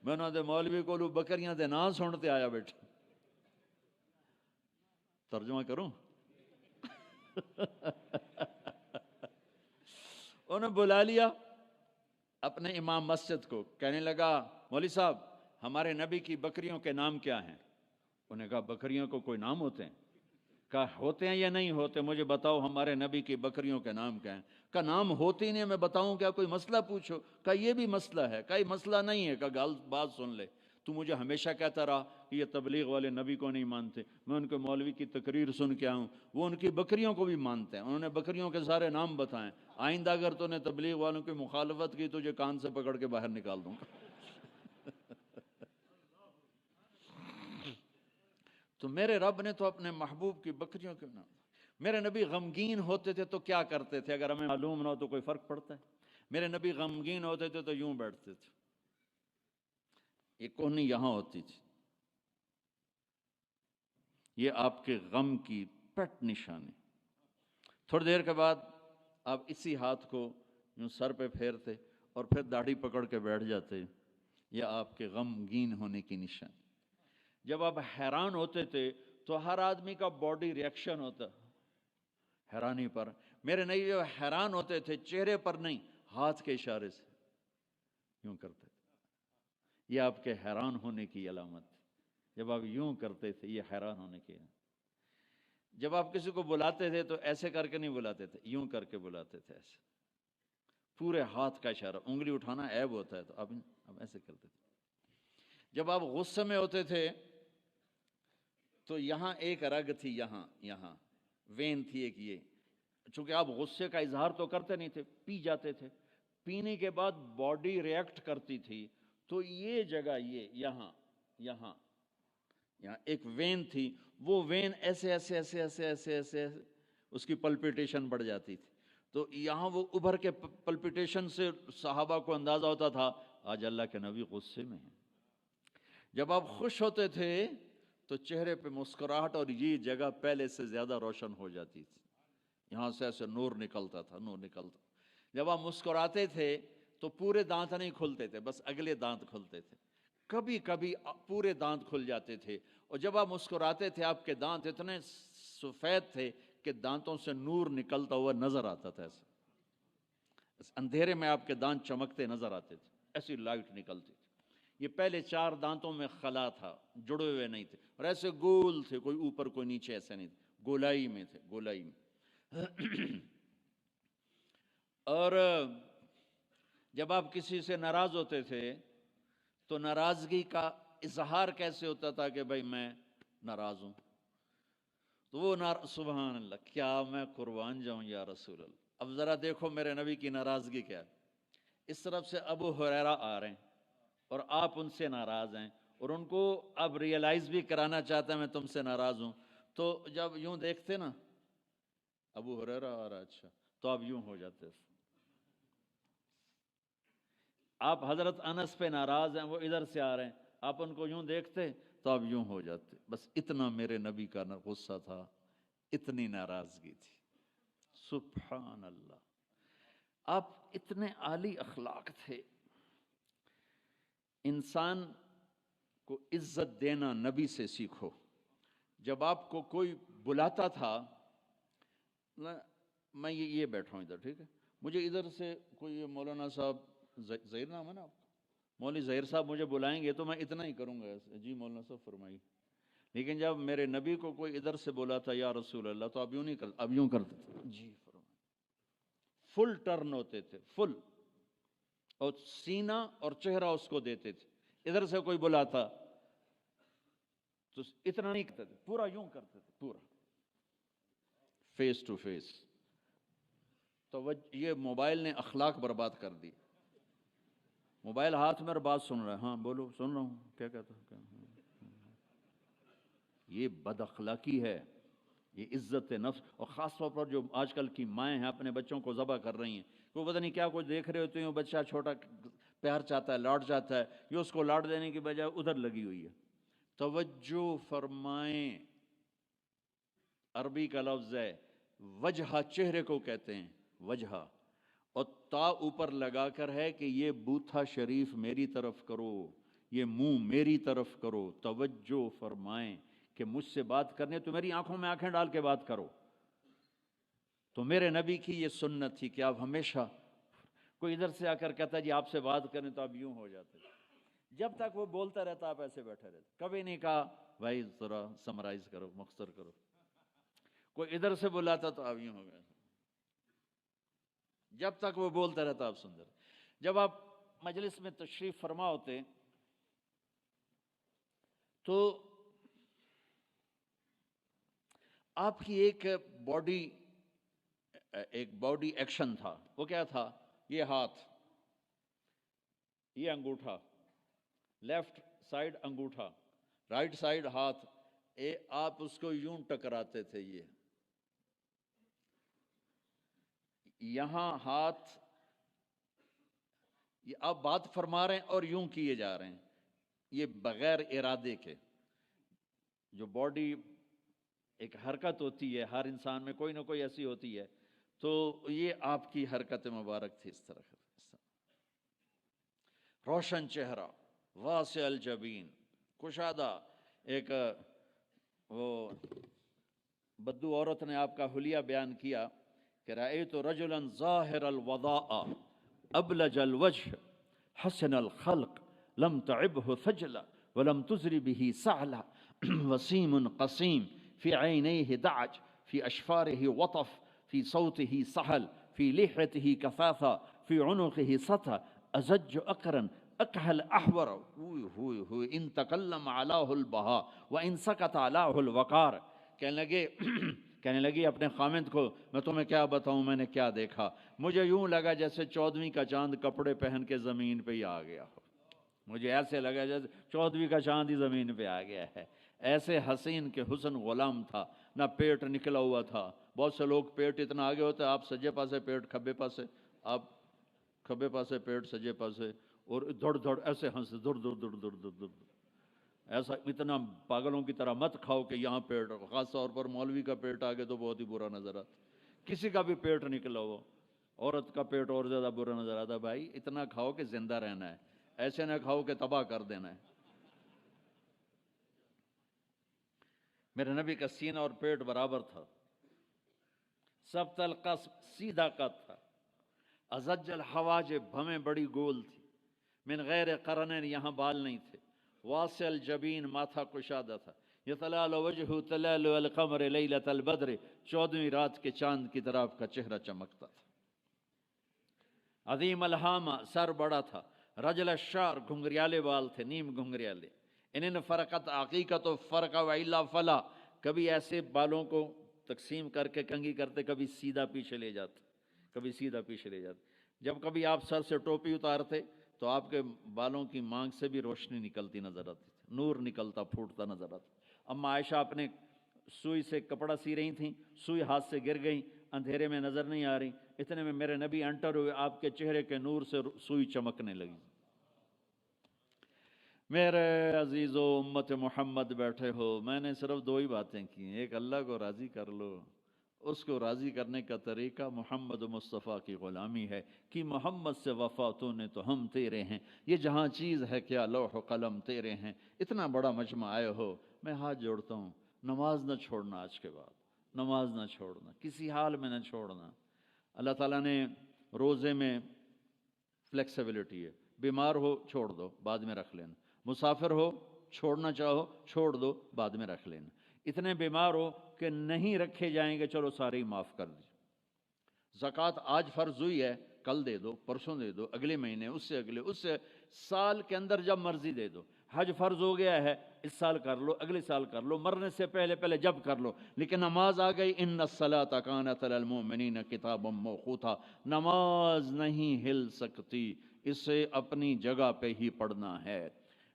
میں انہاں دے مولوی کولوں بکریاں دے نا سن تے آیا بیٹھا ترجمہ کروں انہوں نے بلا لیا اپنے امام مسجد کو کہنے لگا مولوی صاحب ہمارے نبی کی بکریوں کے نام کیا ہیں انہوں نے کہا بکریوں کو کوئی نام ہوتے ہیں کہا ہوتے ہیں یا نہیں ہوتے مجھے بتاؤ ہمارے نبی کی بکریوں کے نام کیا ہیں کہا نام ہوتے ہی نہیں میں بتاؤں کیا کوئی مسئلہ پوچھو کہا یہ بھی مسئلہ ہے کہا یہ مسئلہ نہیں ہے کہا گال بات سن لے تو مجھے ہمیشہ کہتا رہا کہ یہ تبلیغ والے نبی کو نہیں مانتے میں ان کے مولوی کی تقریر سن کے آؤں وہ ان کی بکریوں کو بھی مانتے ہیں انہوں نے بکریوں کے سارے نام بتائیں آئندہ اگر تو نے تبلیغ والوں کی مخالفت کی تجھے کان سے پکڑ کے باہر نکال دوں گا تو میرے رب نے تو اپنے محبوب کی بکریوں کے نام میرے نبی غمگین ہوتے تھے تو کیا کرتے تھے اگر ہمیں معلوم نہ ہو تو کوئی فرق پڑتا ہے میرے نبی غمگین ہوتے تھے تو یوں بیٹھتے تھے یہ کونی یہاں ہوتی تھی یہ آپ کے غم کی پٹ نشانی تھوڑی دیر کے بعد آپ اسی ہاتھ کو یوں سر پہ پھیرتے اور پھر داڑھی پکڑ کے بیٹھ جاتے یہ آپ کے غمگین ہونے کی نشانی جب آپ حیران ہوتے تھے تو ہر آدمی کا باڈی ریئیکشن ہوتا حیرانی پر میرے نبی جو حیران ہوتے تھے چہرے پر نہیں ہاتھ کے اشارے سے یوں کرتے تھے یہ آپ کے حیران ہونے کی علامت جب آپ یوں کرتے تھے یہ حیران ہونے کی جب آپ کسی کو بلاتے تھے تو ایسے کر کے نہیں بلاتے تھے یوں کر کے بلاتے تھے ایسے پورے ہاتھ کا اشارہ انگلی اٹھانا عیب ہوتا ہے تو اب ایسے کرتے تھے جب آپ غصے میں ہوتے تھے تو یہاں ایک رگ تھی یہاں وین تھی ایک یہ چونکہ آپ غصے کا اظہار تو کرتے نہیں تھے پی جاتے تھے پینے کے بعد باڈی ریئیکٹ کرتی تھی تو یہ جگہ یہاں ایک وین تھی وہ وین ایسے اس کی پلپیٹیشن بڑھ جاتی تھی تو یہاں وہ ابھر کے پلپیٹیشن سے صحابہ کو اندازہ ہوتا تھا آج اللہ کے نبی غصے میں ہیں جب آپ خوش ہوتے تھے تو چہرے پہ مسکراہٹ اور یہ جگہ پہلے سے زیادہ روشن ہو جاتی تھی یہاں سے ایسے نور نکلتا جب آپ مسکراتے تھے تو پورے دانت نہیں کھلتے تھے بس اگلے دانت کھلتے تھے کبھی کبھی پورے دانت کھل جاتے تھے اور جب آپ مسکراتے تھے آپ کے دانت اتنے سفید تھے کہ دانتوں سے نور نکلتا ہوا نظر آتا تھا ایسے اندھیرے میں آپ کے دانت چمکتے نظر آتے تھے ایسی لائٹ نکلتی تھی یہ پہلے 4 دانتوں میں خلا تھا جڑے ہوئے نہیں تھے اور ایسے گول تھے کوئی اوپر کوئی نیچے ایسے نہیں تھے گولائی میں اور جب آپ کسی سے ناراض ہوتے تھے تو ناراضگی کا اظہار کیسے ہوتا تھا کہ بھائی میں ناراض ہوں تو وہ سبحان اللہ کیا میں قربان جاؤں یا رسول اللہ اب ذرا دیکھو میرے نبی کی ناراضگی کیا ہے اس طرف سے ابو ہریرہ آ رہے ہیں اور آپ ان سے ناراض ہیں اور ان کو اب ریئلائز بھی کرانا چاہتا ہے میں تم سے ناراض ہوں تو جب یوں دیکھتے نا ابو ہریرہ آ رہا اچھا تو آپ یوں ہو جاتے آپ حضرت انس پہ ناراض ہیں وہ ادھر سے آ رہے ہیں آپ ان کو یوں دیکھتے تو آپ یوں ہو جاتے بس اتنا میرے نبی کا غصہ تھا اتنی ناراضگی تھی سبحان اللہ آپ اتنے عالی اخلاق تھے انسان کو عزت دینا نبی سے سیکھو جب آپ کو کوئی بلاتا تھا میں یہ بیٹھا ہوں ادھر ٹھیک ہے مجھے ادھر سے کوئی مولانا صاحب ظہیر نام ہے نا آپ کا مولوی ظہیر صاحب مجھے بلائیں گے تو میں اتنا ہی کروں گا ایسے جی مولانا صاحب فرمائیے لیکن جب میرے نبی کو کوئی ادھر سے بولا تھا یا رسول اللہ تو اب یوں نہیں کرتے اب یوں کرتے تھے جی فرمائیے فل ٹرن ہوتے تھے فل اور سینہ اور چہرہ اس کو دیتے تھے ادھر سے کوئی بلاتا تو اتنا نہیں کرتے تھے پورا یوں کرتے تھے پورا فیس ٹو فیس تو یہ موبائل نے اخلاق برباد کر دی موبائل ہاتھ میں اور بات سن رہا ہے ہاں بولو سن رہا ہوں کیا کہتا ہوں یہ بد اخلاقی ہے یہ عزت نفس اور خاص طور پر جو آج کل کی مائیں ہیں اپنے بچوں کو ذبح کر رہی ہیں وہ پتہ نہیں کیا کچھ دیکھ رہے ہوتے ہیں بچہ چھوٹا پیار چاہتا ہے لاڈ چاہتا ہے یہ اس کو لاڈ دینے کی بجائے ادھر لگی ہوئی ہے توجہ فرمائیں عربی کا لفظ ہے وجہ، چہرے کو کہتے ہیں وجہ، اور تا اوپر لگا کر ہے کہ یہ بوتھا شریف میری طرف کرو، یہ منہ میری طرف کرو، توجہ فرمائیں کہ مجھ سے بات کرنے تو میری آنکھوں میں آنکھیں ڈال کے بات کرو۔ تو میرے نبی کی یہ سنت تھی کہ آپ ہمیشہ، کوئی ادھر سے آ کر کہتا جی آپ سے بات کریں تو آپ یوں ہو جاتے، جب تک وہ بولتا رہتا آپ ایسے بیٹھے رہتے، کبھی نہیں کہا بھائی ذرا سمرائز کرو، مختصر کرو۔ کوئی ادھر سے بلاتا تو آپ یوں ہو گئے، جب تک وہ بولتا رہتا آپ سن رہے۔ جب آپ مجلس میں تشریف فرما ہوتے تو آپ کی ایک باڈی ایکشن تھا، وہ کیا تھا؟ یہ ہاتھ، یہ انگوٹھا، لیفٹ سائیڈ انگوٹھا، رائٹ سائیڈ ہاتھ، آپ اس کو یوں ٹکراتے تھے، یہاں ہاتھ، یہ آپ بات فرما رہے ہیں اور یوں کیے جا رہے ہیں، یہ بغیر ارادے کے۔ جو باڈی ایک حرکت ہوتی ہے ہر انسان میں کوئی نہ کوئی ایسی ہوتی ہے، تو یہ آپ کی حرکت مبارک تھی اس طرح۔ روشن چہرہ، واسع الجبین، کشادہ، ایک وہ بدو عورت نے آپ کا حلیہ بیان کیا کہ رأیت رجلا ظاہر الوضاء ابلج الوجه حسن الخلق لم تعبه ثجلا ولم تزر به سعلا وسيم قصيم في عينيه دعج في أشفاره وطف في صوته سحل في لحيته كثافة في عنقه سطى أزج أقرا أكحل أحور إن تكلم علاه البهاء وإن سكت علاه الوقار۔ کہنے لگی اپنے خامند کو میں تمہیں کیا بتاؤں میں نے کیا دیکھا، مجھے یوں لگا جیسے 14ویں کا چاند کپڑے پہن کے زمین پہ ہی آ گیا ہو، مجھے ایسے لگا جیسے 14ویں کا چاند ہی زمین پہ آ گیا ہے۔ ایسے حسین کے حسن غلام تھا، نہ پیٹ نکلا ہوا تھا۔ بہت سے لوگ پیٹ اتنا آگے ہوتا ہے، آپ سجے پاسے پیٹ کھبے پاسے، آپ کھبے پاسے پیٹ سجے پاسے، اور دھڑ دھڑ ایسے ہنس دھڑ دھڑ دھڑ دھڑ دھڑ دھڑ، ایسا اتنا پاگلوں کی طرح مت کھاؤ کہ یہاں پیٹ، خاص طور پر مولوی کا پیٹ آگے تو بہت ہی برا نظر آتا، کسی کا بھی پیٹ نکلا ہو، عورت کا پیٹ اور زیادہ برا نظر آتا۔ بھائی اتنا کھاؤ کہ زندہ رہنا ہے، ایسے نہ کھاؤ کہ تباہ کر دینا ہے۔ میرے نبی کا سینہ اور پیٹ برابر تھا، سبط القصب، سیدھا قد تھا، ازج الحواجب، بھویں بڑی گول تھی، من غیر قرنین، یہاں بال نہیں تھے، واسع الجبین، ماتھا کشادہ تھا، یتلال وجہ تلال القمر لیلۃ البدر، 14ویں رات کے چاند کی طرح آپ کا چہرہ چمکتا تھا۔ عظیم الہامہ، سر بڑا تھا، رجل الشعر، گھنگریالے بال تھے، نیم گھنگریالے، ان فرقت عقیقت و فرق و الا فلا، کبھی ایسے بالوں کو تقسیم کر کے کنگھی کرتے، کبھی سیدھا پیچھے لے جاتے، کبھی سیدھا پیچھے لے جاتے۔ جب کبھی آپ سر سے ٹوپی اتارتے تو آپ کے بالوں کی مانگ سے بھی روشنی نکلتی نظر آتی تھی، نور نکلتا پھوٹتا نظر آتا۔ اما عائشہ اپنے سوئی سے کپڑا سی رہی تھیں، سوئی ہاتھ سے گر گئی، اندھیرے میں نظر نہیں آ رہی، اتنے میں میرے نبی انٹر ہوئے، آپ کے چہرے کے نور سے سوئی چمکنے لگی۔ میرے عزیزو، امت محمد بیٹھے ہو، میں نے صرف 2 ہی باتیں کی ہیں، ایک اللہ کو راضی کر لو، اس کو راضی کرنے کا طریقہ محمد مصطفیٰ کی غلامی ہے، کہ محمد سے وفا تو نے تو ہم تیرے ہیں، یہ جہاں چیز ہے کیا لوح و قلم تیرے ہیں۔ اتنا بڑا مجمع آئے ہو، میں ہاتھ جوڑتا ہوں، نماز نہ چھوڑنا، آج کے بعد نماز نہ چھوڑنا، کسی حال میں نہ چھوڑنا۔ اللہ تعالیٰ نے روزے میں فلیکسیبلٹی ہے، بیمار ہو چھوڑ دو، بعد میں رکھ لینا، مسافر ہو چھوڑنا چاہو چھوڑ دو، بعد میں رکھ لینا، اتنے بیمار ہو کہ نہیں رکھے جائیں گے، چلو سارے ہی معاف کر دی۔ زکوٰۃ آج فرض ہوئی ہے، کل دے دو، پرسوں دے دو، اگلے مہینے، اس سے اگلے، اس سے سال کے اندر جب مرضی دے دو۔ حج فرض ہو گیا ہے، اس سال کر لو، اگلے سال کر لو، مرنے سے پہلے پہلے جب کر لو، لیکن نماز آ گئی، ان الصلاۃ کانت علی المؤمنین کتابا موقوتا، نماز نہیں ہل سکتی، اسے اپنی جگہ پہ ہی پڑھنا ہے۔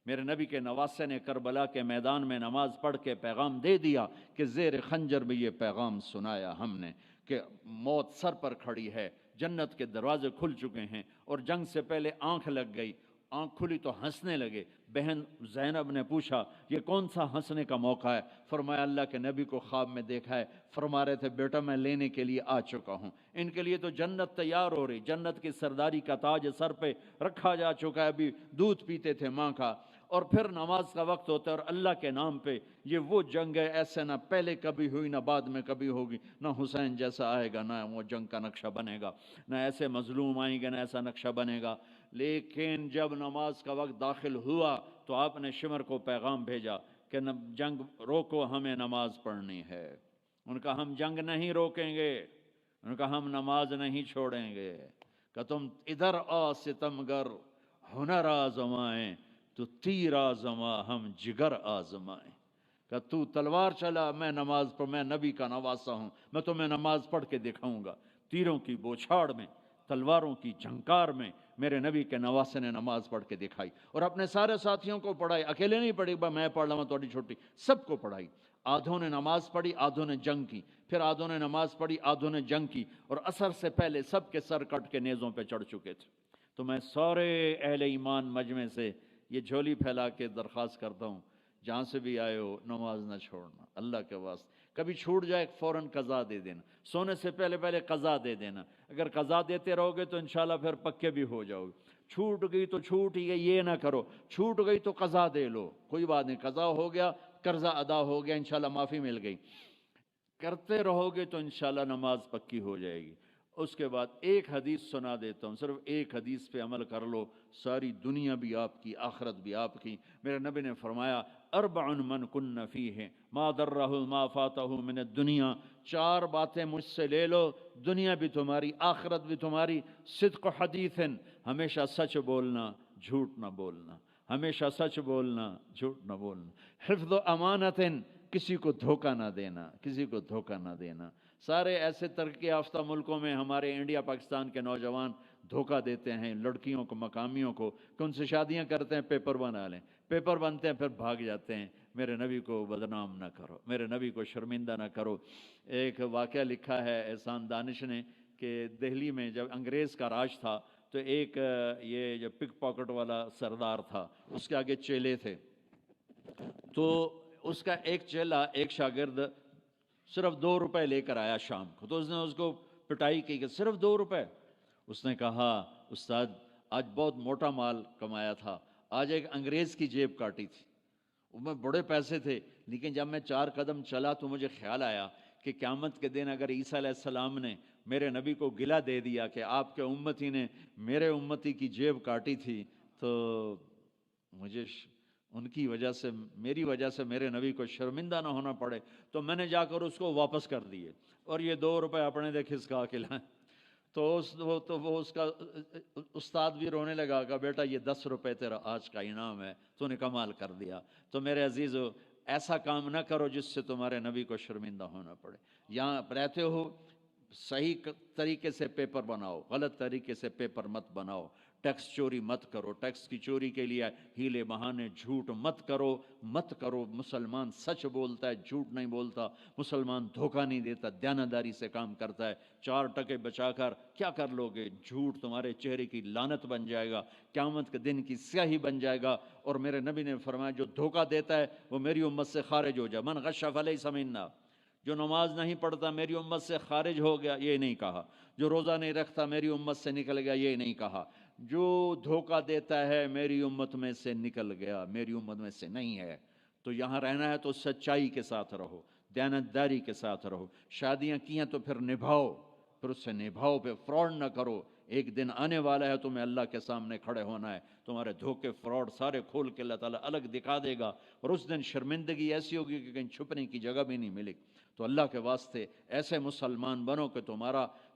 میرے نبی کے نواسے نے کربلا کے میدان میں نماز پڑھ کے پیغام دے دیا کہ زیر خنجر بھی یہ پیغام سنایا ہم نے کہ موت سر پر کھڑی ہے، جنت کے دروازے کھل چکے ہیں، اور جنگ سے پہلے آنکھ لگ گئی، آنکھ کھلی تو ہنسنے لگے۔ بہن زینب نے پوچھا یہ کون سا ہنسنے کا موقع ہے؟ فرمایا اللہ کے نبی کو خواب میں دیکھا ہے، فرما رہے تھے بیٹا میں لینے کے لیے آ چکا ہوں، ان کے لیے تو جنت تیار ہو رہی، جنت کی سرداری کا تاج سر پہ رکھا جا چکا ہے، ابھی دودھ پیتے تھے ماں کا، اور پھر نماز کا وقت ہوتا ہے اور اللہ کے نام پہ یہ وہ جنگ ہے ایسے نہ پہلے کبھی ہوئی نہ بعد میں کبھی ہوگی، نہ حسین جیسا آئے گا نہ وہ جنگ کا نقشہ بنے گا، نہ ایسے مظلوم آئیں گے نہ ایسا نقشہ بنے گا۔ لیکن جب نماز کا وقت داخل ہوا تو آپ نے شمر کو پیغام بھیجا کہ جنگ روکو، ہمیں نماز پڑھنی ہے۔ ان کا ہم جنگ نہیں روکیں گے، ان کا ہم نماز نہیں چھوڑیں گے، کہ تم ادھر آ ستمگر ہنر آزمائیں، تو تیر آزما ہم جگر آزمائیں، کہ تو تلوار چلا میں نماز پڑھ، میں نبی کا نواسا ہوں، میں تمہیں نماز پڑھ کے دکھاؤں گا۔ تیروں کی بوچھاڑ میں، تلواروں کی جھنکار میں میرے نبی کے نواسے نے نماز پڑھ کے دکھائی، اور اپنے سارے ساتھیوں کو پڑھائی، اکیلے نہیں پڑھی میں پڑھ لوں تھوڑی چھوٹی، سب کو پڑھائی۔ آدھوں نے نماز پڑھی، آدھوں نے جنگ کی، پھر آدھوں نے نماز پڑھی، آدھوں نے جنگ کی، اور عصر سے پہلے سب کے سر کٹ کے نیزوں پہ چڑھ چکے تھے۔ تو میں سارے اہل ایمان مجمع سے یہ جھولی پھیلا کے درخواست کرتا ہوں، جہاں سے بھی آئے ہو نماز نہ چھوڑنا، اللہ کے واسطے۔ کبھی چھوٹ جائے فوراً قضا دے دینا، سونے سے پہلے قضا دے دینا، اگر قضا دیتے رہو گے تو انشاءاللہ پھر پکے بھی ہو جاؤ گے۔ چھوٹ گئی تو چھوٹ ہی گئی، یہ نہ کرو، چھوٹ گئی تو قضا دے لو، کوئی بات نہیں، قضا ہو گیا، قرضہ ادا ہو گیا، انشاءاللہ معافی مل گئی، کرتے رہو گے تو انشاءاللہ نماز پکی ہو جائے گی۔ اس کے بعد ایک حدیث سنا دیتا ہوں، صرف ایک حدیث پہ عمل کر لو، ساری دنیا بھی آپ کی، آخرت بھی آپ کی۔ میرے نبی نے فرمایا اربع من کن فیہ ما ضرہ ما فاتہ من الدنیا، چار باتیں مجھ سے لے لو، دنیا بھی تمہاری، آخرت بھی تمہاری۔ صدق حدیث، ہمیشہ سچ بولنا، جھوٹ نہ بولنا، ہمیشہ سچ بولنا، جھوٹ نہ بولنا۔ حفظ امانت، کسی کو دھوکہ نہ دینا، کسی کو دھوکہ نہ دینا۔ سارے ایسے ترقی یافتہ ملکوں میں ہمارے انڈیا پاکستان کے نوجوان دھوکہ دیتے ہیں لڑکیوں کو، مقامیوں کو، کہ ان سے شادیاں کرتے ہیں پیپر بنا لیں، پیپر بنتے ہیں پھر بھاگ جاتے ہیں۔ میرے نبی کو بدنام نہ کرو، میرے نبی کو شرمندہ نہ کرو۔ ایک واقعہ لکھا ہے احسان دانش نے کہ دہلی میں جب انگریز کا راج تھا تو ایک یہ جو پک پاکٹ والا سردار تھا، اس کے آگے چیلے تھے، تو اس کا ایک چیلا، ایک شاگرد صرف 2 روپے لے کر آیا شام کو، تو اس نے اس کو پٹائی کی کہ صرف 2 روپے۔ اس نے کہا استاد آج بہت موٹا مال کمایا تھا، آج ایک انگریز کی جیب کاٹی تھی، ان میں بڑے پیسے تھے، لیکن جب میں 4 قدم چلا تو مجھے خیال آیا کہ قیامت کے دن اگر عیسیٰ علیہ السلام نے میرے نبی کو گلہ دے دیا کہ آپ کے امتی نے میرے امتی کی جیب کاٹی تھی، تو مجھے ان کی وجہ سے، میری وجہ سے میرے نبی کو شرمندہ نہ ہونا پڑے، تو میں نے جا کر اس کو واپس کر دیے، اور یہ 2 روپے اپنے دے کھسکا کے لائیں۔ تو وہ اس کا استاد بھی رونے لگا کہ بیٹا یہ 10 روپے تیرا آج کا انعام ہے، تو نے کمال کر دیا۔ تو میرے عزیزو، ایسا کام نہ کرو جس سے تمہارے نبی کو شرمندہ ہونا پڑے۔ یہاں رہتے ہو صحیح طریقے سے پیپر بناؤ، غلط طریقے سے پیپر مت بناؤ، ٹیکس چوری مت کرو، ٹیکس کی چوری کے لیے ہیلے بہانے جھوٹ مت کرو۔ مسلمان سچ بولتا ہے، جھوٹ نہیں بولتا، مسلمان دھوکہ نہیں دیتا، دیانتداری سے کام کرتا ہے۔ 4 ٹکے بچا کر کیا کر لو گے؟ جھوٹ تمہارے چہرے کی لعنت بن جائے گا، قیامت کے دن کی سیاہی بن جائے گا۔ اور میرے نبی نے فرمایا جو دھوکہ دیتا ہے وہ میری امت سے خارج ہو جائے، من غش فلیس منا، جو نماز نہیں پڑھتا میری امت سے خارج ہو گیا، یہ نہیں کہا۔ جو روزہ نہیں رکھتا میری امت سے نکل گیا، یہ نہیں کہا۔ جو دھوکہ دیتا ہے میری امت میں سے نکل گیا، میری امت میں سے نہیں ہے۔ تو یہاں رہنا ہے تو سچائی کے ساتھ رہو، دیانتداری کے ساتھ رہو۔ شادیاں کی ہیں تو پھر نبھاؤ، پھر اس سے نبھاؤ، پہ فراڈ نہ کرو۔ ایک دن آنے والا ہے تمہیں اللہ کے سامنے کھڑے ہونا ہے، تمہارے دھوکے فراڈ سارے کھول کے اللہ تعالیٰ الگ دکھا دے گا، اور اس دن شرمندگی ایسی ہوگی کہ کہیں چھپنے کی جگہ بھی نہیں ملے۔ تو اللہ کے واسطے ایسے مسلمان بنو کہ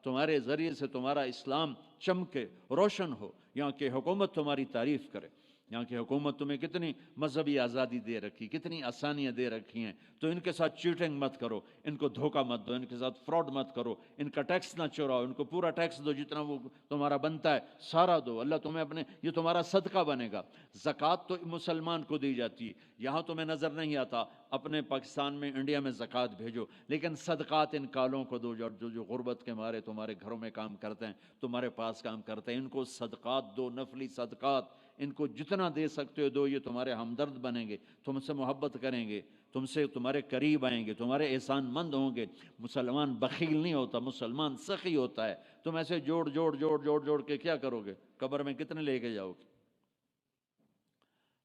تمہارے ذریعے سے تمہارا اسلام چمکے، روشن ہو، یہاں کی حکومت تمہاری تعریف کرے۔ یہاں کی حکومت تمہیں کتنی مذہبی آزادی دے رکھی، کتنی آسانیاں دے رکھی ہیں، تو ان کے ساتھ چیٹنگ مت کرو، ان کو دھوکہ مت دو، ان کے ساتھ فراڈ مت کرو، ان کا ٹیکس نہ چوراؤ، ان کو پورا ٹیکس دو، جتنا وہ تمہارا بنتا ہے سارا دو، اللہ تمہیں یہ تمہارا صدقہ بنے گا۔ زکوٰۃ تو مسلمان کو دی جاتی ہے، یہاں تمہیں نظر نہیں آتا، اپنے پاکستان میں، انڈیا میں زکوٰۃ بھیجو، لیکن صدقات ان کالوں کو دو جو غربت کے مارے تمہارے گھروں میں کام کرتے ہیں، تمہارے پاس کام کرتے ہیں، ان کو صدقات دو، نفلی صدقات، ان کو جتنا دے سکتے ہو دو، یہ تمہارے ہمدرد بنیں گے، تم سے محبت کریں گے، تم سے تمہارے قریب آئیں گے، تمہارے احسان مند ہوں گے۔ مسلمان بخیل نہیں ہوتا، مسلمان سخی ہوتا ہے۔ تم ایسے جوڑ جوڑ جوڑ جوڑ جوڑ کے کیا کرو گے؟ قبر میں کتنے لے کے جاؤ گے؟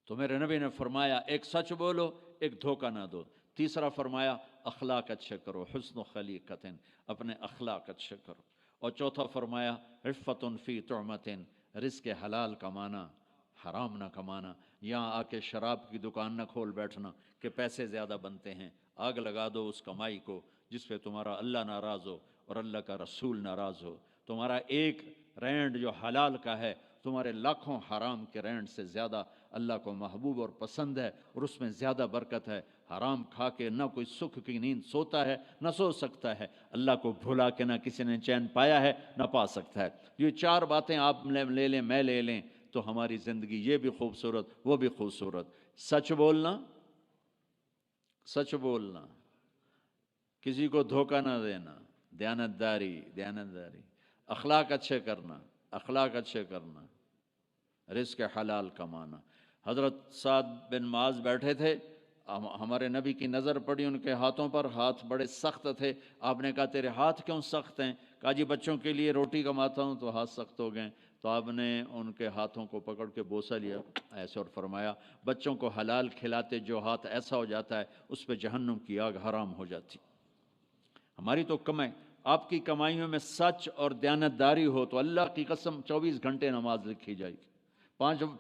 تو میرے نبی نے فرمایا ایک سچ بولو، ایک دھوکہ نہ دو۔ تیسرا فرمایا اخلاق اچھے کرو، حسن و خلیقت، اپنے اخلاق اچھے کرو۔ اور چوتھا فرمایا عفت فی طعمت، رزق حلال کمانا، حرام نہ کمانا۔ یہاں آ کے شراب کی دکان نہ کھول بیٹھنا کہ پیسے زیادہ بنتے ہیں، آگ لگا دو اس کمائی کو جس پہ تمہارا اللہ ناراض ہو اور اللہ کا رسول ناراض ہو۔ تمہارا ایک رینڈ جو حلال کا ہے تمہارے لاکھوں حرام کے رینڈ سے زیادہ اللہ کو محبوب اور پسند ہے، اور اس میں زیادہ برکت ہے۔ حرام کھا کے نہ کوئی سکھ کی نیند سوتا ہے، نہ سو سکتا ہے۔ اللہ کو بھلا کے نہ کسی نے چین پایا ہے، نہ پا سکتا ہے۔ یہ چار باتیں آپ لے لیں، میں لے لیں، تو ہماری زندگی یہ بھی خوبصورت، وہ بھی خوبصورت۔ سچ بولنا، سچ بولنا، کسی کو دھوکہ نہ دینا، دیانتداری، دیانتداری، اخلاق اچھے کرنا، اخلاق اچھے کرنا، رزق حلال کمانا۔ حضرت سعد بن معاذ بیٹھے تھے، ہمارے نبی کی نظر پڑی ان کے ہاتھوں پر، ہاتھ بڑے سخت تھے۔ آپ نے کہا تیرے ہاتھ کیوں سخت ہیں؟ کہا جی بچوں کے لیے روٹی کماتا ہوں تو ہاتھ سخت ہو گئے۔ تو آپ نے ان کے ہاتھوں کو پکڑ کے بوسہ لیا ایسے اور فرمایا بچوں کو حلال کھلاتے جو ہاتھ ایسا ہو جاتا ہے اس پہ جہنم کی آگ حرام ہو جاتی۔ ہماری تو کمائی، آپ کی کمائیوں میں سچ اور دیانتداری ہو تو اللہ کی قسم 24 گھنٹے نماز لکھی جائے گی۔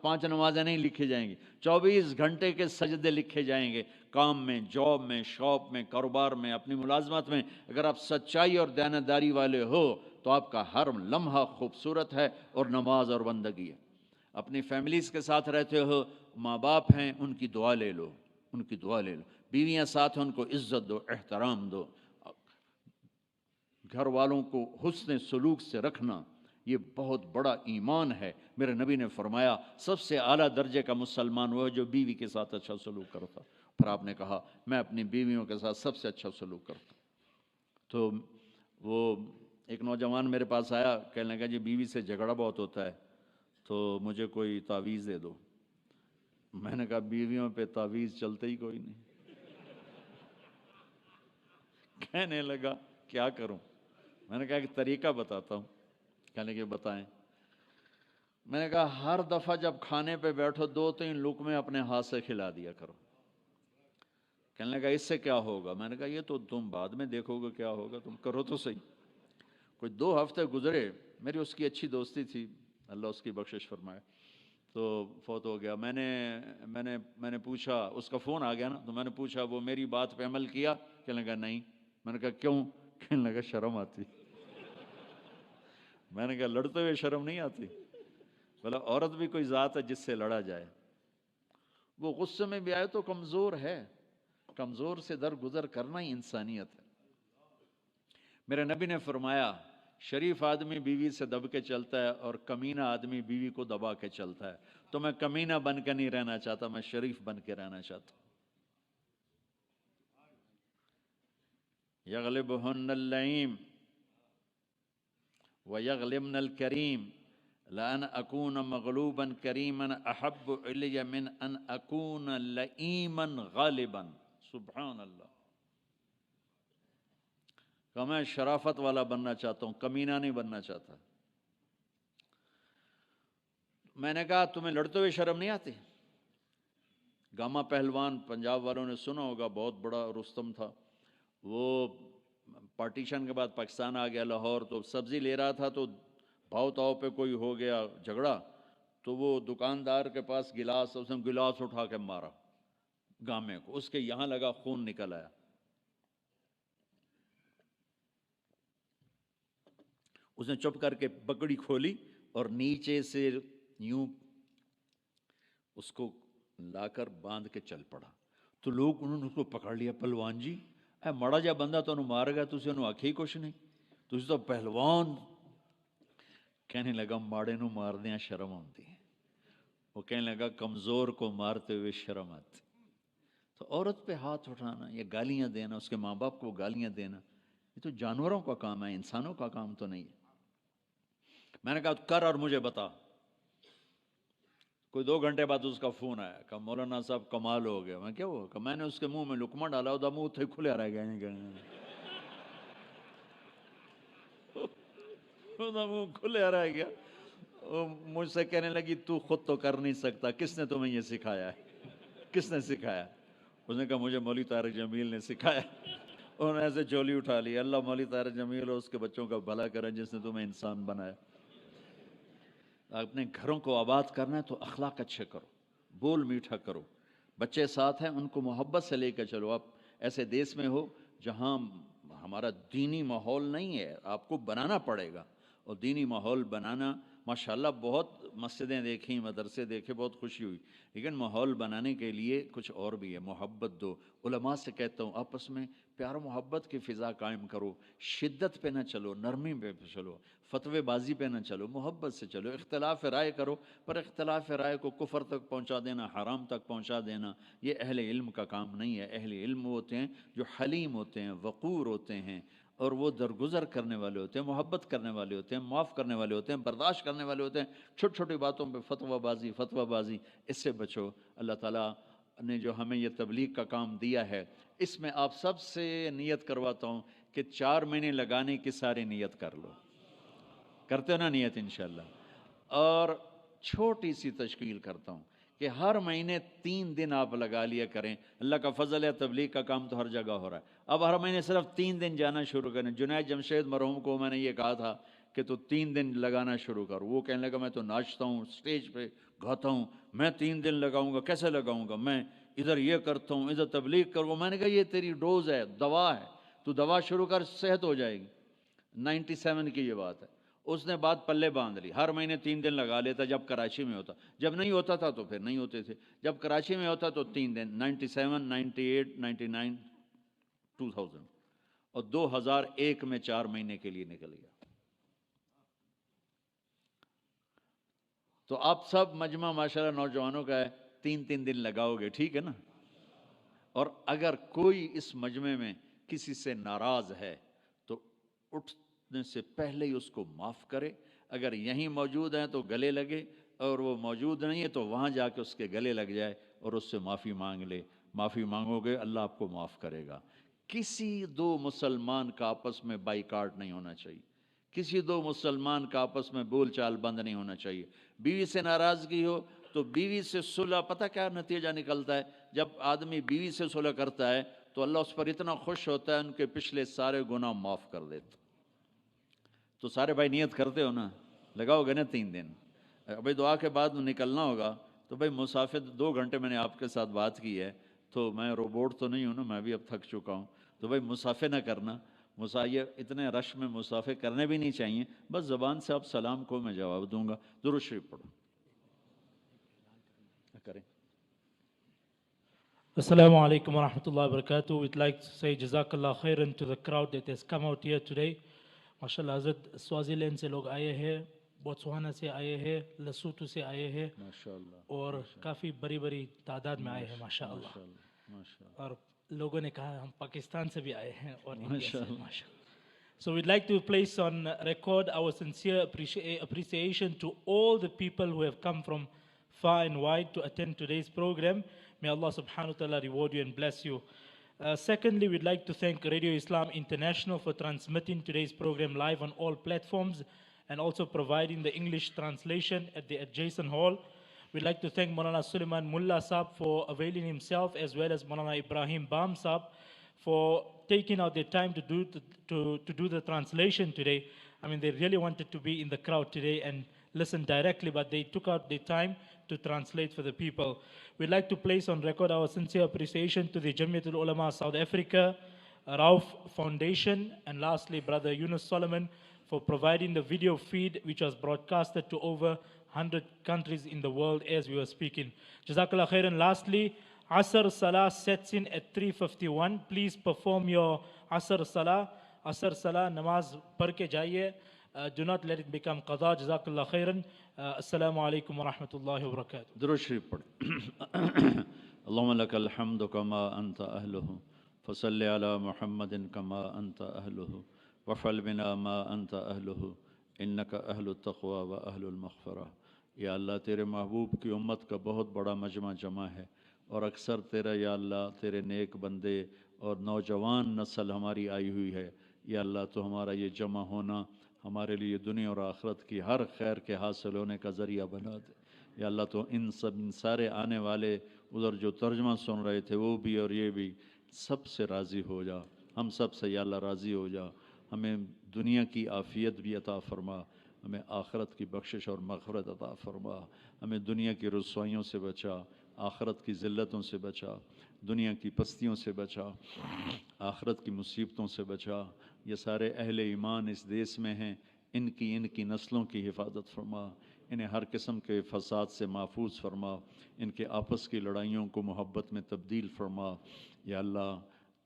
پانچ نمازیں نہیں لکھی جائیں گی، 24 گھنٹے کے سجدے لکھے جائیں گے۔ کام میں، جاب میں، شاپ میں، کاروبار میں، اپنی ملازمت میں اگر آپ سچائی اور دیانتداری والے ہو تو آپ کا ہر لمحہ خوبصورت ہے اور نماز اور بندگی ہے۔ اپنی فیملیز کے ساتھ رہتے ہو، ماں باپ ہیں ان کی دعا لے لو، ان کی دعا لے لو۔ بیویاں ساتھ ہیں ان کو عزت دو، احترام دو۔ گھر والوں کو حسن سلوک سے رکھنا یہ بہت بڑا ایمان ہے۔ میرے نبی نے فرمایا سب سے اعلیٰ درجے کا مسلمان وہ ہے جو بیوی کے ساتھ اچھا سلوک کرتا۔ پھر آپ نے کہا میں اپنی بیویوں کے ساتھ سب سے اچھا سلوک کرتا۔ تو وہ ایک نوجوان میرے پاس آیا، کہنے لگا جی بیوی سے جھگڑا بہت ہوتا ہے تو مجھے کوئی تعویذ دے دو۔ میں نے کہا بیویوں پہ تعویذ چلتے ہی کوئی نہیں۔ کہنے لگا کیا کروں؟ میں نے کہا کہ طریقہ بتاتا ہوں۔ کہنے لگے بتائیں۔ میں نے کہا ہر دفعہ جب کھانے پہ بیٹھو 2-3 لقمے اپنے ہاتھ سے کھلا دیا کرو۔ کہنے لگا اس سے کیا ہوگا؟ میں نے کہا یہ تو تم بعد میں دیکھو گے کیا ہوگا، تم کرو تو صحیح۔ کوئی 2 ہفتے گزرے، میری اس کی اچھی دوستی تھی، اللہ اس کی بخشش فرمائے، تو فوت ہو گیا۔ میں نے پوچھا، اس کا فون آ گیا نا، تو میں نے پوچھا وہ میری بات پہ عمل کیا؟ کہنے لگا نہیں۔ میں نے کہا کیوں؟ کہنے لگا شرم آتی۔ میں نے کہا لڑتے ہوئے شرم نہیں آتی؟ بولا عورت بھی کوئی ذات ہے جس سے لڑا جائے۔ وہ غصے میں بھی آئے تو کمزور ہے، کمزور سے درگزر کرنا ہی انسانیت ہے۔ میرے نبی نے فرمایا شریف آدمی بیوی سے دب کے چلتا ہے اور کمینہ آدمی بیوی کو دبا کے چلتا ہے۔ تو میں کمینہ بن کے نہیں رہنا چاہتا، میں شریف بن کے رہنا چاہتا ہوں۔ یغلبہن اللئیم ویغلبن الکریم لأن اکون مغلوبا کریما احب الی من ان اکون لئیما غالبا۔ سبحان اللہ۔ کہ میں شرافت والا بننا چاہتا ہوں، کمینہ نہیں بننا چاہتا۔ میں نے کہا تمہیں لڑتے ہوئے شرم نہیں آتی؟ گاما پہلوان پنجاب والوں نے سنا ہوگا، بہت بڑا رستم تھا۔ وہ پارٹیشن کے بعد پاکستان آ گیا لاہور، تو سبزی لے رہا تھا تو بھاؤ تاؤ پہ کوئی ہو گیا جھگڑا، تو وہ دکاندار کے پاس گلاس، اس نے گلاس اٹھا کے مارا گامے کو، اس کے یہاں لگا، خون نکل آیا۔ اس نے چپ کر کے پکڑی کھولی اور نیچے سے یوں اس کو لا کر باندھ کے چل پڑا۔ تو لوگ انہوں نے اس کو پکڑ لیا، پہلوان جی اے مڑا جا بندہ تو انہوں مار گیا، تُسی انہوں آکھی کچھ نہیں، تُسی تو پہلوان۔ کہنے لگا ماڑے نو مار دیا شرم آتی ہے۔ وہ کہنے لگا کمزور کو مارتے ہوئے شرم آتی۔ تو عورت پہ ہاتھ اٹھانا یا گالیاں دینا، اس کے ماں باپ کو گالیاں دینا، یہ تو جانوروں کا کام ہے، انسانوں کا کام تو نہیں ہے۔ میں نے کہا کر اور مجھے بتا۔ کوئی 2 گھنٹے بعد اس کا فون آیا کہ مولانا صاحب کمال ہو گیا. میں کیا ہوا؟ کہ میں نے اس کے منہ میں لقمہ ڈالا وہ منہ تھے کھلے رہ گیا منہ کھلے رہ گیا. وہ مجھ سے کہنے لگی تو خود تو کر نہیں سکتا، کس نے تمہیں یہ سکھایا ہے؟ کس نے سکھایا؟ اس نے کہا مجھے مولوی طارق جمیل نے سکھایا. انہوں نے ایسے چولی اٹھا لی. اللہ مولوی طارق جمیل اور اس کے بچوں کا بھلا کرے جس نے تمہیں انسان بنایا. اپنے گھروں کو آباد کرنا ہے تو اخلاق اچھے کرو، بول میٹھا کرو. بچے ساتھ ہیں ان کو محبت سے لے کر چلو. آپ ایسے دیس میں ہو جہاں ہمارا دینی ماحول نہیں ہے، آپ کو بنانا پڑے گا. اور دینی ماحول بنانا ماشاءاللہ بہت مسجدیں دیکھیں، مدرسے دیکھے، بہت خوشی ہوئی، لیکن ماحول بنانے کے لیے کچھ اور بھی ہے. محبت دو. علماء سے کہتا ہوں آپس میں پیار و محبت کی فضا قائم کرو. شدت پہ نہ چلو، نرمی پہ چلو، فتوے بازی پہ نہ چلو، محبت سے چلو. اختلاف رائے کرو، پر اختلاف رائے کو کفر تک پہنچا دینا، حرام تک پہنچا دینا، یہ اہل علم کا کام نہیں ہے. اہل علم ہوتے ہیں جو حلیم ہوتے ہیں، وقور ہوتے ہیں، اور وہ درگزر کرنے والے ہوتے ہیں، محبت کرنے والے ہوتے ہیں، معاف کرنے والے ہوتے ہیں، برداشت کرنے والے ہوتے ہیں. چھوٹی چھوٹی باتوں پہ فتویٰ بازی اس سے بچو. اللہ تعالیٰ نے جو ہمیں یہ تبلیغ کا کام دیا ہے، اس میں آپ سب سے نیت کرواتا ہوں کہ 4 مہینے لگانے کی ساری نیت کر لو. کرتے ہو نا نیت انشاءاللہ؟ اور چھوٹی سی تشکیل کرتا ہوں کہ ہر مہینے 3 دن آپ لگا لیا کریں. اللہ کا فضل ہے، تبلیغ کا کام تو ہر جگہ ہو رہا ہے. اب ہر مہینے صرف 3 دن جانا شروع کریں. جنید جمشید مرحوم کو میں نے یہ کہا تھا کہ تو 3 دن لگانا شروع کر. وہ کہنے لگا میں تو ناچتا ہوں، اسٹیج پہ گاتا ہوں، میں 3 دن لگاؤں گا. کیسے لگاؤں گا؟ میں ادھر یہ کرتا ہوں، ادھر تبلیغ کروں. میں نے کہا یہ تیری ڈوز ہے، دوا ہے، تو دوا شروع کر، صحت ہو جائے گی. 97 کی یہ بات ہے. اس نے بات پلے باندھ لی. ہر مہینے 3 دن لگا لیتا جب کراچی میں ہوتا. جب نہیں ہوتا تھا تو پھر نہیں ہوتے تھے. جب کراچی میں ہوتا تو 3 دن. 97 98 99 2000 اور 2001 میں 4 مہینے کے لیے نکل گیا. تو آپ سب مجمع ماشاءاللہ نوجوانوں کا ہے، 3 دن لگاؤ گے، ٹھیک ہے نا؟ اور اگر کوئی اس مجمع میں کسی سے ناراض ہے تو اٹھنے سے پہلے ہی اس کو معاف کرے. اگر یہیں موجود ہیں تو گلے لگے، اور وہ موجود نہیں ہے تو وہاں جا کے اس کے گلے لگ جائے اور اس سے معافی مانگ لے. معافی مانگو گے اللہ آپ کو معاف کرے گا. کسی 2 مسلمان کا آپس میں بائیکاٹ نہیں ہونا چاہیے. کسی 2 مسلمان کا آپس میں بول چال بند نہیں ہونا چاہیے. بیوی سے ناراضگی ہو تو بیوی سے صلح. پتہ کیا نتیجہ نکلتا ہے؟ جب آدمی بیوی سے صلح کرتا ہے تو اللہ اس پر اتنا خوش ہوتا ہے، ان کے پچھلے سارے گناہ معاف کر دیتا. تو سارے بھائی نیت کرتے ہو نا؟ لگاؤ گے نا 3 دن؟ ابھی دعا کے بعد نکلنا ہوگا تو بھائی مسافر 2 گھنٹے میں نے آپ کے ساتھ بات کی ہے، تو میں روبوٹ تو نہیں ہوں نا، میں بھی اب تھک چکا ہوں. تو بھائی مسافر نہ کرنا. یہ اتنے رش میں مسافر کرنے بھی نہیں چاہیے. بس زبان سے آپ سلام کو میں جواب دوں گا. درود شریف پڑھو کریں. Assalamu alaikum wa rahmatullahi wa barakatuh. We'd like to say Jazakallah khairan to the crowd that has come out here today. MashaAllah, Hazrat Swaziland se log aaye hain, Botswana se aaye hain, Lesotho se aaye hain, ماشاءاللہ اور کافی بڑی بڑی تعداد میں آئے ہیں ماشاءاللہ. اور لوگوں نے کہا ہم پاکستان سے بھی آئے ہیں اور انڈیا سے ماشاءاللہ. So we'd like to place on record our sincere appreciation to all the people who have come from far and wide to attend today's program. May Allah subhanahu wa ta'ala reward you and bless you. Secondly, we'd like to thank Radio Islam International for transmitting today's program live on all platforms and also providing the English translation at the adjacent hall. We'd like to thank Maulana Suleiman Mullah Saab for availing himself, as well as Maulana Ibrahim Bam Saab for taking out their time to do the translation today. I mean, they really wanted to be in the crowd today and listen directly, but they took out their time to translate for the people. We'd like to place on record our sincere appreciation to the Jamiatul Ulama South Africa, Rauf Foundation, and lastly, Brother Yunus Solomon for providing the video feed which was broadcasted to over 100 countries in the world as we were speaking. Jazakallah khairan. Lastly, Asr Salah sets in at 3:51. Please perform your Asr Salah. Asr Salah, namaz padh ke jaiye. Do not let it become qada. Jazakallah khairan. Assalamu alaikum wa rahmatullahi wa barakatuh. درود شریف پڑھیں. اللهم لك الحمد كما أنت أهله فصل على محمد كما أنت أهله وفعل بنا ما أنت أهله إنك أهل التقوى وأهل المغفرة یا اللہ تیرے محبوب کی امت کا بہت بڑا مجمع جمع ہے، اور اکثر تیرا یا اللہ تیرے نیک بندے اور نوجوان نسل ہماری آئی ہوئی ہے۔ یا اللہ تو ہمارا یہ جمع ہونا ہمارے لیے دنیا اور آخرت کی ہر خیر کے حاصل ہونے کا ذریعہ بنا دے۔ یا اللہ تو ان سارے آنے والے ادھر جو ترجمہ سن رہے تھے وہ بھی اور یہ بھی، سب سے راضی ہو جا، ہم سب سے یا اللہ راضی ہو جا۔ ہمیں دنیا کی عافیت بھی عطا فرما، ہمیں آخرت کی بخشش اور مغفرت عطا فرما، ہمیں دنیا کی رسوائیوں سے بچا، آخرت کی ذلتوں سے بچا، دنیا کی پستیوں سے بچا، آخرت کی مصیبتوں سے بچا۔ یہ سارے اہل ایمان اس دیس میں ہیں، ان کی نسلوں کی حفاظت فرما، انہیں ہر قسم کے فساد سے محفوظ فرما، ان کے آپس کی لڑائیوں کو محبت میں تبدیل فرما۔ یا اللہ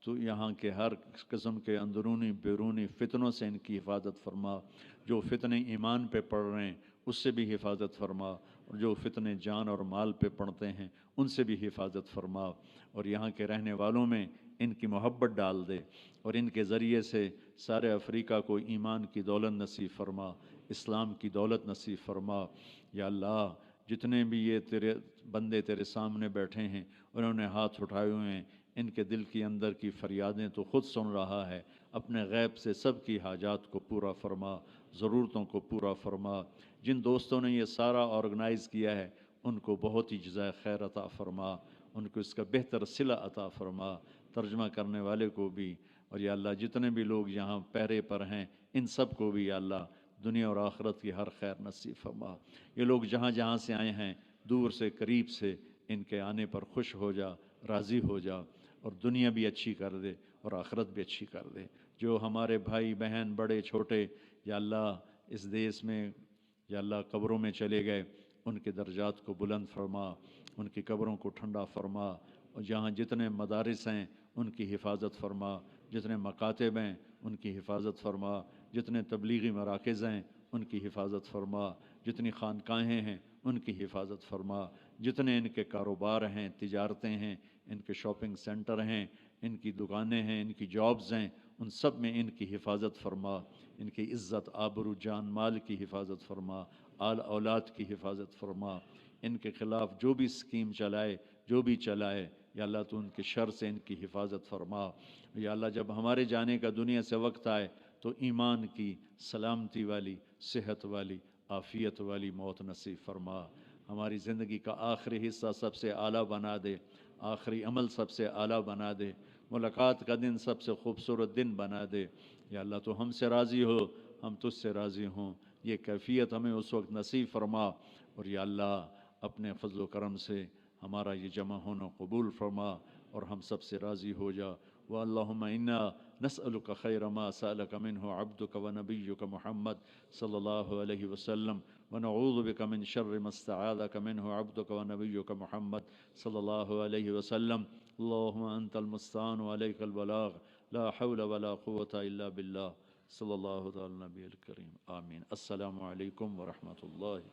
تو یہاں کے ہر قسم کے اندرونی بیرونی فتنوں سے ان کی حفاظت فرما، جو فتنے ایمان پہ پڑ رہے ہیں اس سے بھی حفاظت فرما، اور جو فتنے جان اور مال پہ پڑتے ہیں ان سے بھی حفاظت فرما، اور یہاں کے رہنے والوں میں ان کی محبت ڈال دے، اور ان کے ذریعے سے سارے افریقہ کو ایمان کی دولت نصیب فرما، اسلام کی دولت نصیب فرما۔ یا اللہ جتنے بھی یہ تیرے بندے تیرے سامنے بیٹھے ہیں انہوں نے ہاتھ اٹھائے ہوئے ہیں، ان کے دل کی اندر کی فریادیں تو خود سن رہا ہے، اپنے غیب سے سب کی حاجات کو پورا فرما، ضرورتوں کو پورا فرما۔ جن دوستوں نے یہ سارا آرگنائز کیا ہے ان کو بہت ہی جزائے خیر عطا فرما، ان کو اس کا بہتر صلہ عطا فرما، ترجمہ کرنے والے کو بھی، اور یا اللہ جتنے بھی لوگ یہاں پہرے پر ہیں ان سب کو بھی یا اللہ دنیا اور آخرت کی ہر خیر نصیب فرما۔ یہ لوگ جہاں جہاں سے آئے ہیں دور سے قریب سے، ان کے آنے پر خوش ہو جا، راضی ہو جا، اور دنیا بھی اچھی کر دے اور آخرت بھی اچھی کر دے۔ جو ہمارے بھائی بہن بڑے چھوٹے یا اللہ اس دیس میں یا اللہ قبروں میں چلے گئے ان کے درجات کو بلند فرما، ان کی قبروں کو ٹھنڈا فرما، اور جہاں جتنے مدارس ہیں ان کی حفاظت فرما، جتنے مکاتب ہیں ان کی حفاظت فرما، جتنے تبلیغی مراکز ہیں ان کی حفاظت فرما، جتنی خانقاہیں ہیں ان کی حفاظت فرما، جتنے ان کے کاروبار ہیں، تجارتیں ہیں، ان کے شاپنگ سینٹر ہیں، ان کی دکانیں ہیں، ان کی جابز ہیں، ان سب میں ان کی حفاظت فرما، ان کی عزت آبرو جان مال کی حفاظت فرما، آل اولاد کی حفاظت فرما۔ ان کے خلاف جو بھی اسکیم چلائے جو بھی چلائے یا اللہ تو ان کے شر سے ان کی حفاظت فرما۔ یا اللہ جب ہمارے جانے کا دنیا سے وقت آئے تو ایمان کی سلامتی والی، صحت والی، عافیت والی موت نصیب فرما۔ ہماری زندگی کا آخری حصہ سب سے اعلیٰ بنا دے، آخری عمل سب سے اعلیٰ بنا دے، ملاقات کا دن سب سے خوبصورت دن بنا دے۔ یا اللہ تو ہم سے راضی ہو، ہم تجھ سے راضی ہوں، یہ کیفیت ہمیں اس وقت نصیب فرما، اور یا اللہ اپنے فضل و کرم سے ہمارا یہ جمع ہونا قبول فرما اور ہم سب سے راضی ہو جا۔ وَاللَّهُمَّ إِنَّا نَسْأَلُكَ خَيْرَ مَا سَأَلَكَ مِنْهُ عَبْدُكَ وَنَبِيُّكَ محمد صلی اللہ علیہ وسلم، وَنَعُوذُ بِكَ مِنْ شَرِّ مَا اسْتَعَاذَكَ مِنْهُ عَبْدُكَ وَنَبِيُّكَ محمد صلی اللہ علیہ وسلم۔ اللهم أنت المستعان وعليك البلاغ، لا حول ولا قوة إلا بالله، صلی اللہ تعالی نبی الکریم، آمین۔ السلام علیکم ورحمۃ اللہ۔